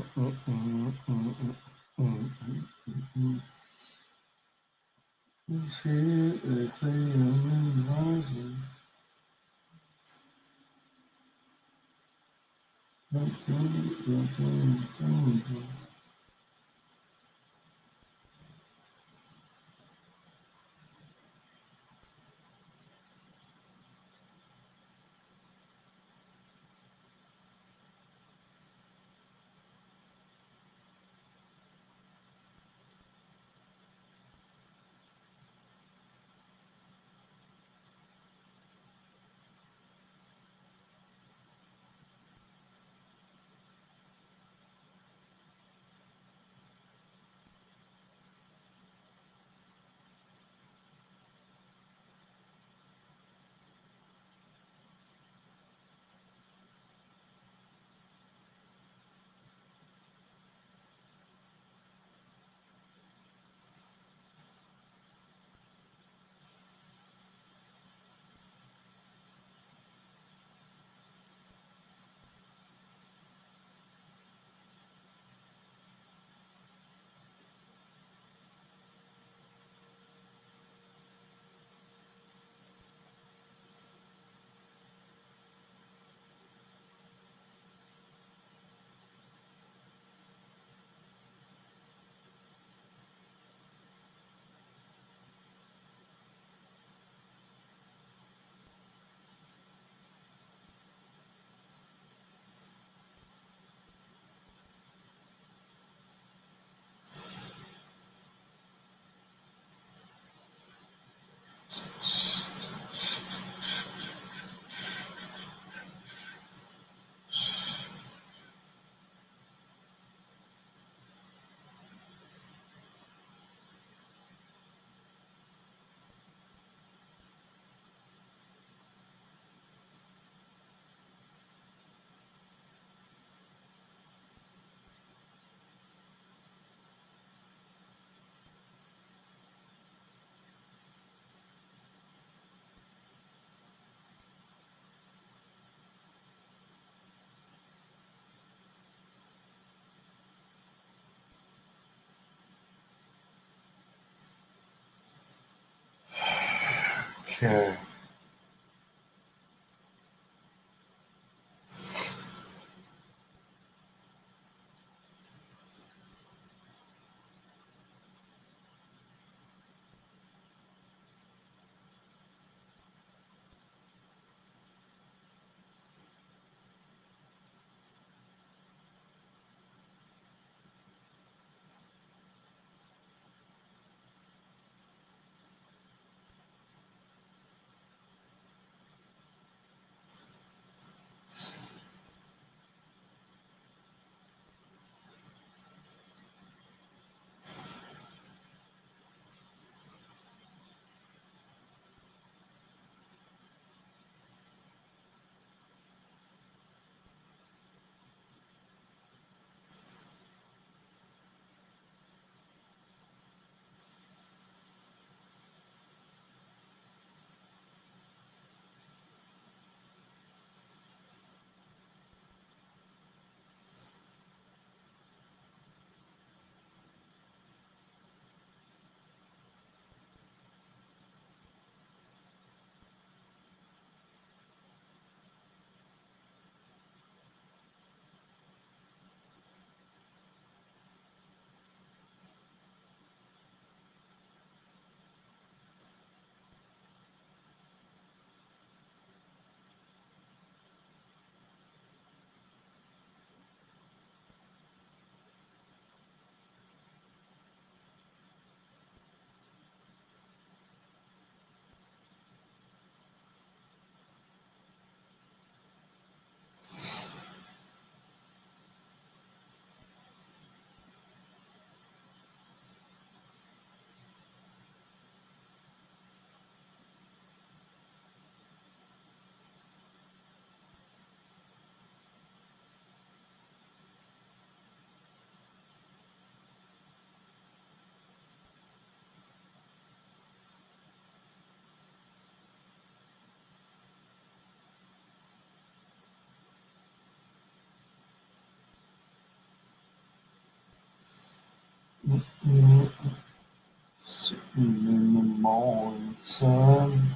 Sitting in the morning sun,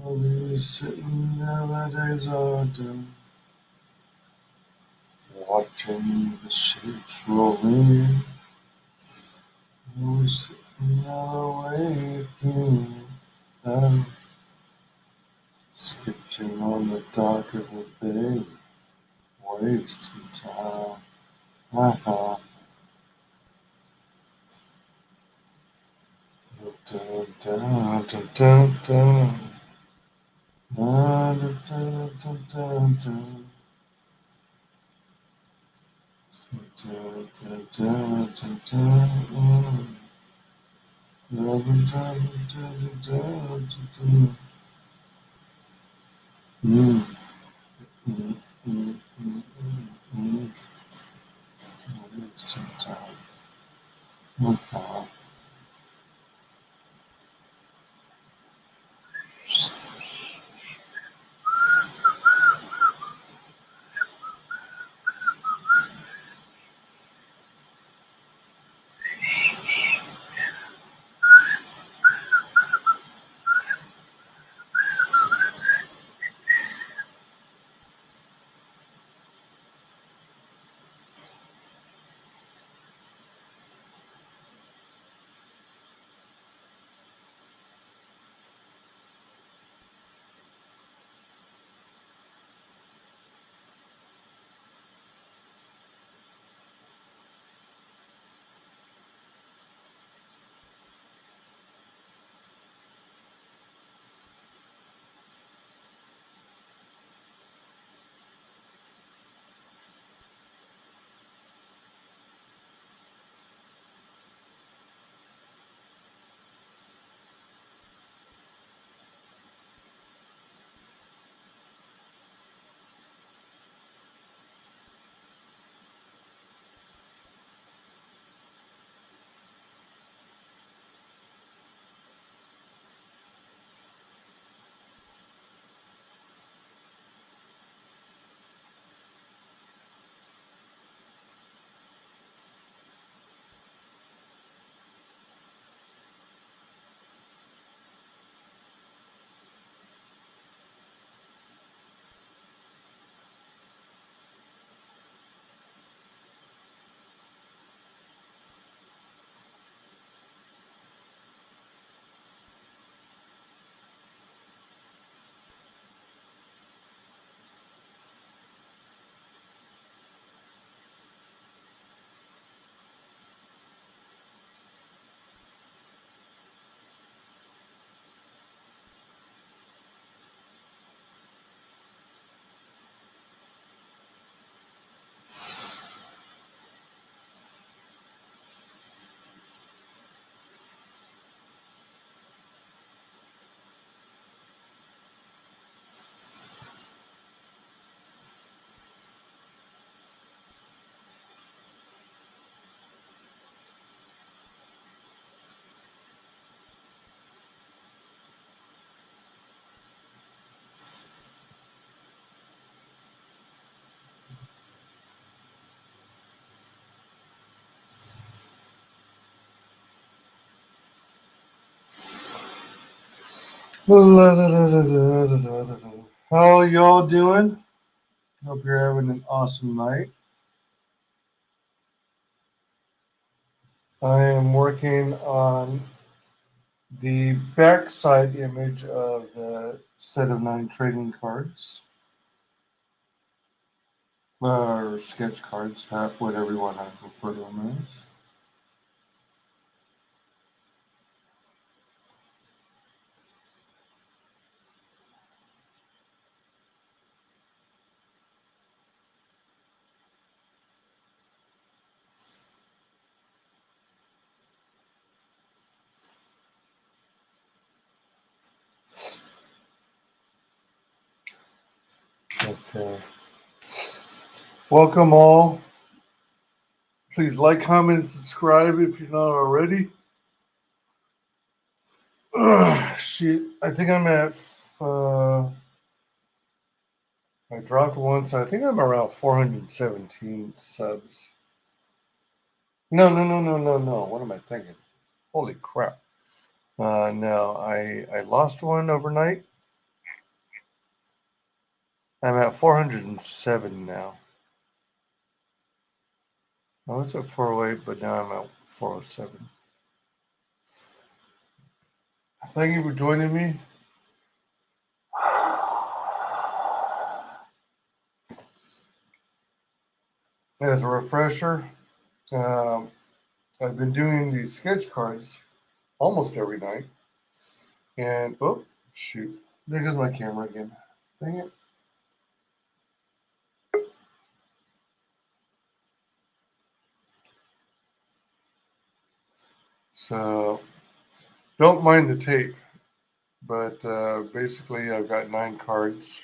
I'll be sitting there the days are done, watching the ships roll in. I'll be sitting there waking up, sketching on the dock of the bay, wasting time. Ha-ha. Dun, dun, dun, dun, dun. Dun, dun, dun, dun, dun. Dun, dun, dun, dun, dun. Dun, dun, dun, dun, dun, dun. Mm, mm, mm, mm, mm. Wasting time. Ha-ha. How are y'all doing? Hope you're having an awesome night. I am working on the backside image of the set of 9 trading cards, or sketch cards, whatever you want to refer to them as. Okay. Welcome all. Please like, comment, and subscribe if you're not already. Shit, I think I'm at. I dropped once. I think I'm around 417 subs. No. What am I thinking? Holy crap. No, I lost one overnight. I'm at 407 now. I was at 408, but now I'm at 407. Thank you for joining me. As a refresher, I've been doing these sketch cards almost every night. And, oh, shoot. There goes my camera again. Dang it. So, don't mind the tape. But basically, I've got 9 cards.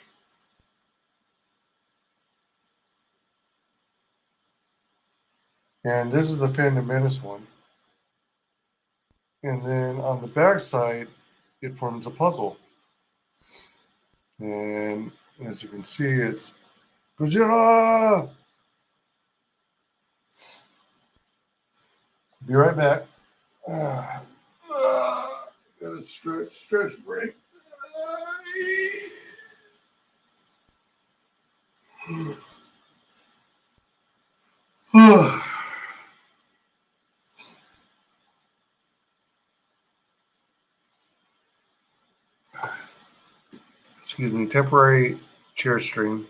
And this is the Phantom Menace one. And then on the back side, it forms a puzzle. And as you can see, it's Godzilla! Be right back. Gotta stretch break. Excuse me, temporary chair string.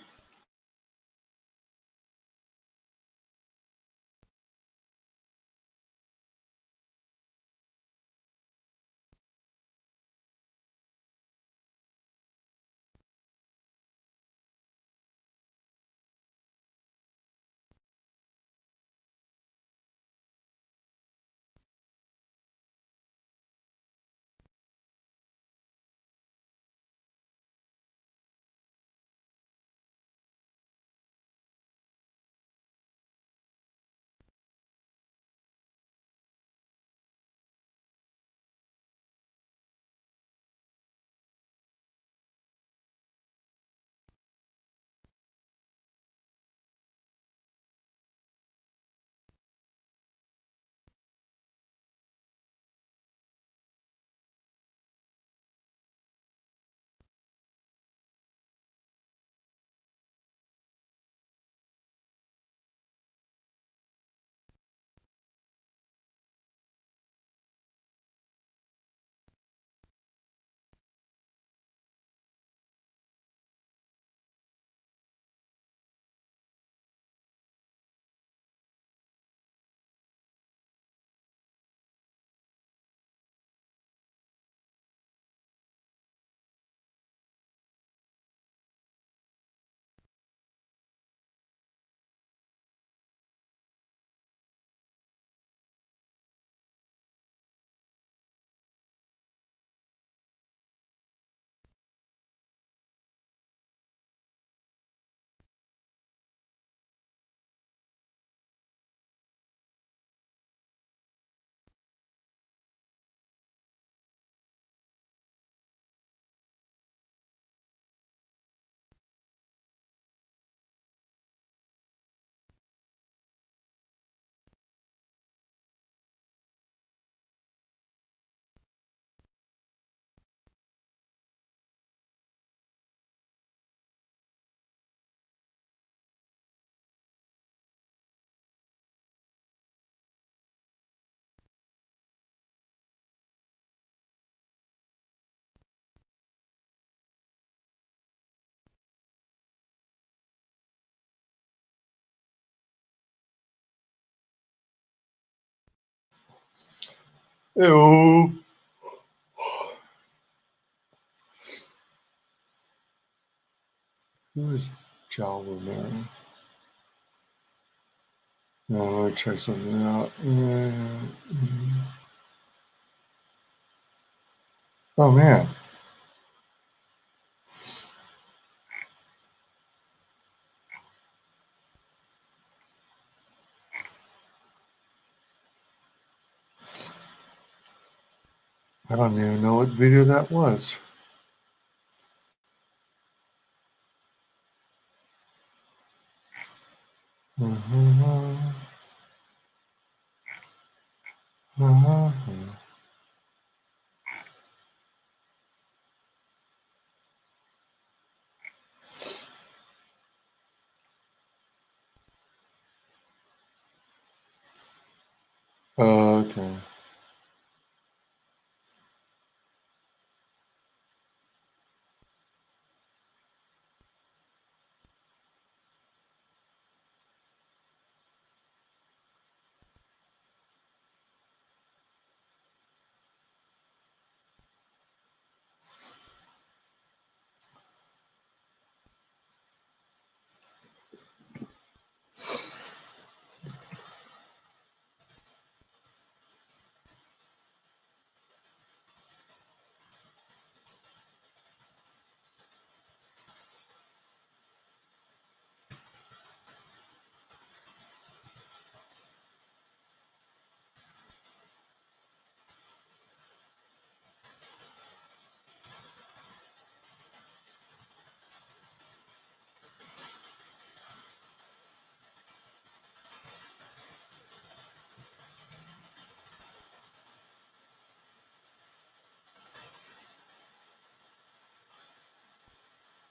Ew. Who is Jowler Mary? No, let me check something out. Oh, man. I don't even know what video that was. Okay.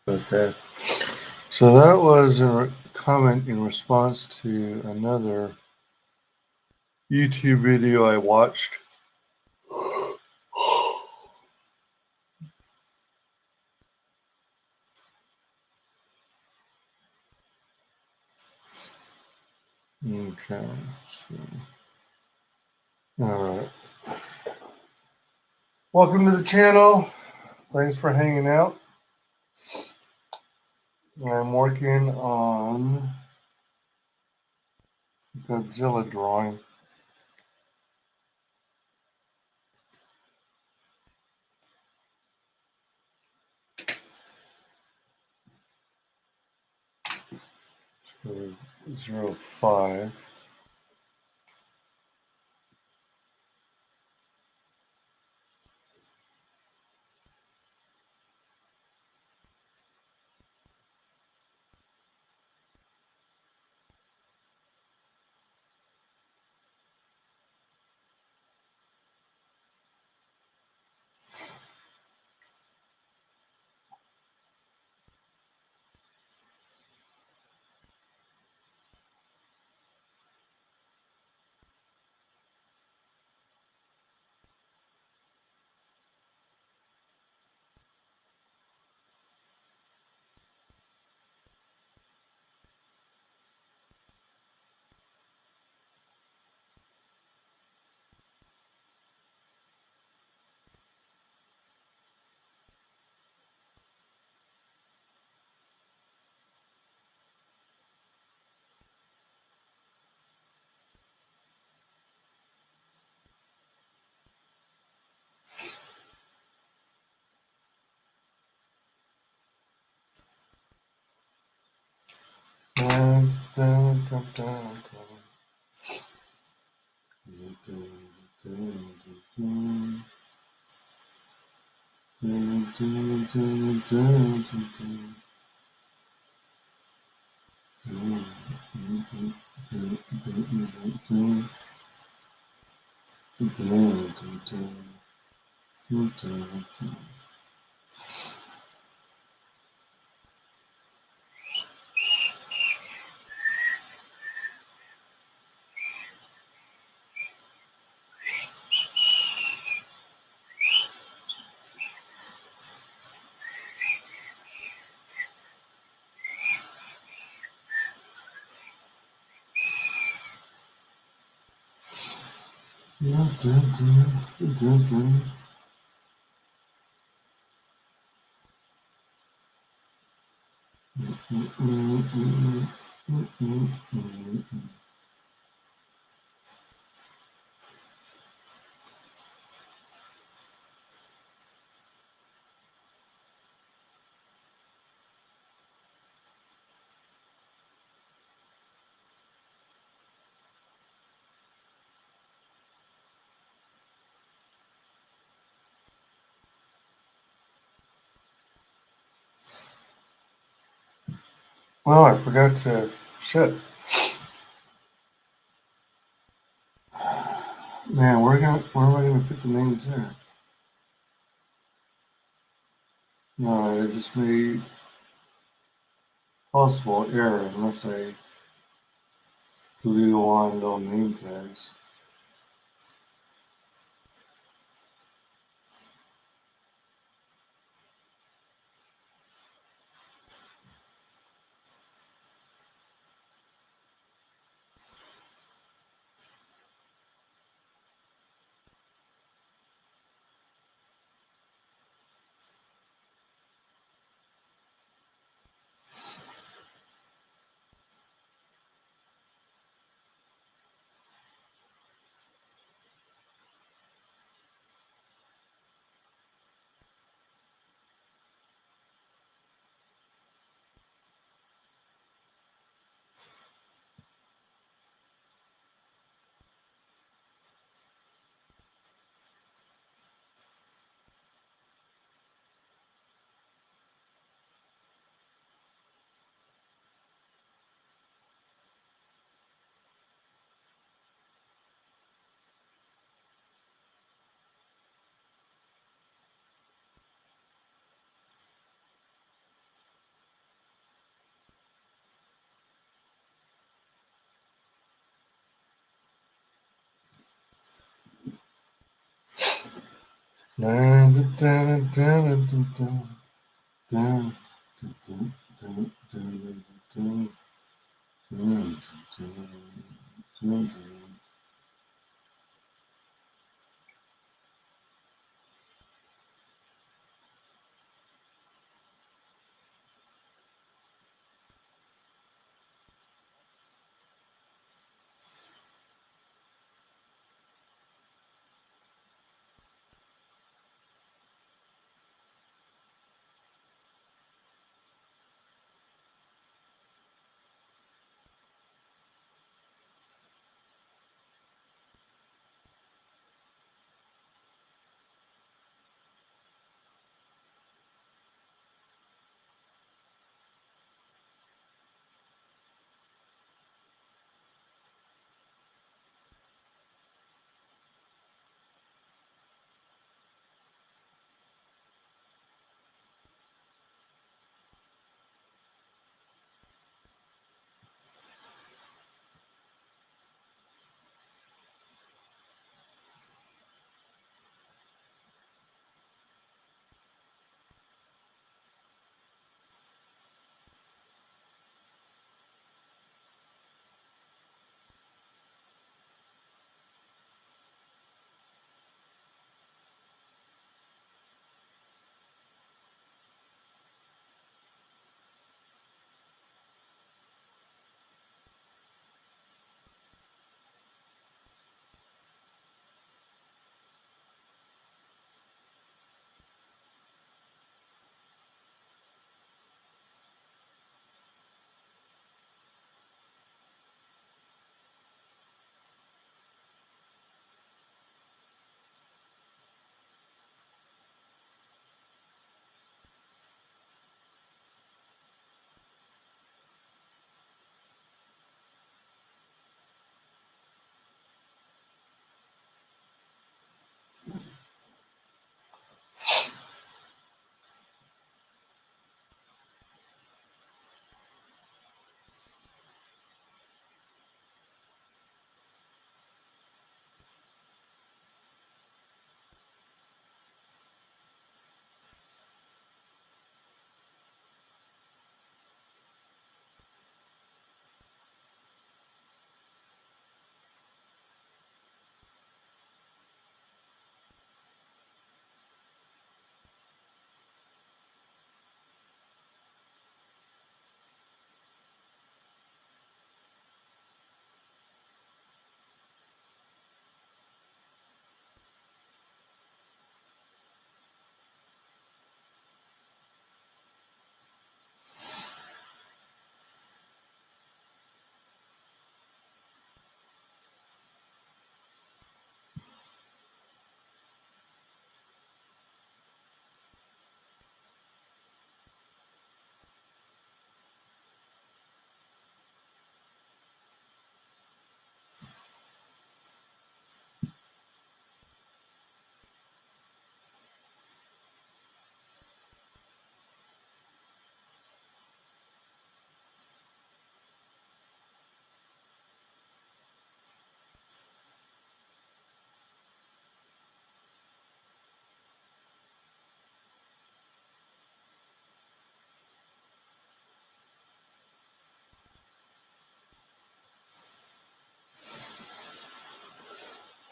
Okay. So that was a comment in response to another YouTube video I watched. Okay. So, all right. Welcome to the channel. Thanks for hanging out. I'm working on Godzilla drawing. So 05. Dun, dun, dun, dun, dun. Dun, dun, dun, dun, dun, dun, dun, dun, dun, dun. Dun, dun, dun, dun, dun, dun, dun. Dun, dun, dun, dun, dun, dun. Dun, dun, dun, dun, dun. Mm, mm, mm, mm, mm, mm, mm. Well, I forgot to shit. Man, where am I gonna fit the names there? No, I just made possible error unless I delete a line of name tags. Dun, dun, dun, dun, dun, dun, dun, dun, dun, dun, dun, dun, dun, dun.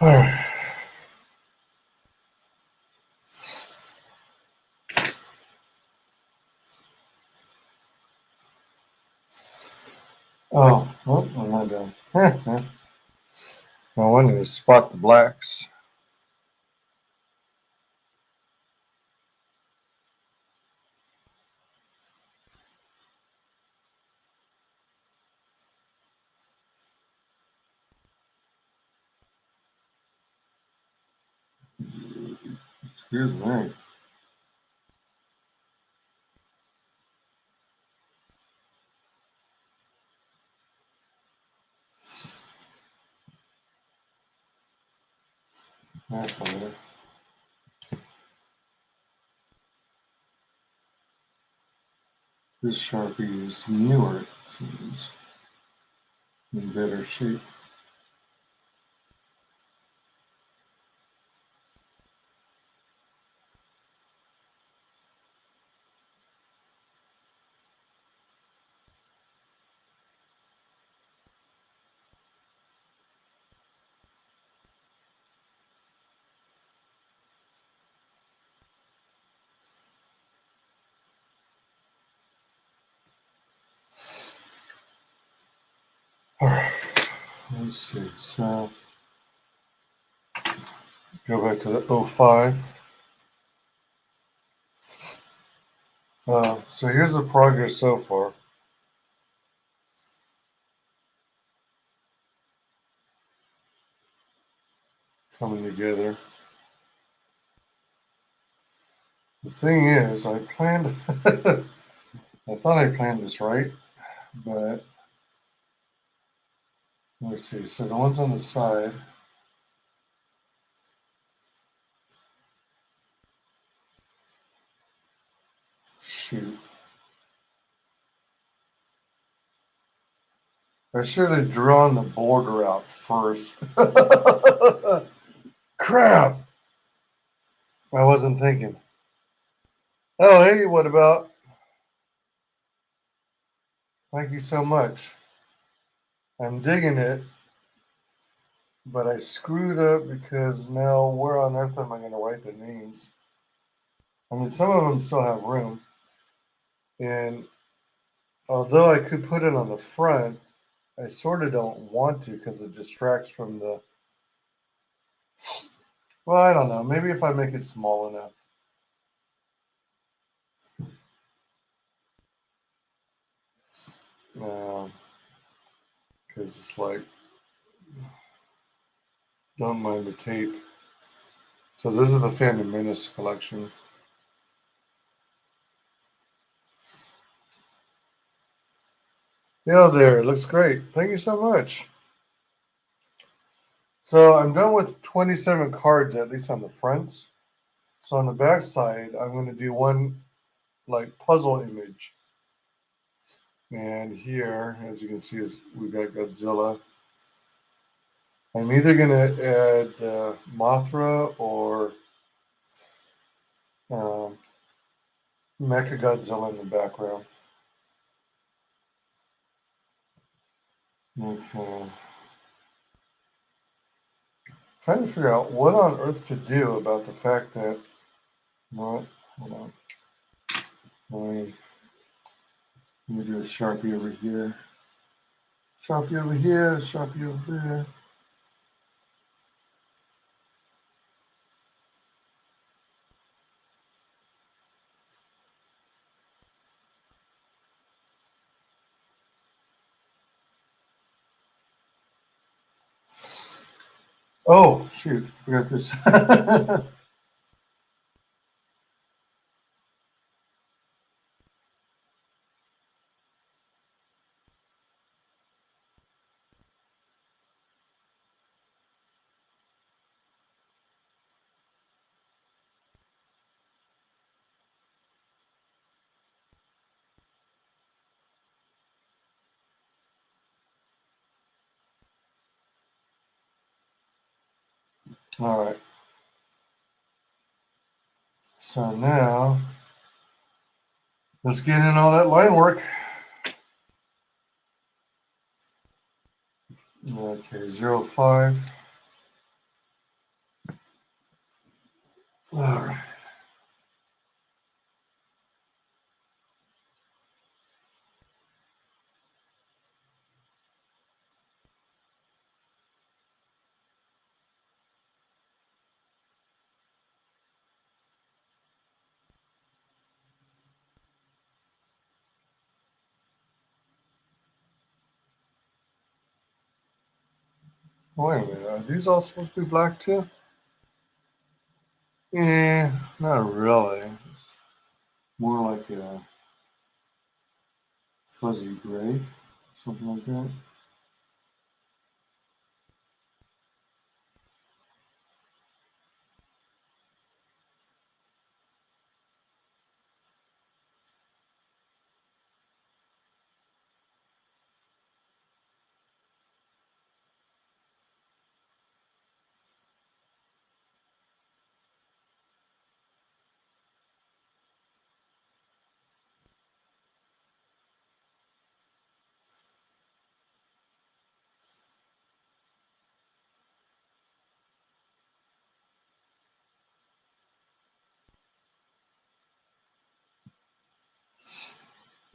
All right. Oh, what am I doing? I wanted to spot the blacks. Excuse me. That's weird. This Sharpie is newer, it seems, in better shape. All right. Let's see. So go back to the 05. So here's the progress so far. Coming together. The thing is, I planned, I thought I planned this right, but let's see. So the ones on the side, shoot. I should have drawn the border out first. Crap! I wasn't thinking. Oh, hey, what about? Thank you so much. I'm digging it, but I screwed up because now where on earth am I going to write the names? I mean, some of them still have room. And although I could put it on the front, I sort of don't want to because it distracts from the. Well, I don't know. Maybe if I make it small enough. Because it's like, don't mind the tape. So this is the Phantom Menace collection. Yeah, there. It looks great. Thank you so much. So I'm done with 27 cards, at least on the fronts. So on the back side, I'm going to do one like puzzle image. And here, as you can see, is we've got Godzilla. I'm either going to add Mothra or Mechagodzilla in the background. Okay. Trying to figure out what on earth to do about the fact that. What? Hold on. Let me do a Sharpie over here. Sharpie over here, Sharpie over there. Oh, shoot. Forgot this. All right. So now, let's get in all that line work. Okay, 05. All right. Wait a minute. Are these all supposed to be black too? Yeah, not really. It's more like a fuzzy gray, something like that.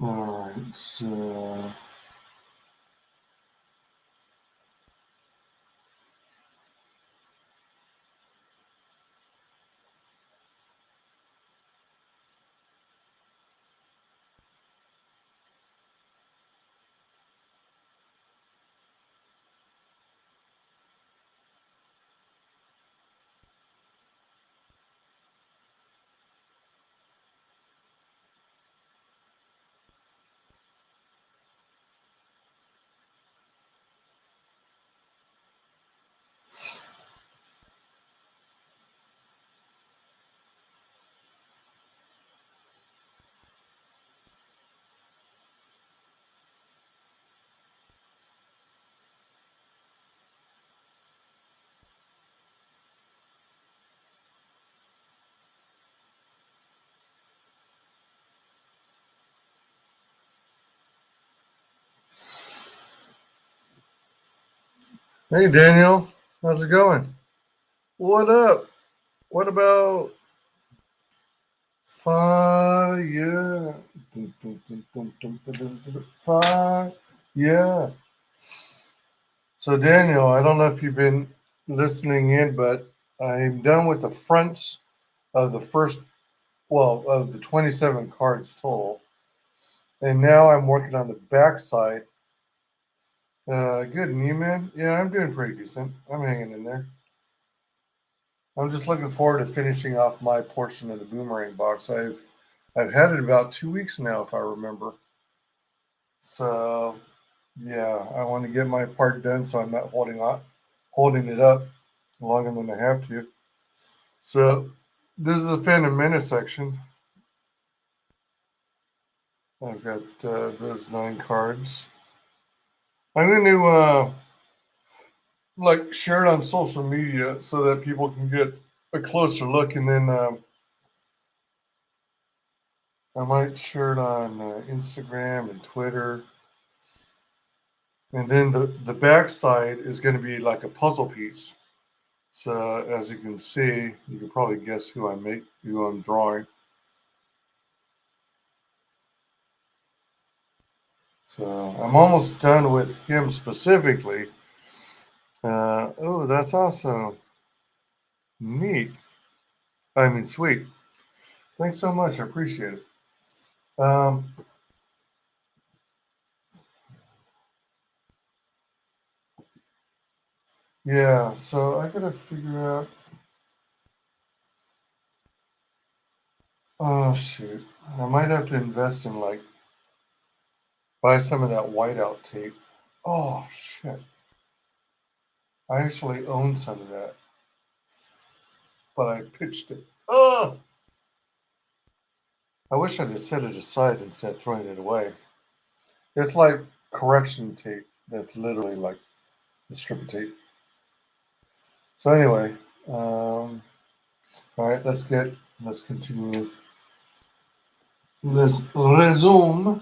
All right, so Hey, Daniel. How's it going? What up? What about fire? Fire. Yeah. So, Daniel, I don't know if you've been listening in, but I'm done with the fronts of the first, well, of the 27 cards total. And now I'm working on the back side. Good, and you, man? Yeah, I'm doing pretty decent. I'm hanging in there. I'm just looking forward to finishing off my portion of the Boomerang box. I've had it about 2 weeks now, if I remember. So yeah, I want to get my part done, so I'm not holding it up longer than I have to. So this is the Phantom Menace section. I've got those 9 cards. I'm going to like share it on social media so that people can get a closer look, and then I might share it on Instagram and Twitter. And then the back side is going to be like a puzzle piece. So as you can see, you can probably guess who I'm drawing. So I'm almost done with him specifically. Oh, that's awesome. Neat. I mean, sweet. Thanks so much. I appreciate it. Yeah, so I gotta figure out. Oh, shoot. I might have to invest in, like, buy some of that whiteout tape. Oh, shit. I actually own some of that, but I pitched it. Oh! I wish I'd have set it aside instead of throwing it away. It's like correction tape. That's literally like a strip of tape. So anyway, all right, let's continue. Let's resume.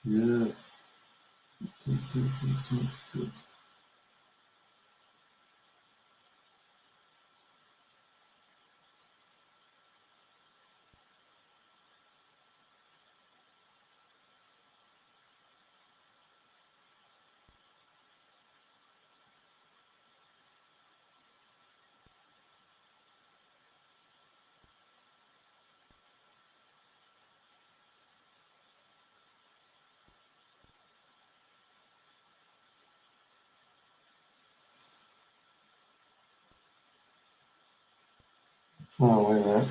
Yeah. Yeah. Oh, wait a minute.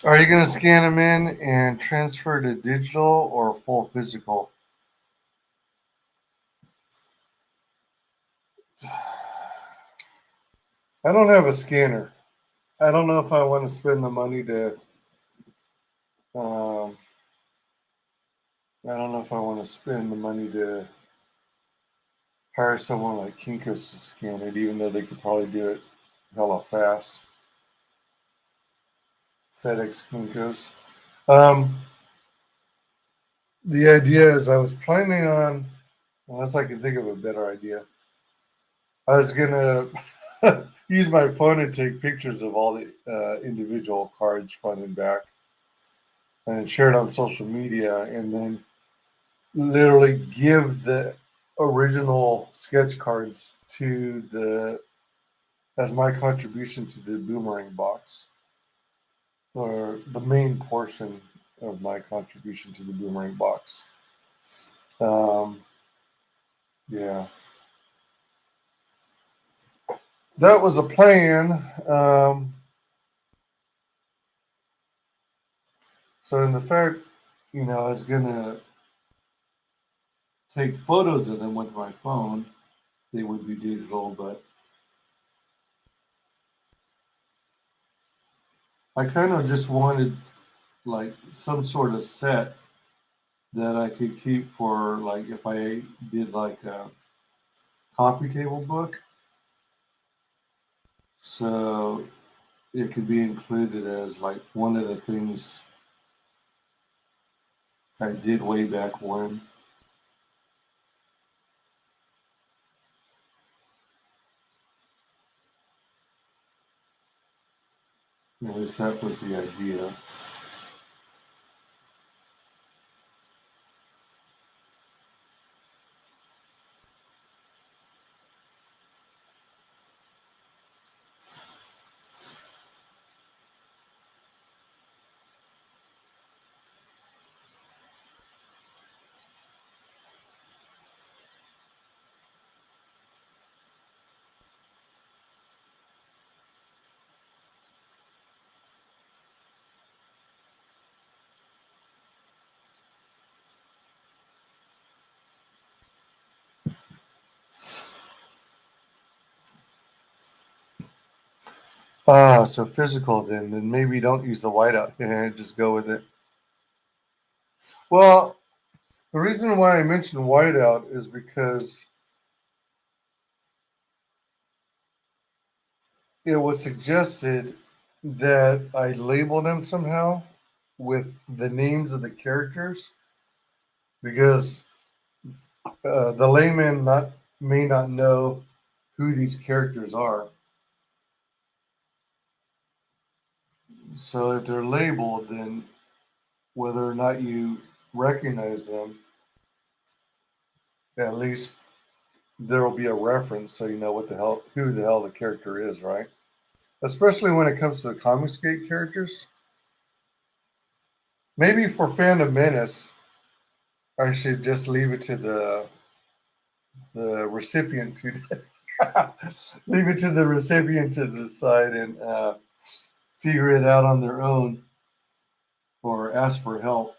Are you going to scan them in and transfer to digital or full physical? I don't have a scanner. I don't know if I want to spend the money to. I don't know if I want to spend the money to hire someone like Kinko's to scan it, even though they could probably do it hella fast. FedEx Kinko's. The idea is I was planning on, unless I can think of a better idea, I was gonna use my phone and take pictures of all the individual cards front and back, and share it on social media, and then literally give the original sketch cards to the as my contribution to the Boomerang box, or the main portion of my contribution to the Boomerang box. Yeah, that was a plan. So in the fact, I was gonna take photos of them with my phone. They would be digital, but I kind of just wanted like some sort of set that I could keep for like if I did like a coffee table book. So it could be included as like one of the things I did way back when. At least that was the idea. So physical then maybe don't use the whiteout and just go with it. Well, the reason why I mentioned whiteout is because it was suggested that I label them somehow with the names of the characters, because the layman may not know who these characters are. So if they're labeled, then whether or not you recognize them, at least there will be a reference, so you know who the hell the character is, right? Especially when it comes to the Comicsgate characters. Maybe for Phantom Menace, I should just leave it to the recipient to leave it to the recipient to decide and figure it out on their own or ask for help.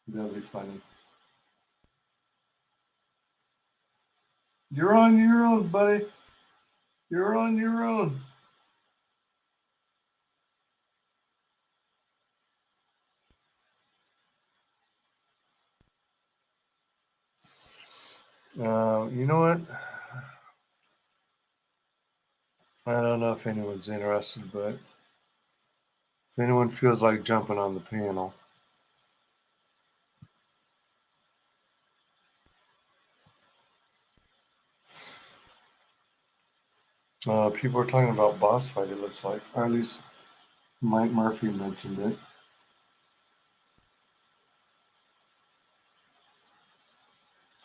That'd be funny. You're on your own, buddy. You're on your own. You know what? I don't know if anyone's interested, but if anyone feels like jumping on the panel. People are talking about boss fight, it looks like. Or at least Mike Murphy mentioned it.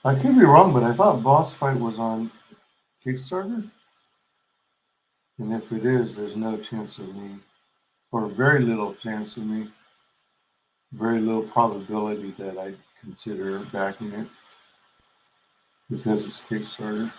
I could be wrong, but I thought boss fight was on Kickstarter. And if it is, there's no chance of me, or very little chance of me, very little probability that I consider backing it because it's Kickstarter.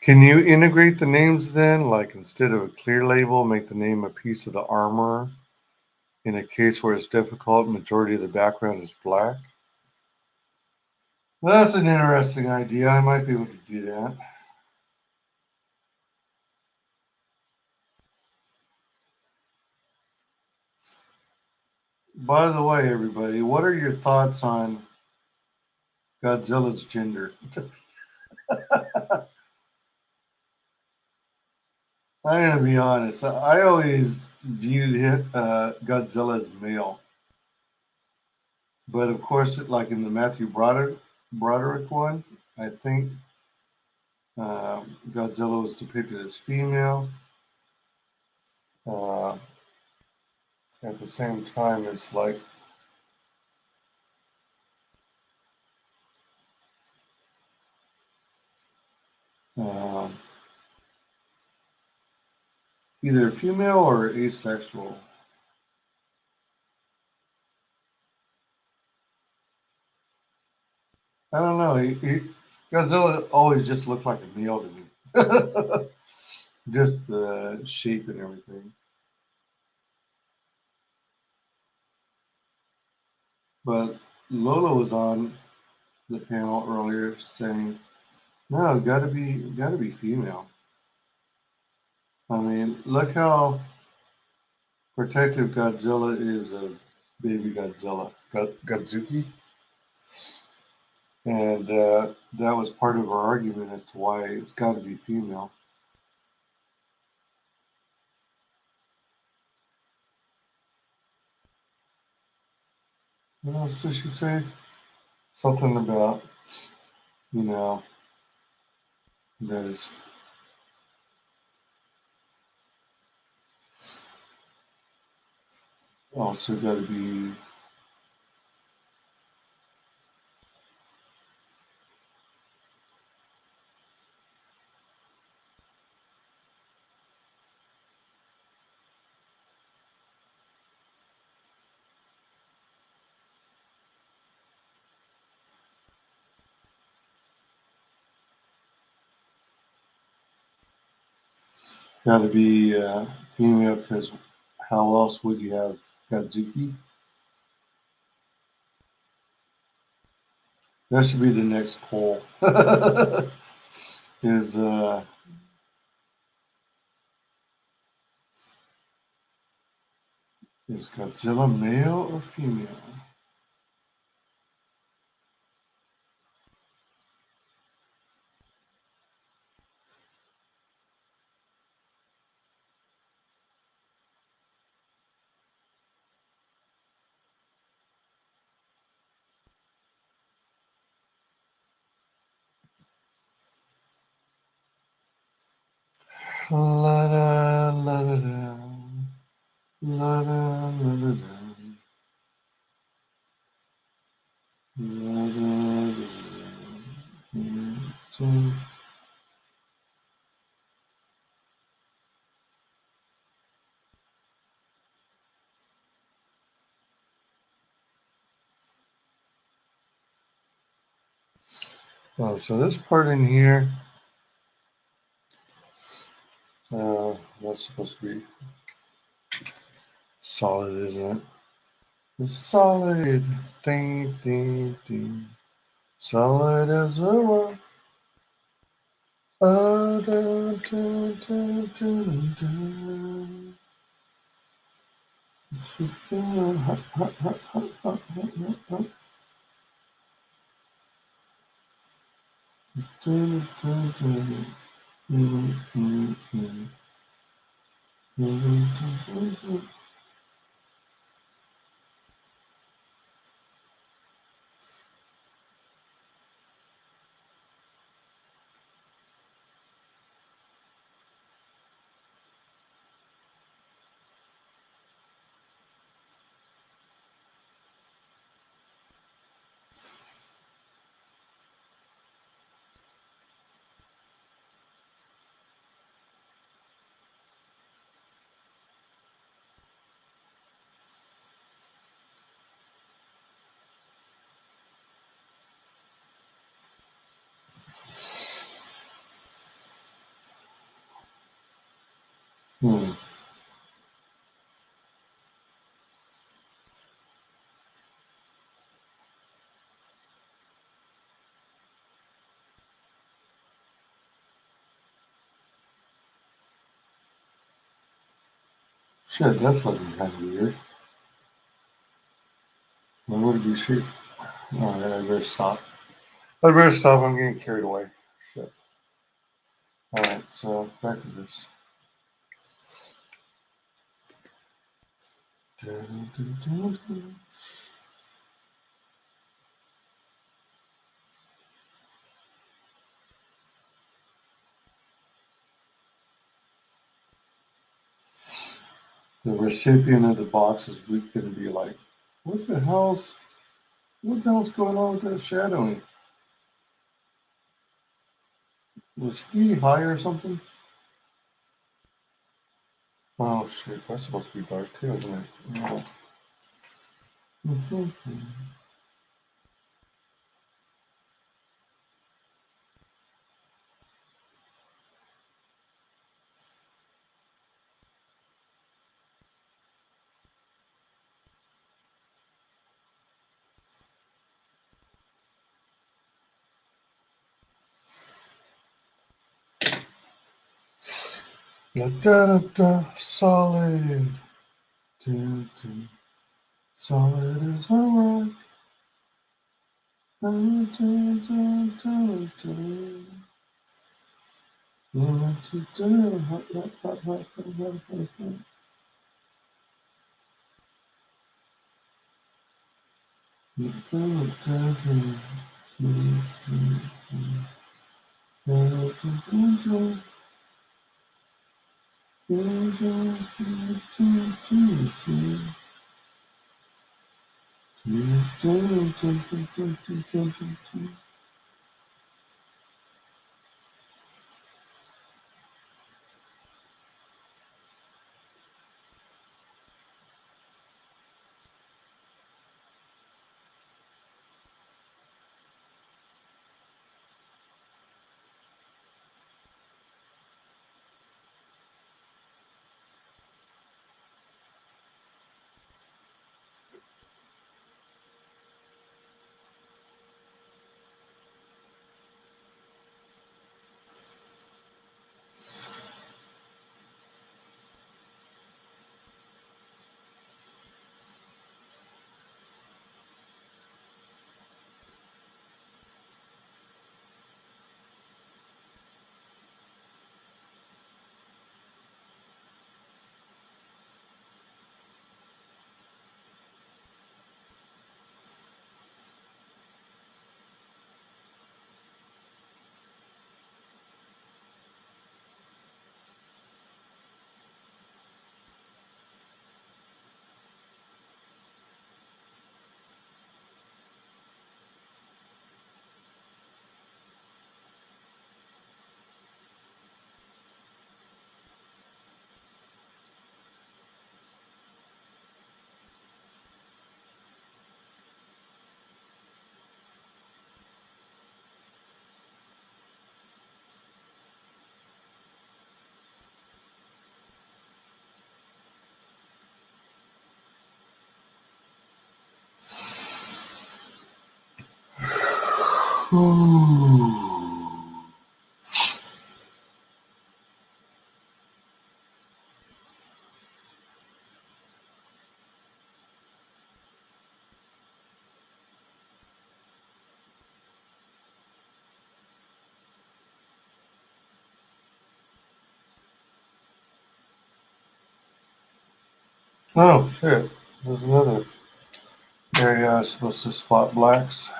Can you integrate the names then? Like instead of a clear label, make the name a piece of the armor? In a case where it's difficult, majority of the background is black. Well, that's an interesting idea. I might be able to do that. By the way, everybody, what are your thoughts on Godzilla's gender? I'm gonna be honest. I always viewed Godzilla as male, but of course, like in the Matthew Broderick one, I think Godzilla was depicted as female. Uh, at the same time, it's like um, either female or asexual. I don't know. Godzilla always just looked like a male to me. Just the shape and everything. But Lola was on the panel earlier saying, "No, gotta be female." I mean, look how protective Godzilla is of baby Godzilla, Godzuki. And that was part of our argument as to why it's got to be female. What else did she say? Something about, that is also got to be. Got to be female because how else would you have Godzuki? That should be the next poll. is Godzilla male or female? La da la da da. La da la da da. La da da da. Oh, so this part in here, that's supposed to be solid, isn't it? It's solid. Ding, ding, ding. Solid as a rock. Oh, dun, dun, dun, dun, dun. Hot, hot, hot, hot, hot, hot, hot. Dun, dun, dun. Mm, mm, mm. Dun, dun, dun, dun. Hmm. Shit, that's looking kind of weird. Why would it be sheep? Alright, I better stop. I'm getting carried away. Shit. Alright, so back to this. Dun, dun, dun, dun. The recipient of the box is going to be like, what the hell's going on with that shadowing? Was he high or something? Oh shit, that's supposed to be dark too, isn't it? Yeah. Da, da, da, solid. Da, da. Solid as a rock. Da, da, da, da, da. Da, da, da. Hot, hot, hot, hot, hot, hot, hot, hot. Da, da, da, da, da, da, da. Oh shit, there's another area I was supposed to spot blacks.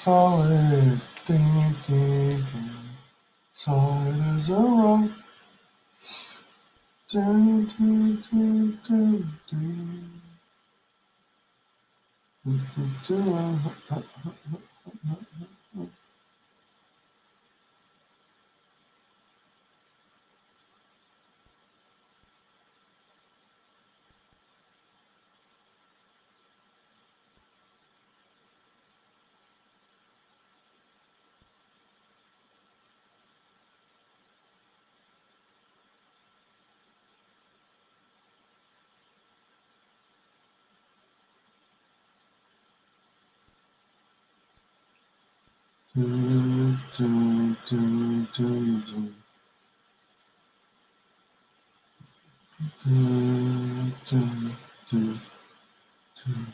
Solid, ding, ding, ding. Solid as a rock. Dun, dun, dun, dun, dun. Dun, dun, dun, dun, dun. Dun, dun, dun, dun.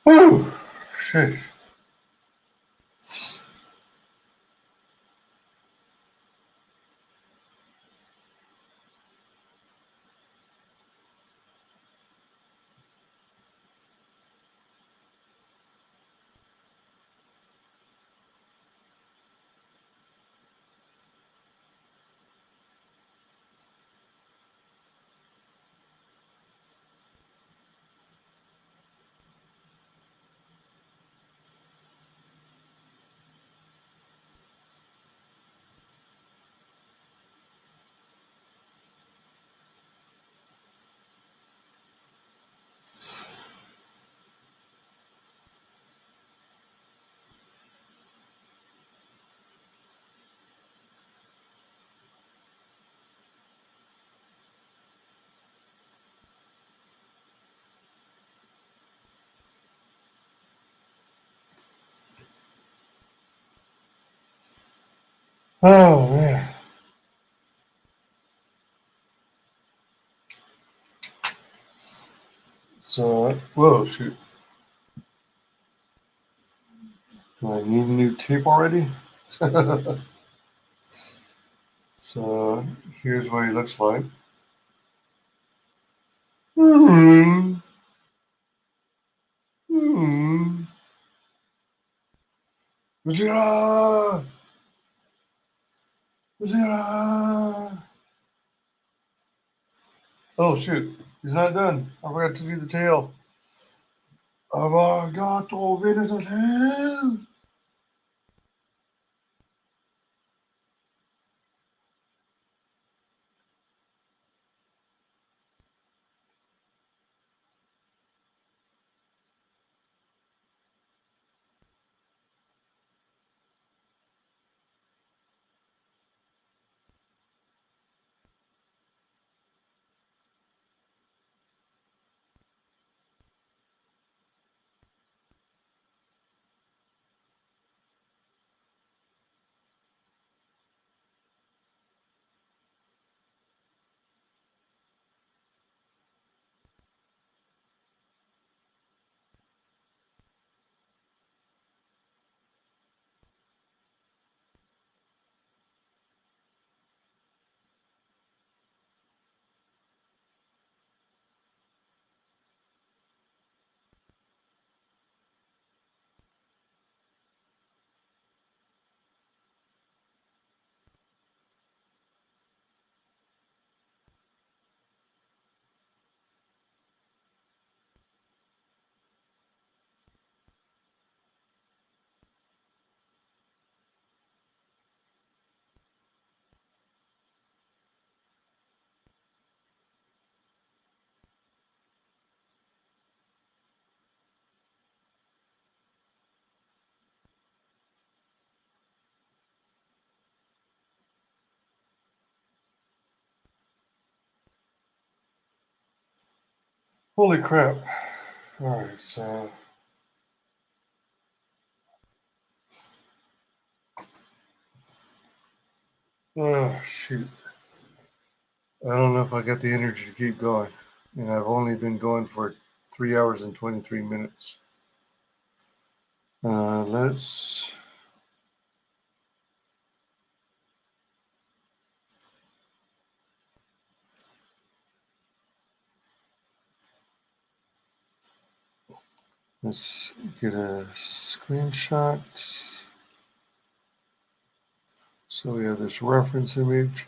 Whew, shit. Oh, man. So, whoa, shoot. Do I need new tape already? So, here's what he looks like. Hmm. Hmm. Godzilla! Godzilla! Oh, shoot. He's not done. I forgot to do the tail. Avagato Venus tail. Holy crap. Alright, so. Oh, shoot. I don't know if I got the energy to keep going. And I've only been going for 3 hours and 23 minutes. Let's get a screenshot. So we have this reference image.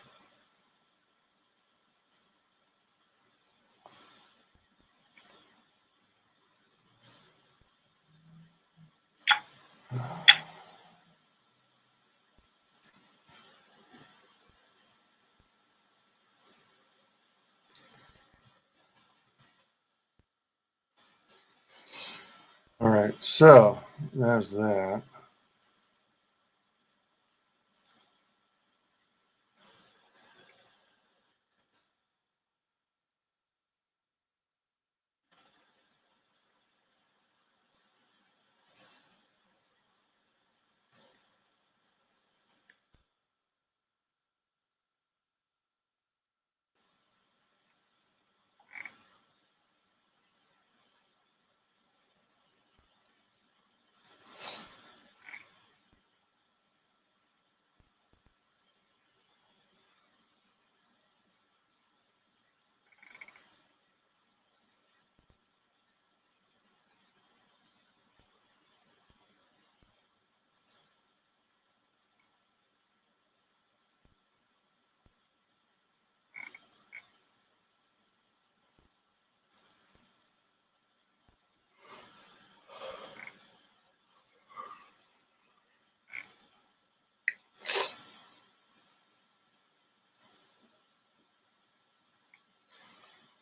All right, so there's that.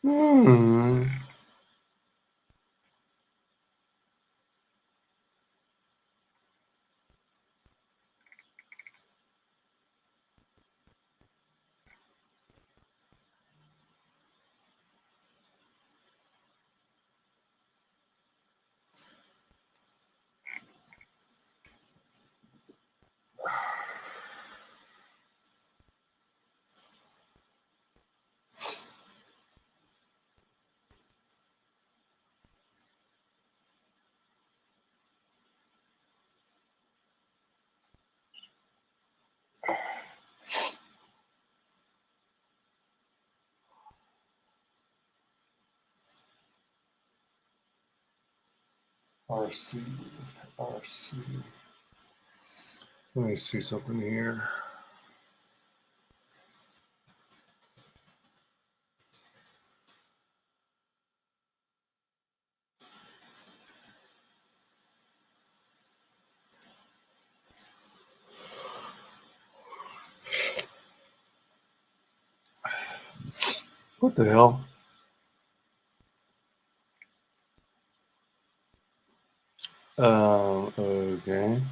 Hmm. RC, RC. Let me see something here. What the hell? Okay.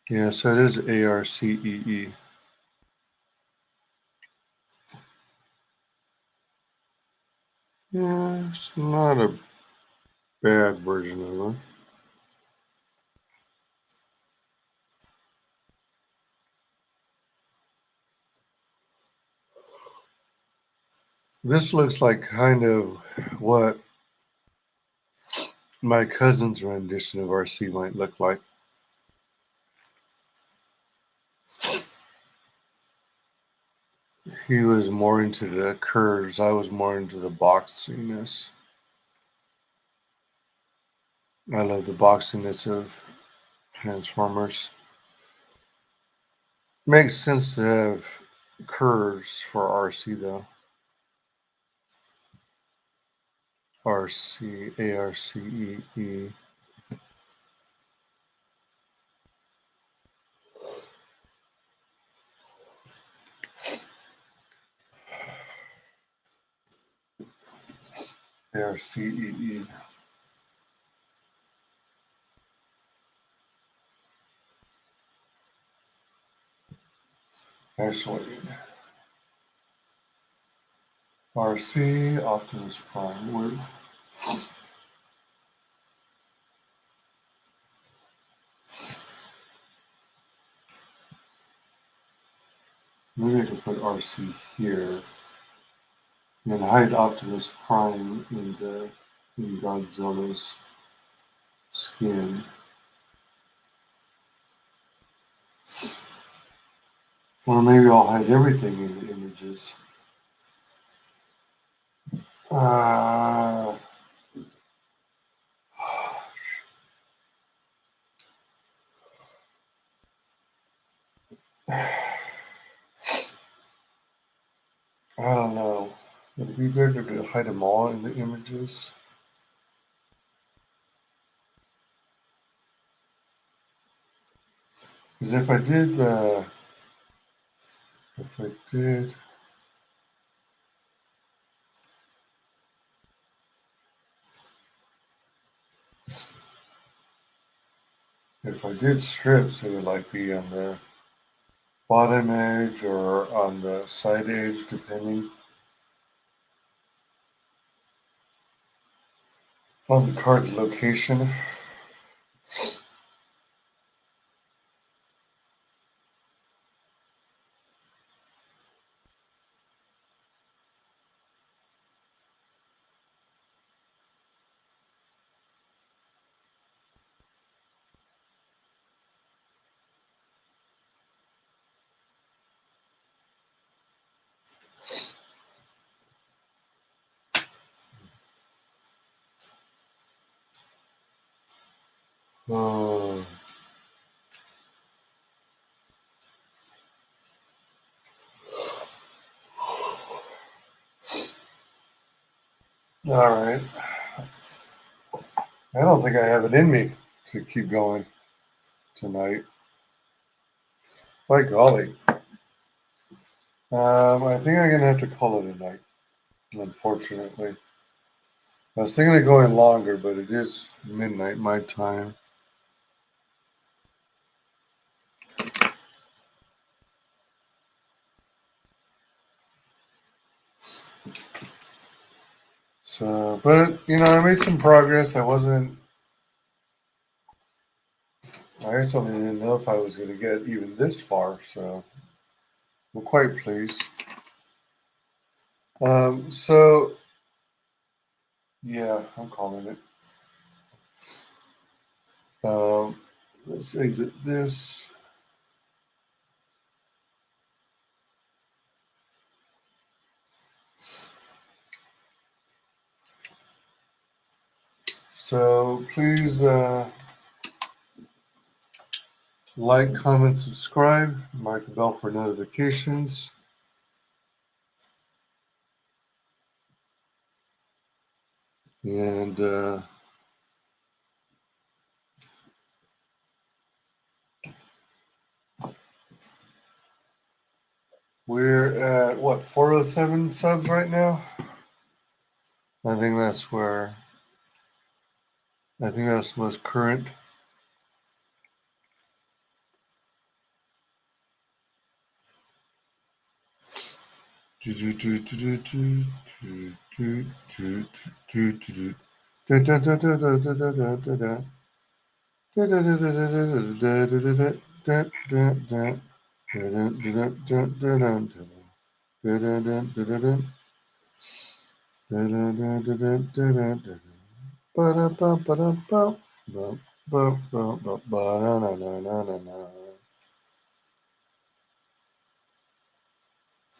Yeah, so it is ARCEE. Yeah, it's not a bad version of it. This looks like kind of what my cousin's rendition of RC might look like. He was more into the curves. I was more into the boxiness. I love the boxiness of Transformers. Makes sense to have curves for RC though. RC, ARCEE. ARCEE. Actually, RC, Optimus Prime. Maybe I could put RC here and hide Optimus Prime in Godzilla's skin. Or maybe I'll hide everything in the images. I don't know. Would it be better to hide them all in the images? Because if I did strips, it would like be on the bottom edge or on the side edge, depending on the card's location. Oh. All right. I don't think I have it in me to keep going tonight. By golly. I think I'm going to have to call it a night, unfortunately. I was thinking of going longer, but it is midnight my time. So, but, I made some progress. I actually didn't know if I was going to get even this far, so I'm quite pleased. So, yeah, I'm calling it. Let's exit this. So please like, comment, subscribe, mark the bell for notifications. And We're at what, 407 subs right now? I think that's the most current.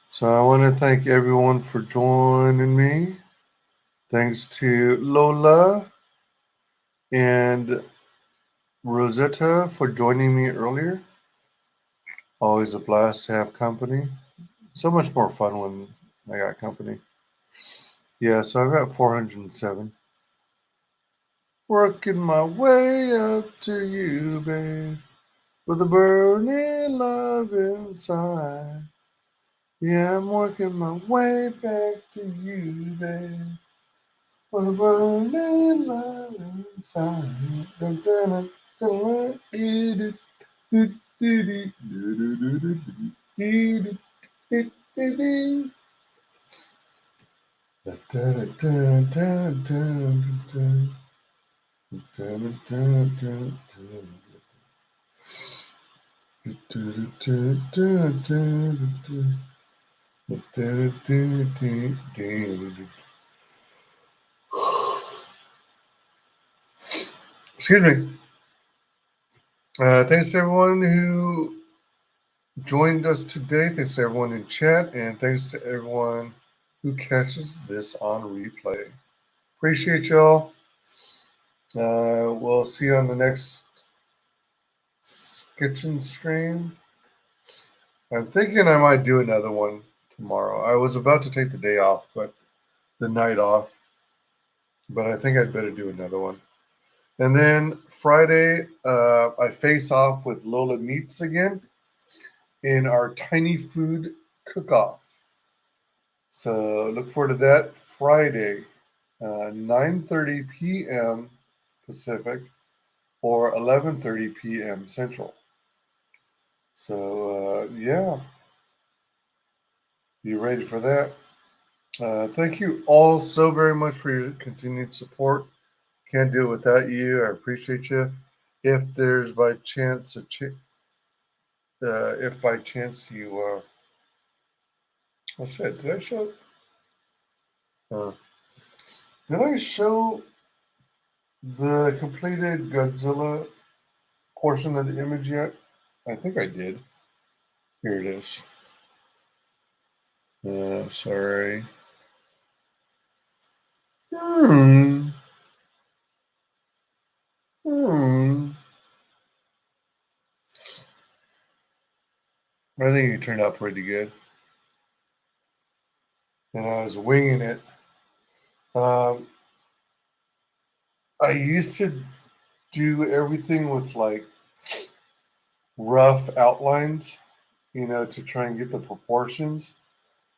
So I want to thank everyone for joining me. Thanks to Lola and Rosetta for joining me earlier. Always a blast to have company. So much more fun when I got company. Yeah, so I've got 407. Working my way up to you, babe, with a burning love inside. Yeah, I'm working my way back to you, babe, with a burning love inside. Dun, dun, dun, dun, dun, dun, dun, dun, dun, dun, dun. Excuse me. Thanks to everyone who joined us today. Thanks to everyone in chat, and thanks to everyone who catches this on replay. Appreciate y'all. We'll see you on the next Sketchin stream. I'm thinking I might do another one tomorrow. I was about to take the day off, but the night off. But I think I'd better do another one. And then Friday, I face off with Lola Meats again in our tiny food cook-off. So look forward to that Friday, 9:30 p.m. Pacific or 11:30 p.m. Central. So yeah, be ready for that. Thank you all so very much for your continued support. Can't do it without you. I appreciate you. If there's by chance if by chance you what's that? Did I show? Did I show the completed Godzilla portion of the image yet? I think I did. Here it is. Sorry. I think it turned out pretty good. And I was winging it. I used to do everything with like rough outlines, to try and get the proportions.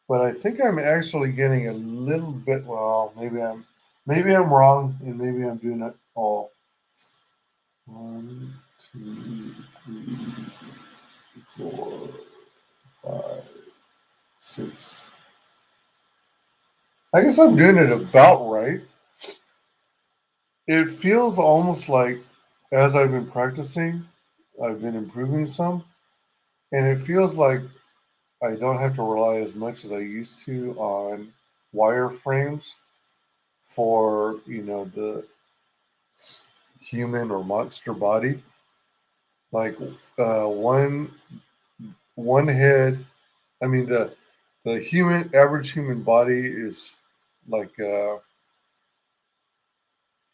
But I think I'm actually getting a little bit, well, maybe I'm wrong, and maybe I'm doing it all. 1, 2, 3, 4, 5, 6. I guess I'm doing it about right. It feels almost like as I've been practicing, I've been improving some. And it feels like I don't have to rely as much as I used to on wireframes for, the human or monster body. Like one head, I mean the average human body is like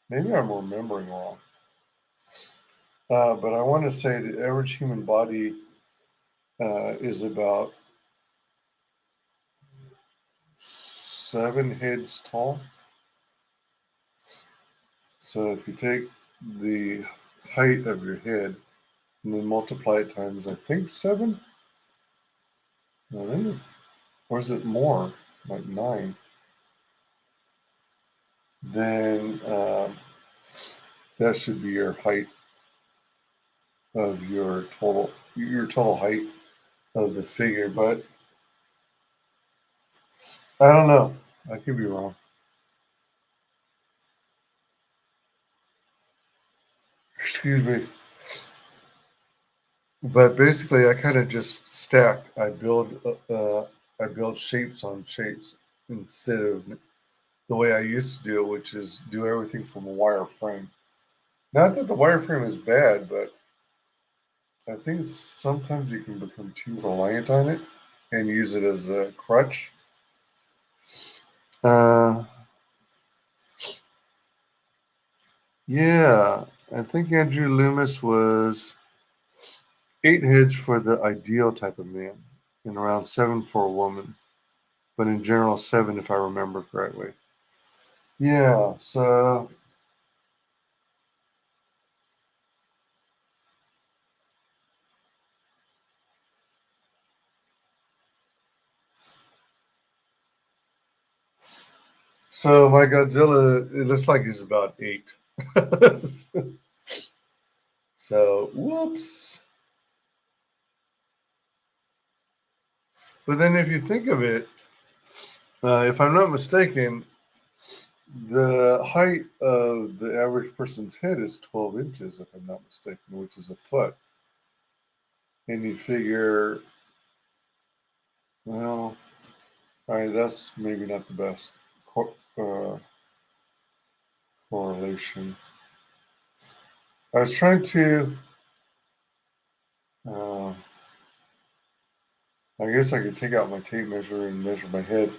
maybe I'm remembering wrong. But I want to say the average human body is about 7 heads tall. So if you take the height of your head and then multiply it times, I think 7. I think, or is it more? Like 9. Then that should be your height of your total height of the figure. But I don't know. I could be wrong. Excuse me. But basically, I kind of just stack. I build shapes on shapes instead of the way I used to do it, which is do everything from a wireframe. Not that the wireframe is bad, but I think sometimes you can become too reliant on it and use it as a crutch. Yeah, I think Andrew Loomis was 8 heads for the ideal type of man and around 7 for a woman, but in general 7 if I remember correctly. Yeah, so my Godzilla, it looks like he's about 8. So, whoops. But then if you think of it, if I'm not mistaken, the height of the average person's head is 12 inches, if I'm not mistaken, which is a foot. And you figure, well, all right, that's maybe not the best correlation. I was trying to, I guess I could take out my tape measure and measure my head.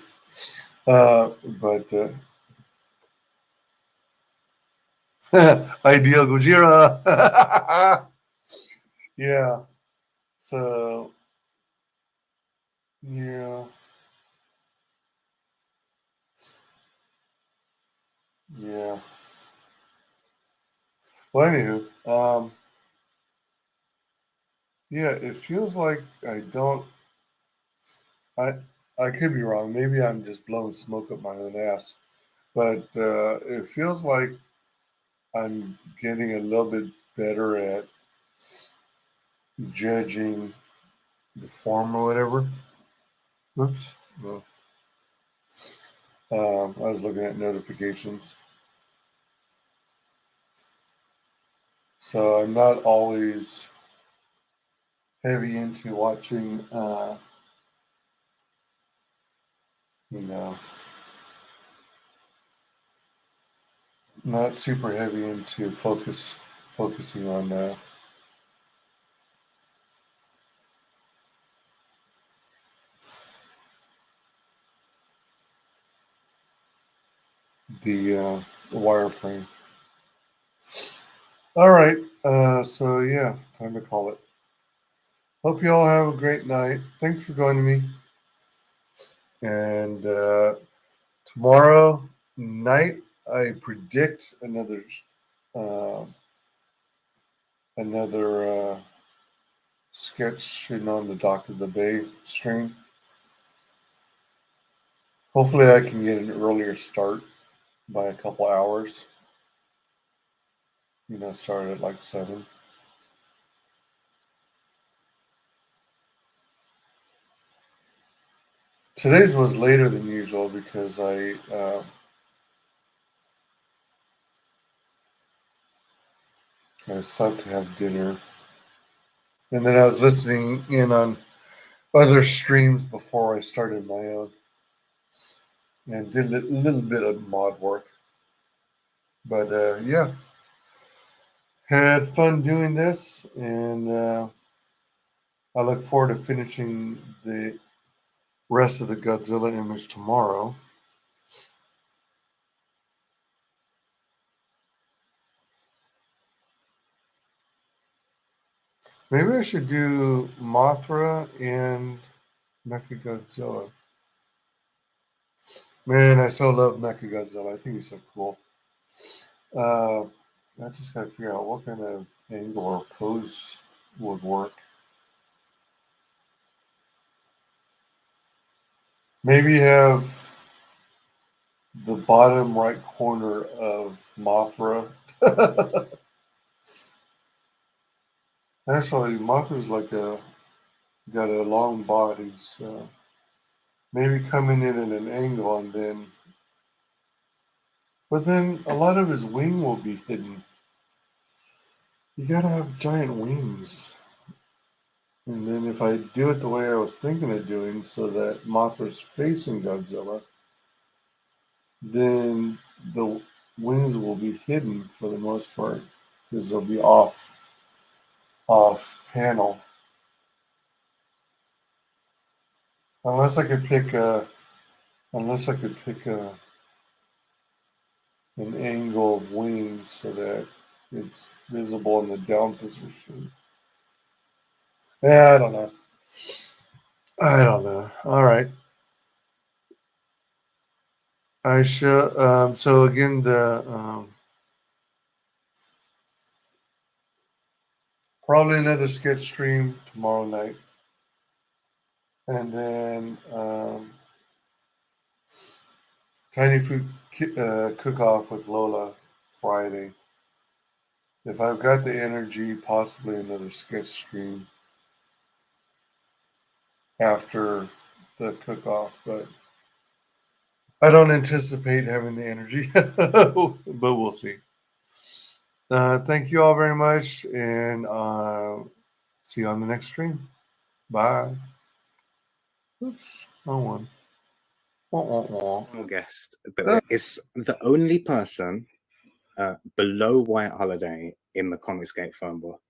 But ideal Gojira. Yeah. So yeah. Yeah. Well, anywho, yeah, it feels like I don't. I I could be wrong. Maybe I'm just blowing smoke up my own ass. But it feels like I'm getting a little bit better at judging the form or whatever. Oops. Well, I was looking at notifications. So I'm not always heavy into watching, you know, not super heavy into focusing on the wireframe. All right. So yeah, time to call it. Hope you all have a great night. Thanks for joining me. And tomorrow night, I predict another Sketchin on the Dock of the Bay stream. Hopefully, I can get an earlier start by a couple hours. Start at like 7. Today's was later than usual because I stopped to have dinner. And then I was listening in on other streams before I started my own. And did a little bit of mod work. But yeah, had fun doing this. And I look forward to finishing the rest of the Godzilla image tomorrow. Maybe I should do Mothra and Mechagodzilla. Man, I so love Mechagodzilla. I think he's so cool. I just gotta figure out what kind of angle or pose would work. Maybe have the bottom right corner of Mothra. Actually, Mothra's got a long body, so maybe coming in at an angle and then. But then a lot of his wing will be hidden. You gotta have giant wings. And then if I do it the way I was thinking of doing, so that Mothra's facing Godzilla, then the wings will be hidden for the most part, because they'll be off panel. Unless I could pick an angle of wings so that it's visible in the down position. Yeah, I don't know. All right. I should. So again, probably another sketch stream tomorrow night, and then tiny food cook-off with Lola Friday. If I've got the energy, possibly another sketch stream after the cook-off, but I don't anticipate having the energy, but we'll see. Thank you all very much, and see you on the next stream. Bye. Oops, wrong one. Guest that is the only person below White Holiday in the Comicsgate phone book.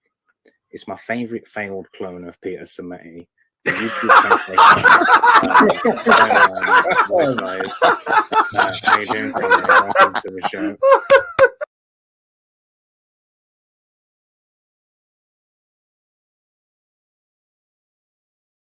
It's my favorite failed clone of Peter Sammetti. The YouTube WyzGyz. How you doing, Conrad? Welcome to the show.